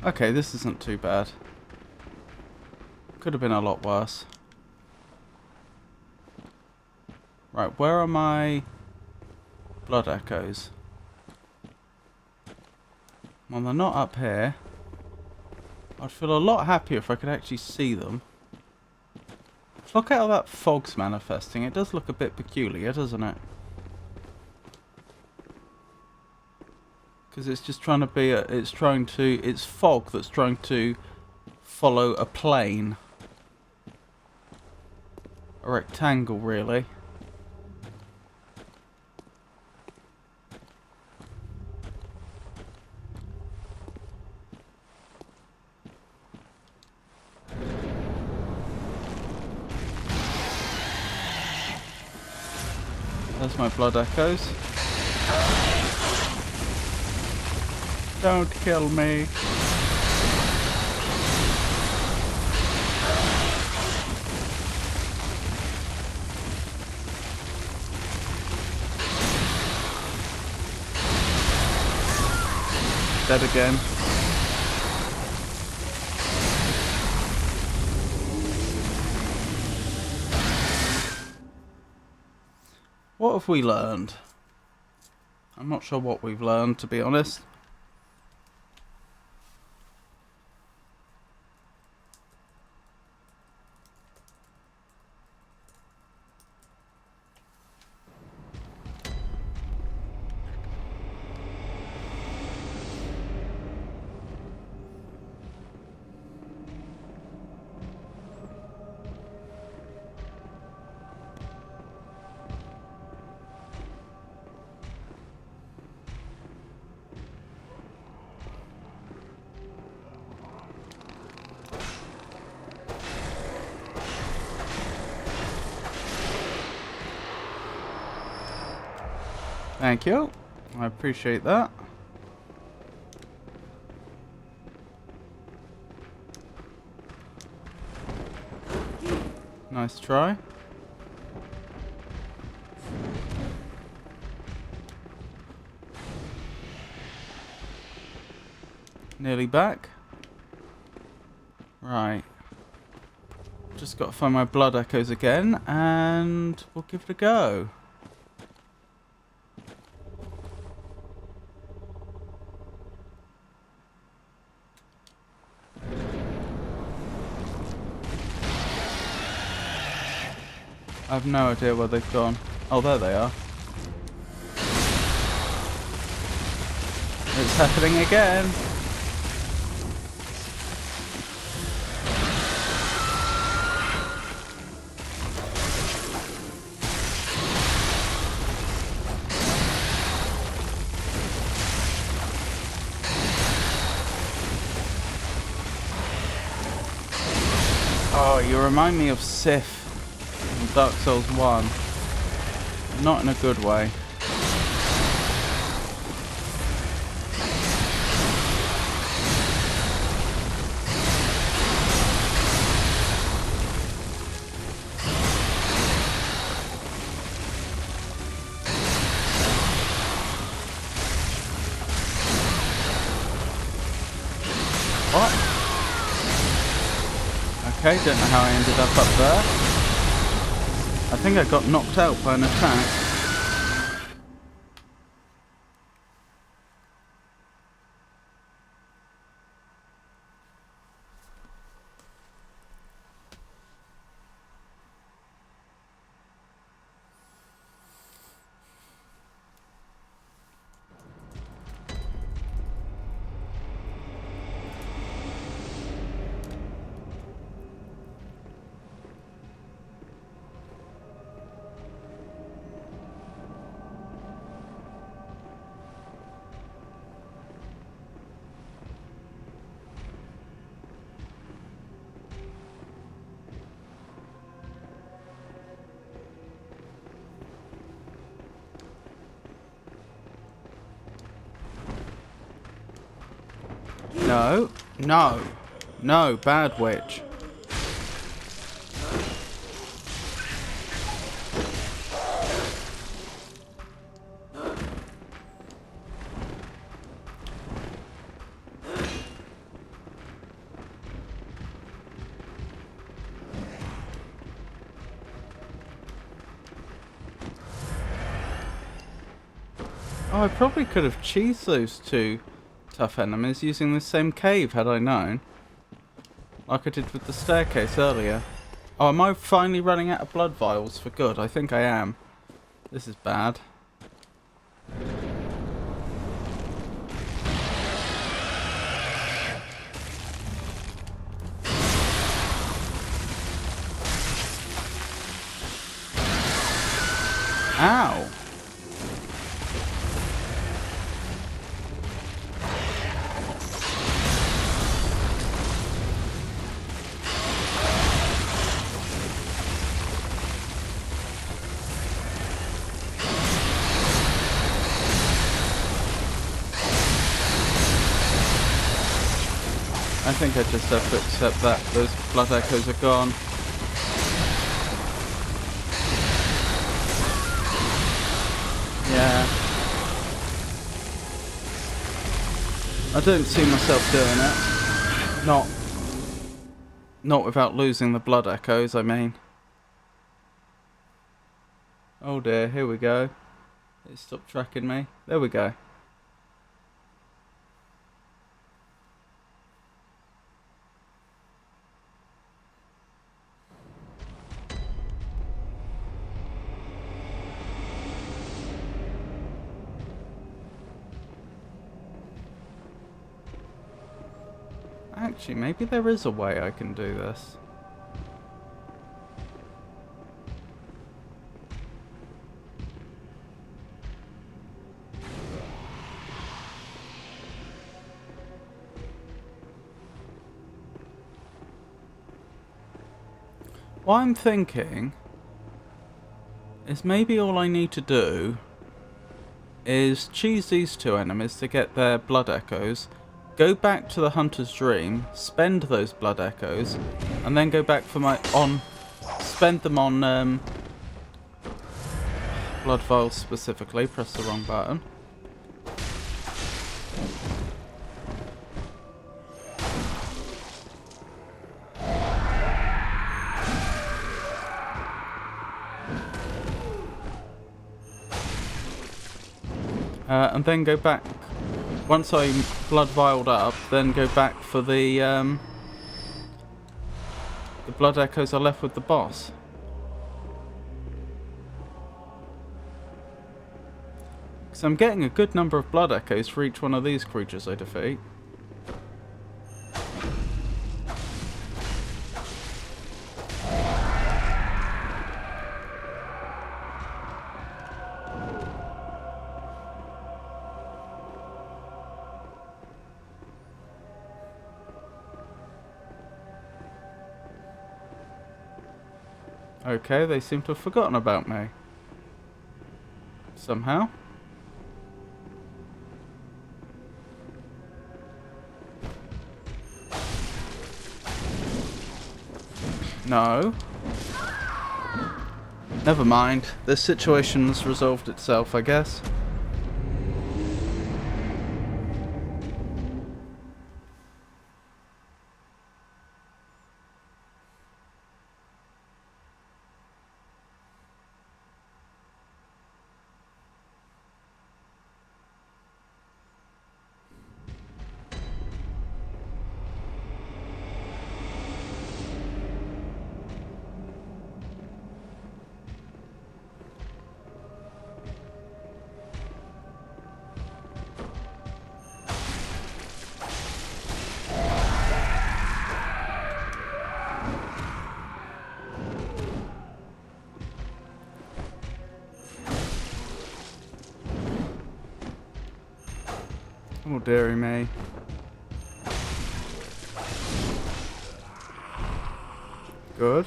Okay, this isn't too bad. Could have been a lot worse. Right, where are my blood echoes? Well, they're not up here. I'd feel a lot happier if I could actually see them. Look at how that fog's manifesting. It does look a bit peculiar, doesn't it? Because it's just trying to be it's fog that's trying to follow a plane. A rectangle, really. There's my blood echoes. Don't kill me. Dead again. What have we learned? I'm not sure what we've learned, to be honest. Thank you. I appreciate that. Nice try. Nearly back. Right. Just got to find my blood echoes again, and we'll give it a go. I have no idea where they've gone. Oh, there they are. It's happening again. Oh, you remind me of Sif from Dark Souls 1. Not in a good way. What? Okay, don't know how I ended up there. I think I got knocked out by an attack. No, no, no, bad witch. Oh, I probably could have cheesed those two tough enemies using the same cave had I known. Like I did with the staircase earlier. Oh, am I finally running out of blood vials for good? I think I am. This is bad. Ow! I think I just have to accept that those blood echoes are gone. Yeah. I don't see myself doing it. Not without losing the blood echoes, I mean. Oh dear, here we go. It stopped tracking me. There we go. Actually, maybe there is a way I can do this. What I'm thinking is maybe all I need to do is cheese these two enemies to get their blood echoes, go back to the Hunter's Dream, spend those blood echoes, and then go back for my spend them on blood vials specifically. Press the wrong button. And then go back, once I'm blood vialed up, then go back for the blood echoes I left with the boss. Because I'm getting a good number of blood echoes for each one of these creatures I defeat. Okay, they seem to have forgotten about me. Somehow. No. Never mind. The situation's resolved itself, I guess. Oh, dearie me. Good.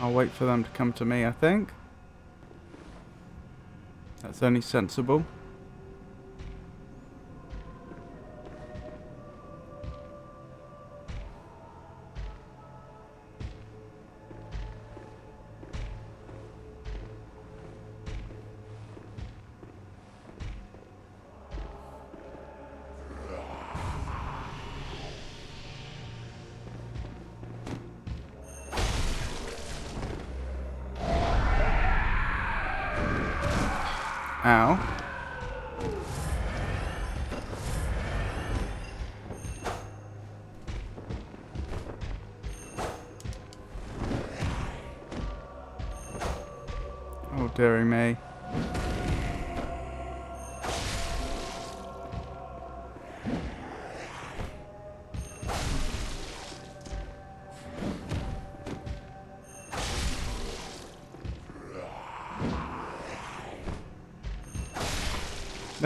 I'll wait for them to come to me, I think. That's only sensible. Ow. Oh, dearie me.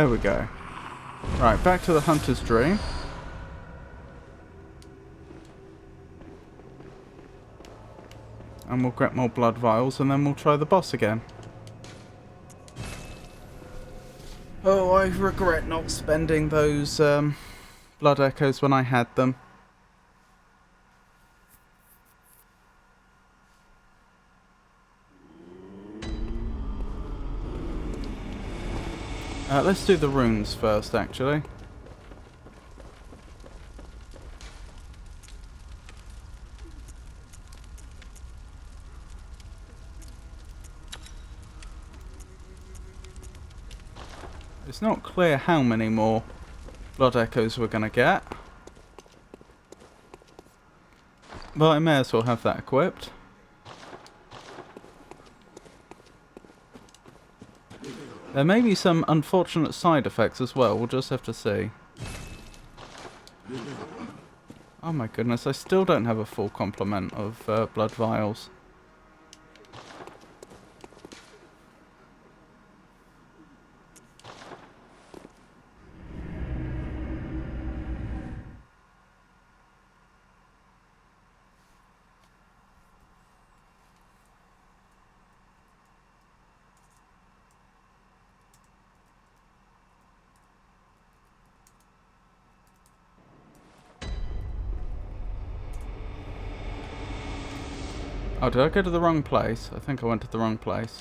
There we go. Right, back to the Hunter's Dream. And we'll get more blood vials and then we'll try the boss again. Oh, I regret not spending those blood echoes when I had them. Let's do the runes first, actually. It's not clear how many more blood echoes we're going to get. But I may as well have that equipped. There may be some unfortunate side effects as well, we'll just have to see. Oh my goodness, I still don't have a full complement of blood vials. Oh, did I go to the wrong place? I think I went to the wrong place.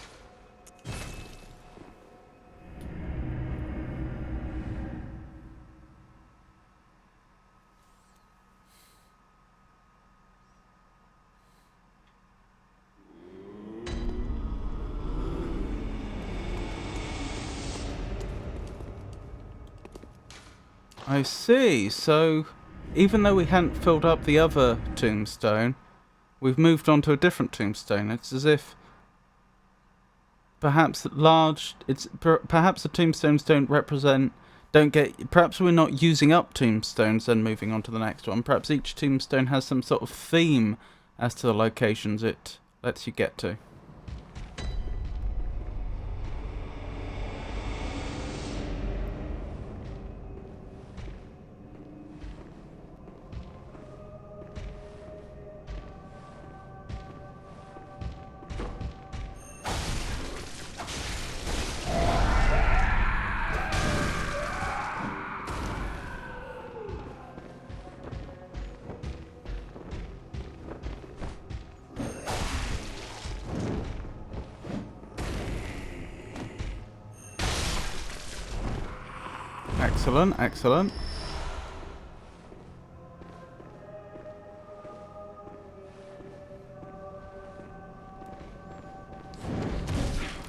I see, so even though we hadn't filled up the other tombstone, we've moved on to a different tombstone. It's as if perhaps perhaps the tombstones perhaps we're not using up tombstones and moving on to the next one. Perhaps each tombstone has some sort of theme as to the locations it lets you get to. Excellent, excellent.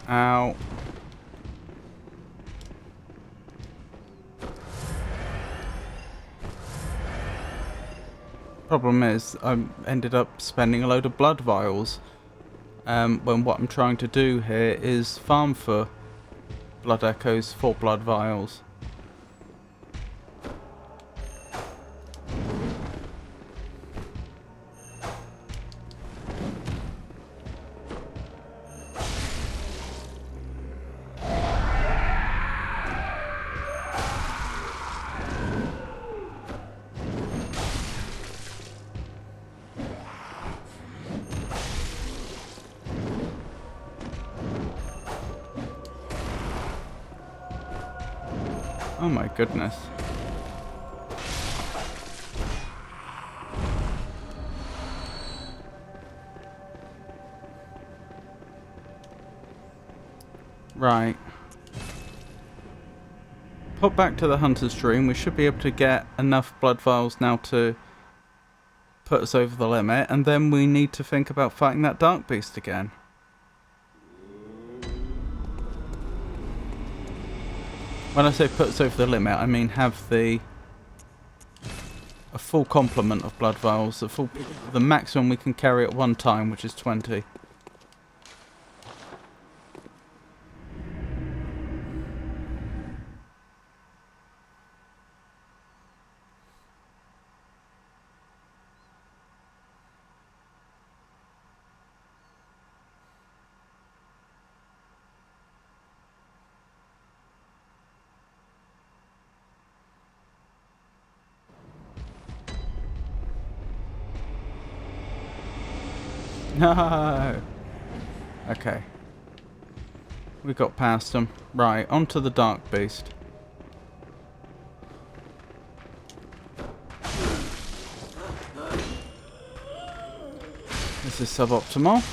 Ow. Problem is, I ended up spending a load of blood vials. When what I'm trying to do here is farm for blood echoes for blood vials. Oh my goodness. Right. Pop back to the Hunter's Dream. We should be able to get enough blood vials now to put us over the limit, and then we need to think about fighting that Dark Beast again. When I say put us over the limit, I mean have a full complement of blood vials, the maximum we can carry at one time, which is 20. No! Okay. We got past them. Right, onto the Dark Beast. This is suboptimal.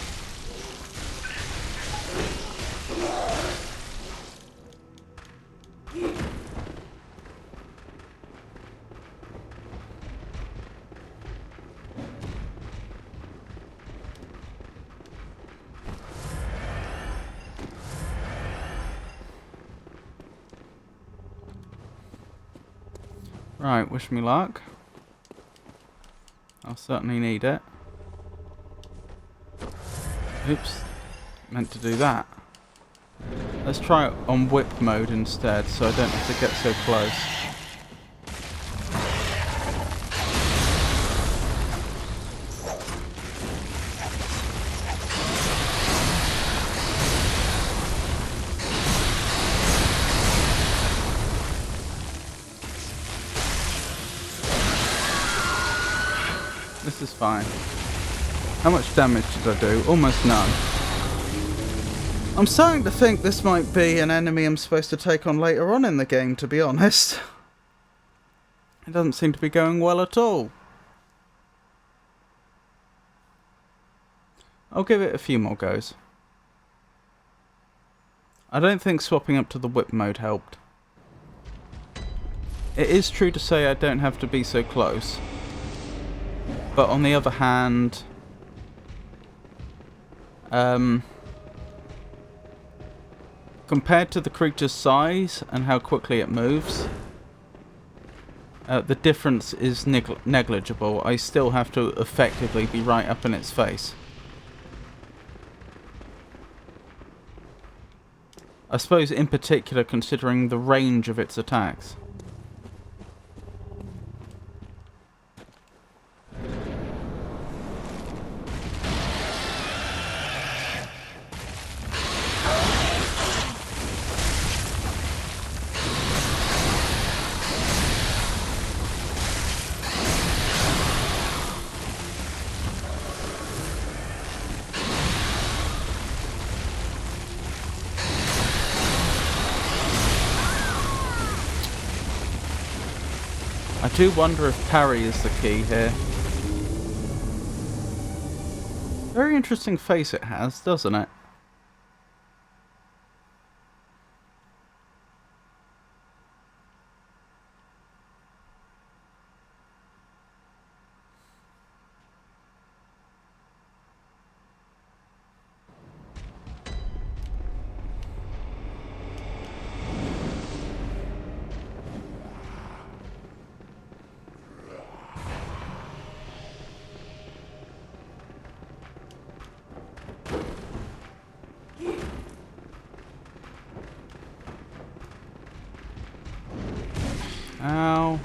Right, wish me luck. I'll certainly need it. Oops. Meant to do that. Let's try it on whip mode instead, so I don't have to get so close. This is fine. How much damage did I do? Almost none. I'm starting to think this might be an enemy I'm supposed to take on later on in the game, to be honest. It doesn't seem to be going well at all. I'll give it a few more goes. I don't think swapping up to the whip mode helped. It is true to say I don't have to be so close. But on the other hand, compared to the creature's size and how quickly it moves, the difference is negligible. I still have to effectively be right up in its face. I suppose in particular considering the range of its attacks. I do wonder if parry is the key here. Very interesting face it has, doesn't it? Ow.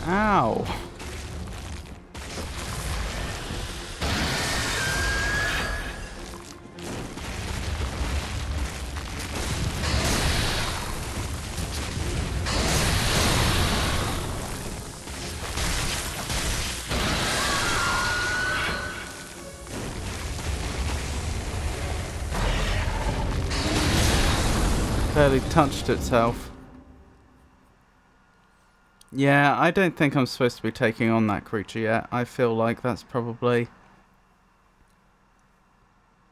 Ow. Barely touched itself. Yeah, I don't think I'm supposed to be taking on that creature yet. I feel like that's probably...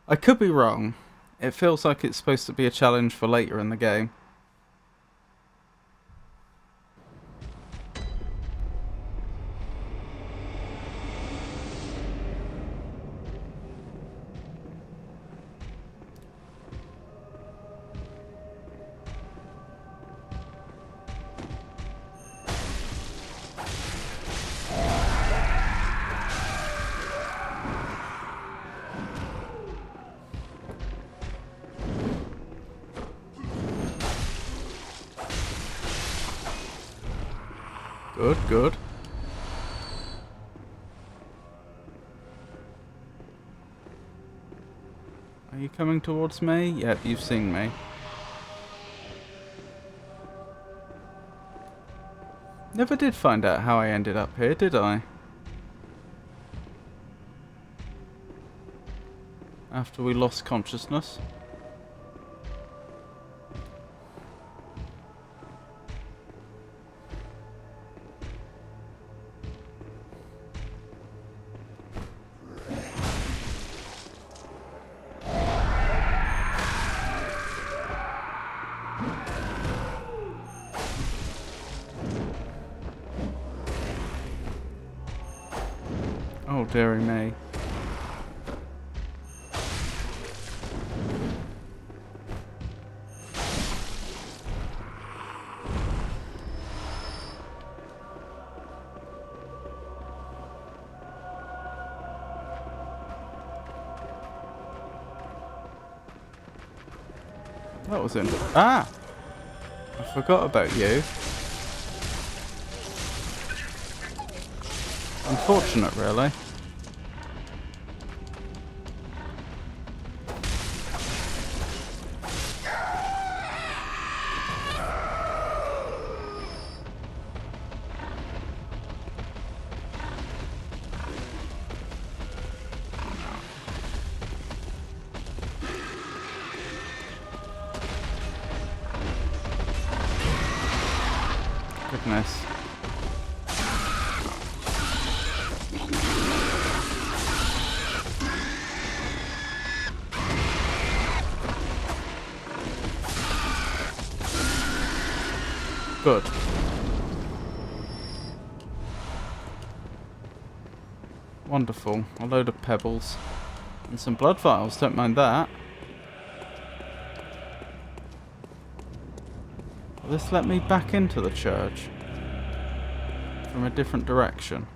I could be wrong. It feels like it's supposed to be a challenge for later in the game. Good, good. Are you coming towards me? Yep, you've seen me. Never did find out how I ended up here, did I? After we lost consciousness. Oh, dearie me. That was in. Ah! I forgot about you. Unfortunate, really. Goodness. Good. Wonderful. A load of pebbles. And some blood vials, don't mind that. Will this let me back into the church? From a different direction.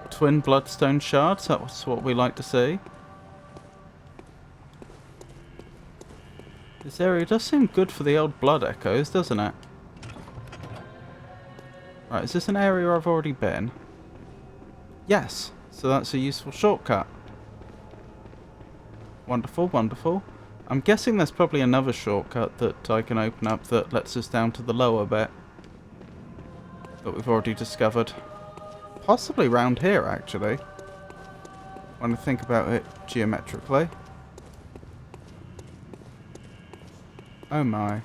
Twin bloodstone shards, that's what we like to see. This area does seem good for the old blood echoes, doesn't it? Right, is this an area I've already been? Yes, so that's a useful shortcut. Wonderful, wonderful. I'm guessing there's probably another shortcut that I can open up that lets us down to the lower bit that we've already discovered. Possibly round here, actually, when I think about it geometrically. Oh my.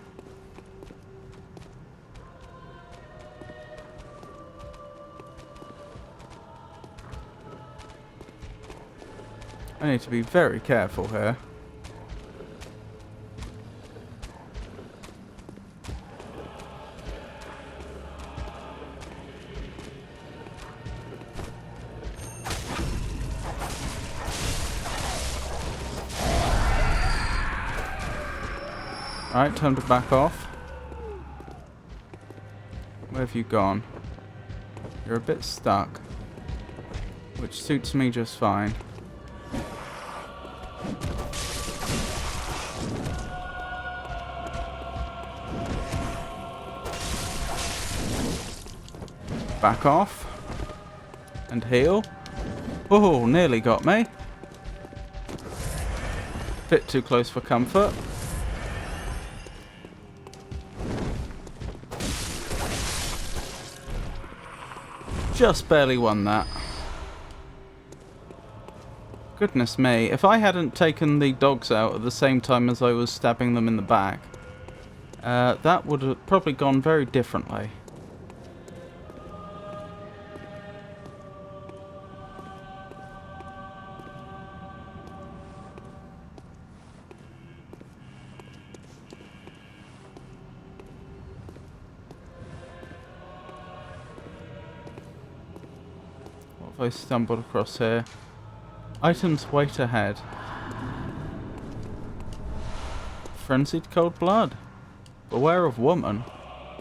I need to be very careful here. Alright, time to back off. Where have you gone? You're a bit stuck, which suits me just fine. Back off. And heal. Oh, nearly got me. Bit too close for comfort. Just barely won that. Goodness me, if I hadn't taken the dogs out at the same time as I was stabbing them in the back, that would have probably gone very differently. I stumbled across here. Items wait ahead. Frenzied cold blood. Beware of woman.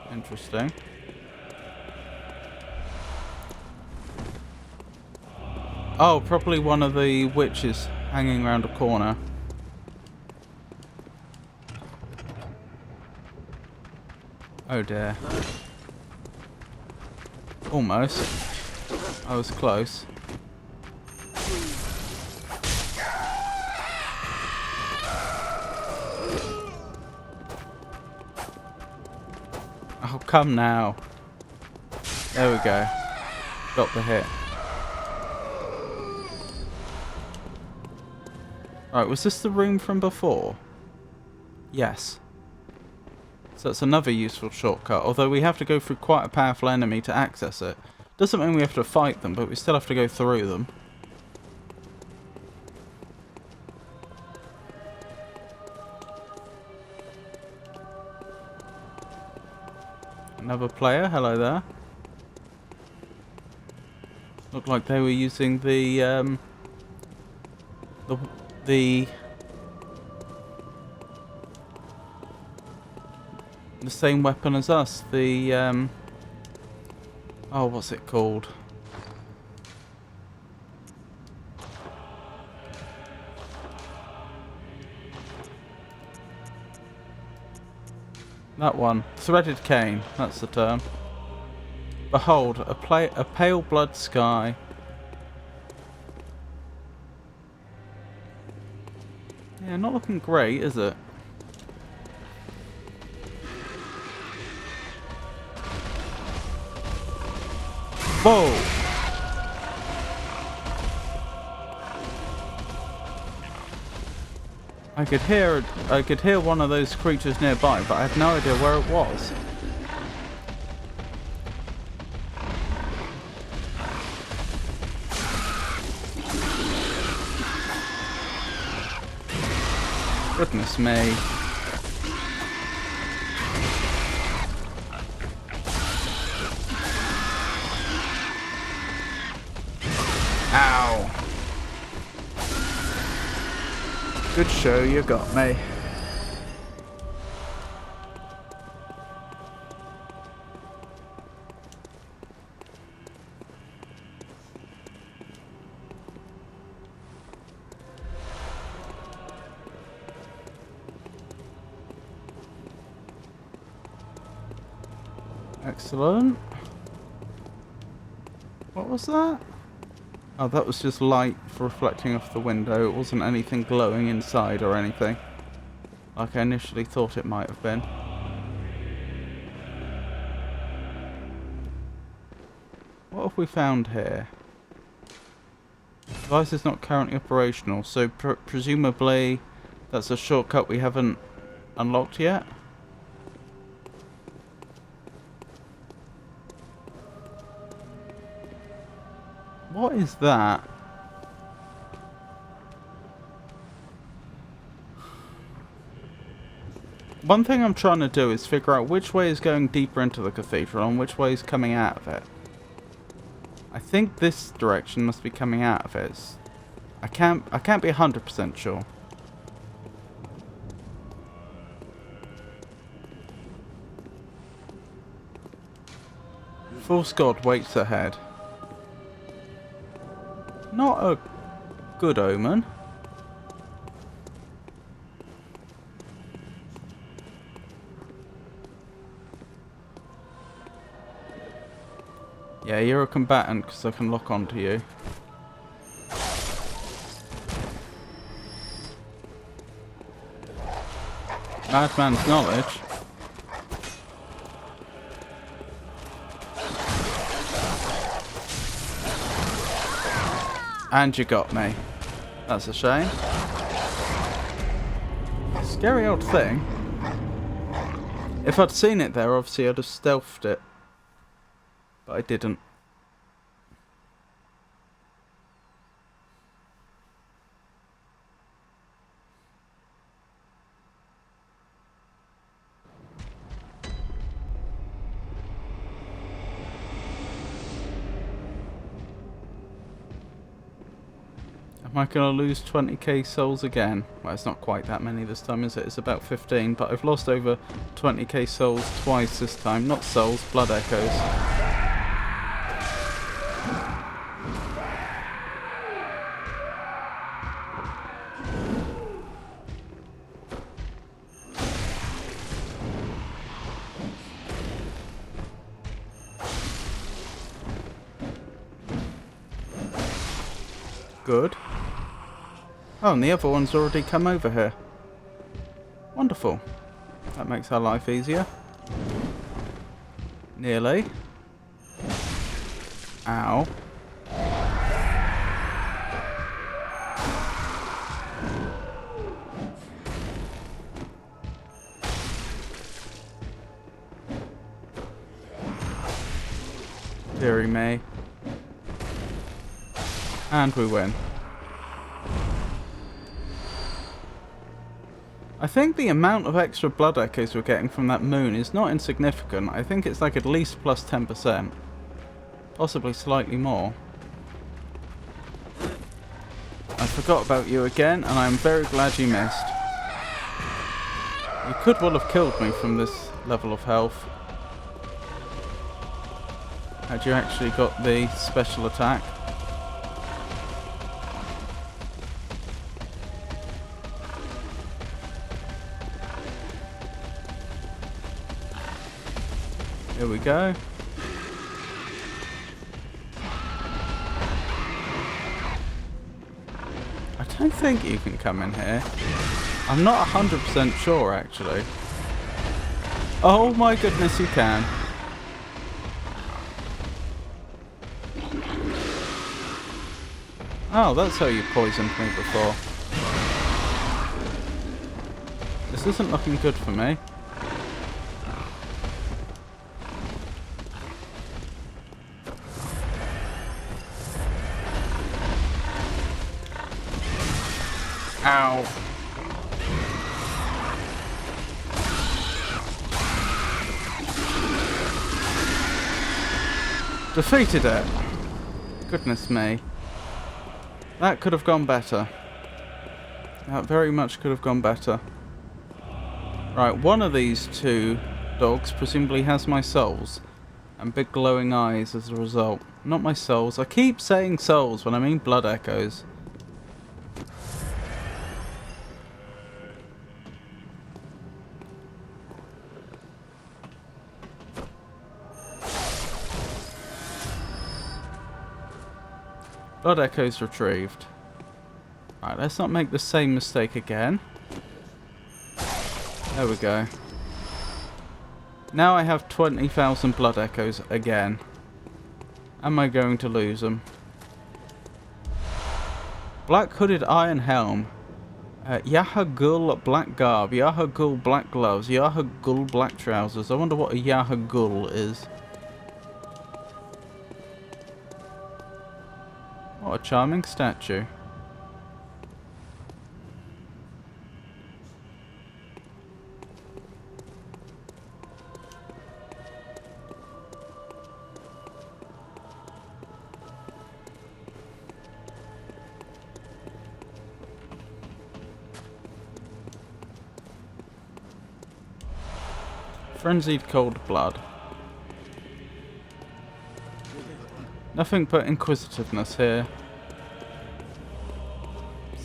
Interesting. Oh, probably one of the witches hanging around a corner. Oh dear. Almost. I was close. Oh, come now. There we go. Got the hit. Right, was this the room from before? Yes. So that's another useful shortcut, although we have to go through quite a powerful enemy to access it. Doesn't mean we have to fight them, but we still have to go through them. Another player, hello there. Looked like they were using the same weapon as us. The oh, what's it called? That one. Threaded cane, that's the term. Behold, a pale blood sky. Yeah, not looking great, is it? Whoa! I could hear one of those creatures nearby, but I had no idea where it was. Goodness me. Ow. Good show, you got me. Excellent. What was that? Oh, that was just light reflecting off the window. It wasn't anything glowing inside or anything, like I initially thought it might have been. What have we found here? Device is not currently operational, so presumably that's a shortcut we haven't unlocked yet. What is that? One thing I'm trying to do is figure out which way is going deeper into the cathedral and which way is coming out of it. I think this direction must be coming out of it. I can't be 100% sure. False god waits ahead. Not a good omen. Yeah, you're a combatant because I can lock onto you. Madman's knowledge. And you got me. That's a shame. Scary old thing. If I'd seen it there, obviously I'd have stealthed it. But I didn't. Am I going to lose 20k souls again? Well, it's not quite that many this time, is it? It's about 15, but I've lost over 20k souls twice this time. Not souls, blood echoes. Good. Oh, and the other one's already come over here. Wonderful. That makes our life easier. Nearly. Ow. Dearie me. And we win. I think the amount of extra blood echoes we're getting from that moon is not insignificant. I think it's like at least plus 10%. Possibly slightly more. I forgot about you again, and I'm very glad you missed. You could well have killed me from this level of health. Had you actually got the special attack? Here we go. I don't think you can come in here. I'm not 100% sure, actually. Oh my goodness, you can. Oh, that's how you poisoned me before. This isn't looking good for me. Ow. Defeated it. Goodness me. That could have gone better. That very much could have gone better. Right, one of these two dogs presumably has my souls. And big glowing eyes as a result. Not my souls. I keep saying souls when I mean blood echoes. Blood echoes retrieved. Right, let's not make the same mistake again. There we go. Now I have 20,000 blood echoes again. Am I going to lose them? Black hooded iron helm. Yahagul black garb. Yahagul black gloves. Yahagul black trousers. I wonder what a Yahagul is. What a charming statue. Frenzied cold blood. Nothing but inquisitiveness here.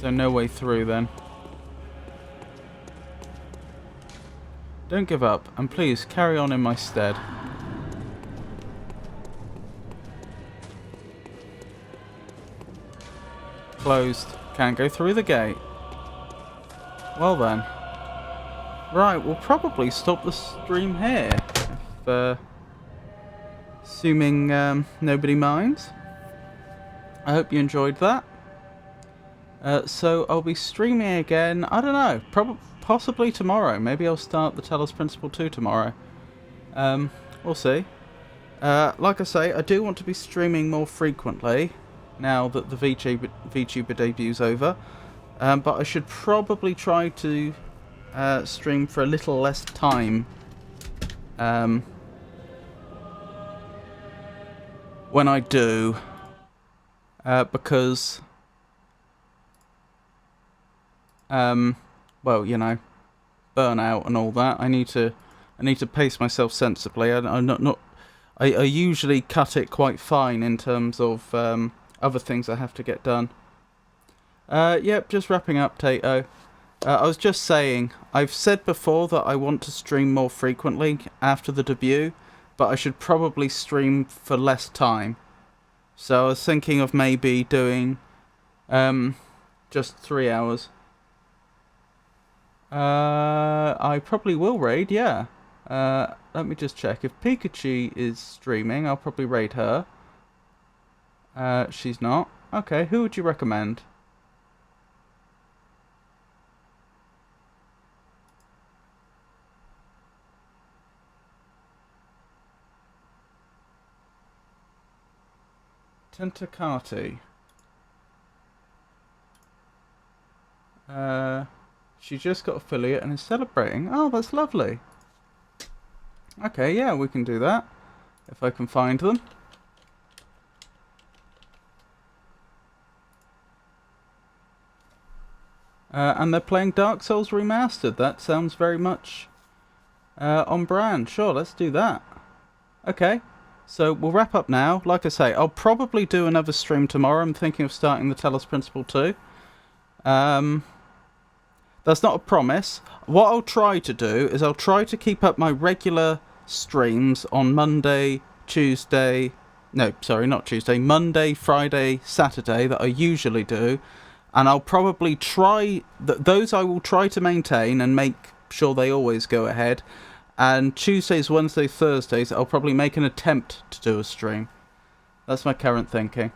So no way through then. Don't give up, and please carry on in my stead. Closed. Can't go through the gate. Well then. Right, we'll probably stop the stream here. If, assuming nobody minds. I hope you enjoyed that. So I'll be streaming again, I don't know, possibly tomorrow. Maybe I'll start the Talos Principle 2 tomorrow. We'll see. Like I say, I do want to be streaming more frequently now that the VTuber debut's over. But I should probably try to stream for a little less time when I do. Because... well, you know, burnout and all that. I need to pace myself sensibly. I usually cut it quite fine in terms of other things I have to get done. Yep, just wrapping up, Tato. I was just saying, I've said before that I want to stream more frequently after the debut, but I should probably stream for less time. So I was thinking of maybe doing Just 3 hours. I probably will raid, yeah. Let me just check. If Pikachu is streaming, I'll probably raid her. She's not. Okay, who would you recommend? Tentakati. She just got affiliate and is celebrating. Oh, that's lovely. Okay, yeah, we can do that. If I can find them. And they're playing Dark Souls Remastered. That sounds very much on brand. Sure, let's do that. Okay, so we'll wrap up now. Like I say, I'll probably do another stream tomorrow. I'm thinking of starting the Telos Principle 2. That's not a promise. What I'll try to do is I'll try to keep up my regular streams on Monday, Tuesday... No, sorry, not Tuesday. Monday, Friday, Saturday that I usually do. And I'll probably try... Those I will try to maintain and make sure they always go ahead. And Tuesdays, Wednesdays, Thursdays, I'll probably make an attempt to do a stream. That's my current thinking.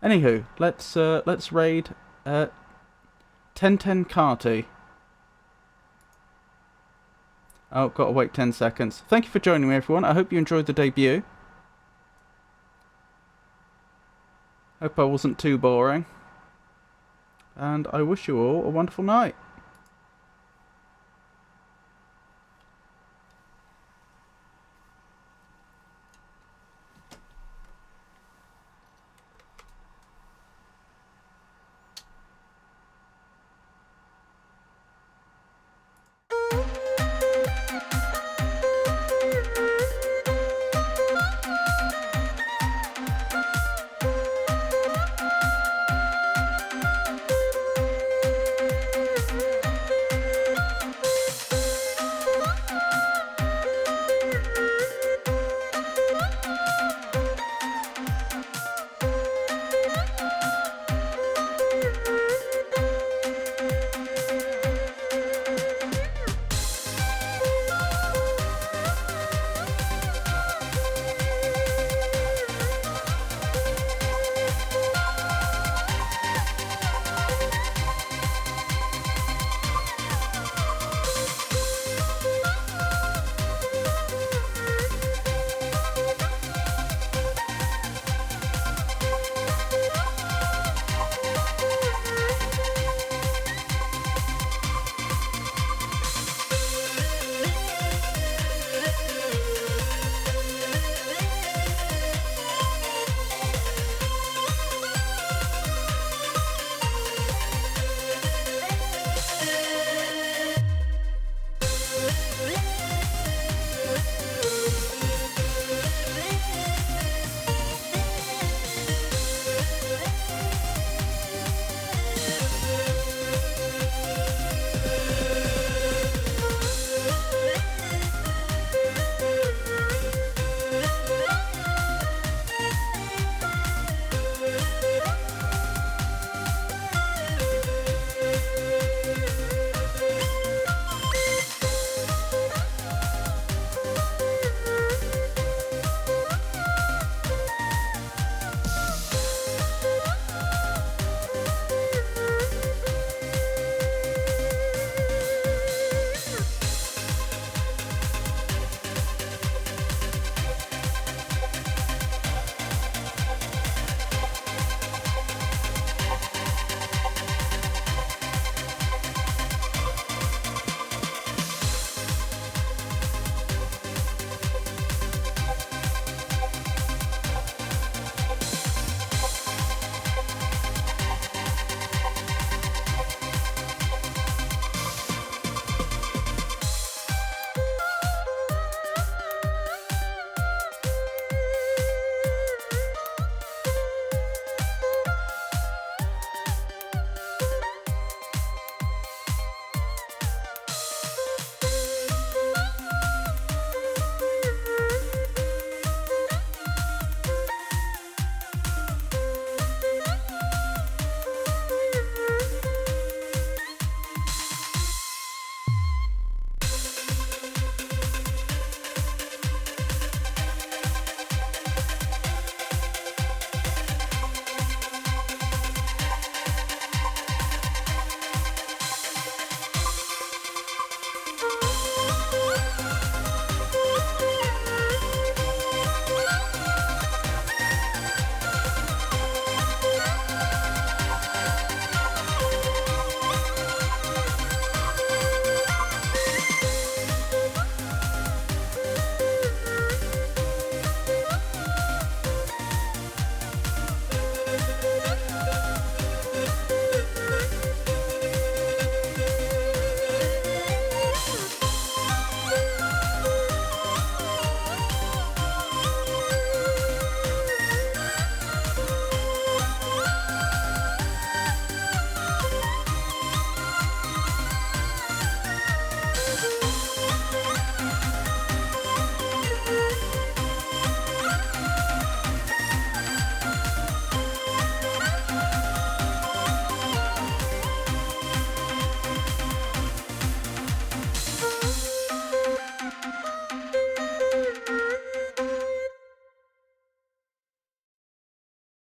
Anywho, let's raid... 1010 Carty. Oh, gotta wait 10 seconds. Thank you for joining me, everyone. I hope you enjoyed the debut. Hope I wasn't too boring. And I wish you all a wonderful night.